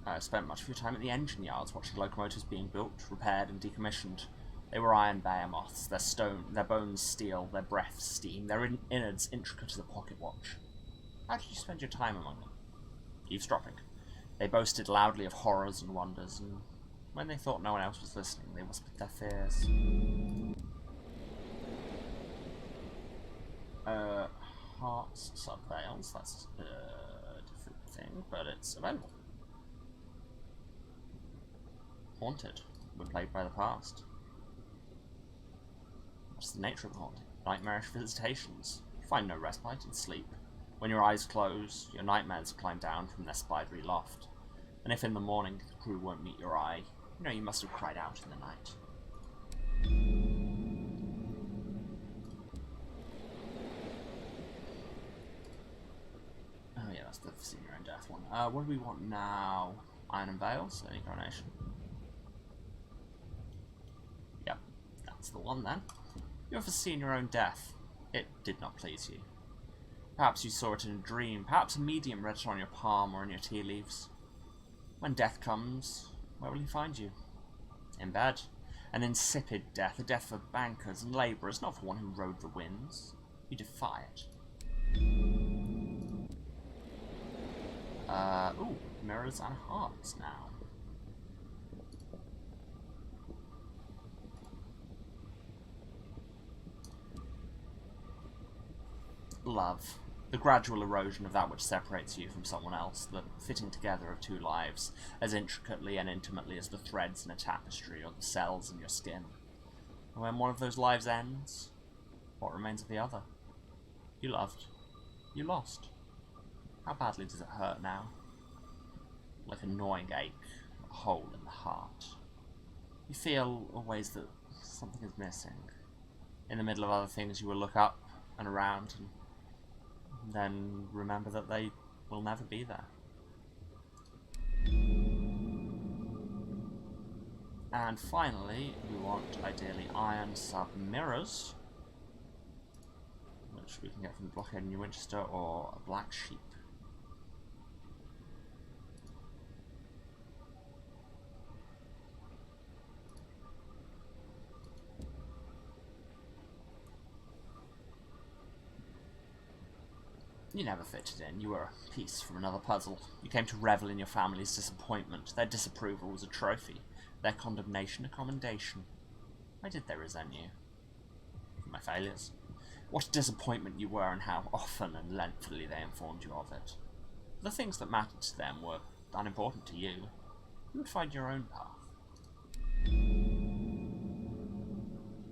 I spent much of your time at the engine yards watching locomotives being built, repaired, and decommissioned. They were iron behemoths, their bones steel, their breath steam, their innards intricate as a pocket watch. How did you spend your time among them? Eavesdropping. They boasted loudly of horrors and wonders, and when they thought no one else was listening, they whispered their fears. Hearts sub-veils, that's a different thing, but it's available. Haunted. We're plagued by the past. What's the nature of the haunting? Nightmarish visitations. You find no respite in sleep. When your eyes close, your nightmares climb down from their spidery loft. And if in the morning the crew won't meet your eye, you know you must have cried out in the night. Oh yeah, that's the Senior and Death one. What do we want now? Iron and Veils? Any coronation? Yep, that's the one then. You have foreseen your own death. It did not please you. Perhaps you saw it in a dream. Perhaps a medium read it on your palm or in your tea leaves. When death comes, where will he find you? In bed. An insipid death, a death for bankers and labourers, not for one who rode the winds. You defy it. Ooh, mirrors and hearts now. Love. The gradual erosion of that which separates you from someone else, the fitting together of two lives, as intricately and intimately as the threads in a tapestry or the cells in your skin. And when one of those lives ends, what remains of the other? You loved. You lost. How badly does it hurt now? Like a gnawing ache, a hole in the heart. You feel always that something is missing. In the middle of other things, you will look up and around and then remember that they will never be there. And finally, we want, ideally, iron sub-mirrors, which we can get from the Blockade in New Winchester, or a black sheep. You never fitted in. You were a piece from another puzzle. You came to revel in your family's disappointment. Their disapproval was a trophy. Their condemnation a commendation. Why did they resent you? For my failures. What a disappointment you were, and how often and lengthily they informed you of it. The things that mattered to them were unimportant to you. You would find your own path.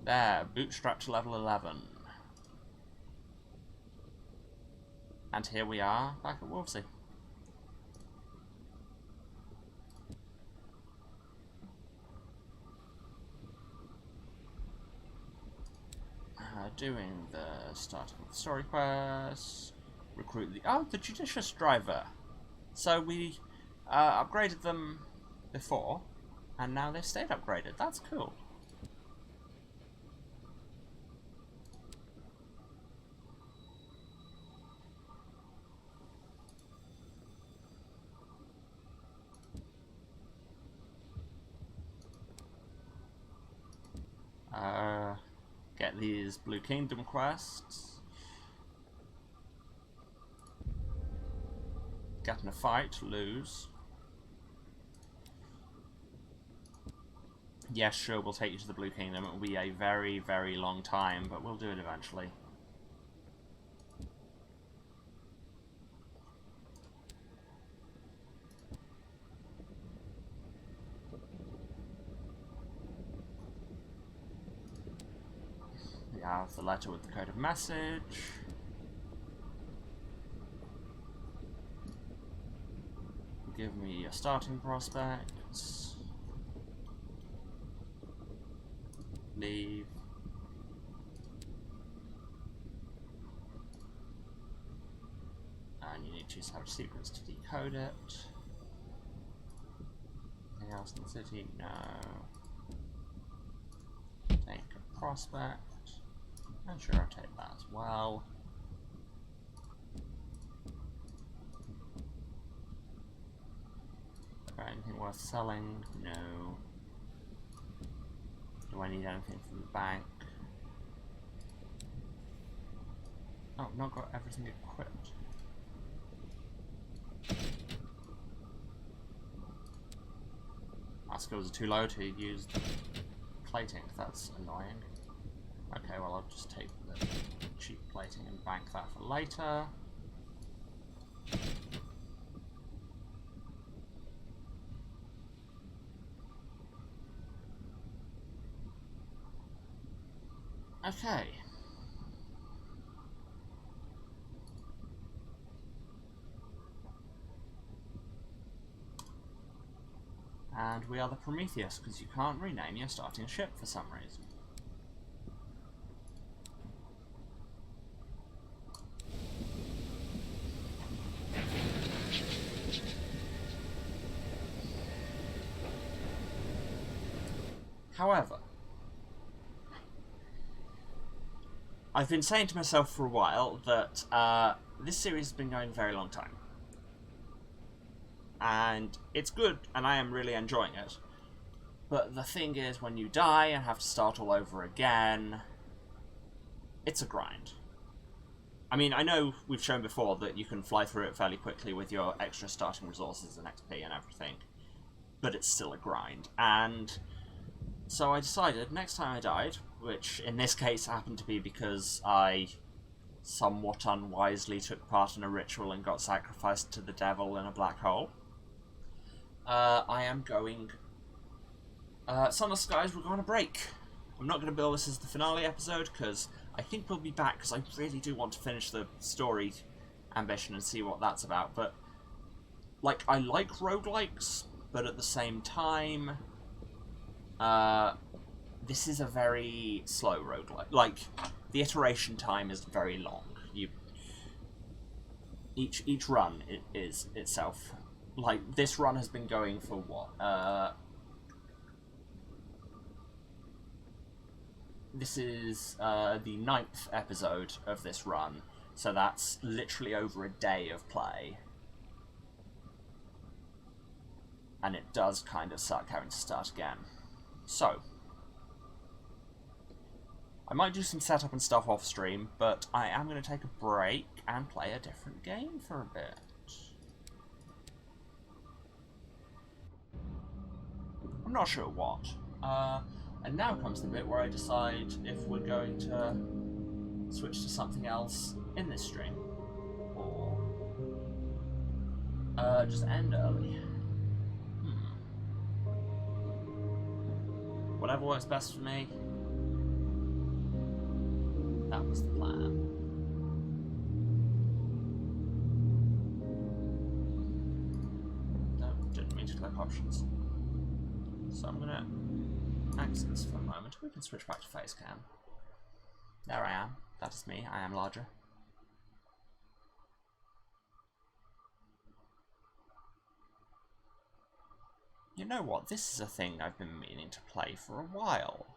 There, bootstrap to level 11. And here we are, back at Wolvesey. Doing the starting of the story quest, recruit the judicious driver. So we upgraded them before, and now they've stayed upgraded. That's cool. Get these Blue Kingdom quests. Get in a fight, lose. Yes, sure, we'll take you to the Blue Kingdom. It will be a very, very long time, but we'll do it eventually. Have the letter with the code of message. Give me your starting prospects. Leave. And you need to have secrets to decode it. Anything else in the city? No. Take a prospect. And sure, I'll take that as well. Got anything worth selling? No. Do I need anything from the bank? Oh, not got everything equipped. My skills are too low to use the plating. That's annoying. Okay, well, I'll just take the cheap plating and bank that for later. Okay. And we are the Prometheus, because you can't rename your starting ship for some reason. However, I've been saying to myself for a while that this series has been going a very long time. And it's good, and I am really enjoying it. But the thing is, when you die and have to start all over again, it's a grind. I mean, I know we've shown before that you can fly through it fairly quickly with your extra starting resources and XP and everything, but it's still a grind. And so I decided next time I died, which in this case happened to be because I somewhat unwisely took part in a ritual and got sacrificed to the devil in a black hole, I am going... Sunless, guys, we're going on a break. I'm not going to bill this as the finale episode, because I think we'll be back, because I really do want to finish the story ambition and see what that's about. But, like, I like roguelikes, but at the same time, this is a very slow roguelike. Like, the iteration time is very long. Each run is itself. Like, this run has been going for what? This is the 9th episode of this run, so that's literally over a day of play. And it does kind of suck having to start again. So, I might do some setup and stuff off stream, but I am going to take a break and play a different game for a bit. I'm not sure what. And now comes the bit where I decide if we're going to switch to something else in this stream, or just end early. Whatever works best for me. That was the plan. No, didn't mean to click options. So I'm gonna exit this for a moment. We can switch back to face cam. There I am. That is me. I am larger. You know what? This is a thing I've been meaning to play for a while.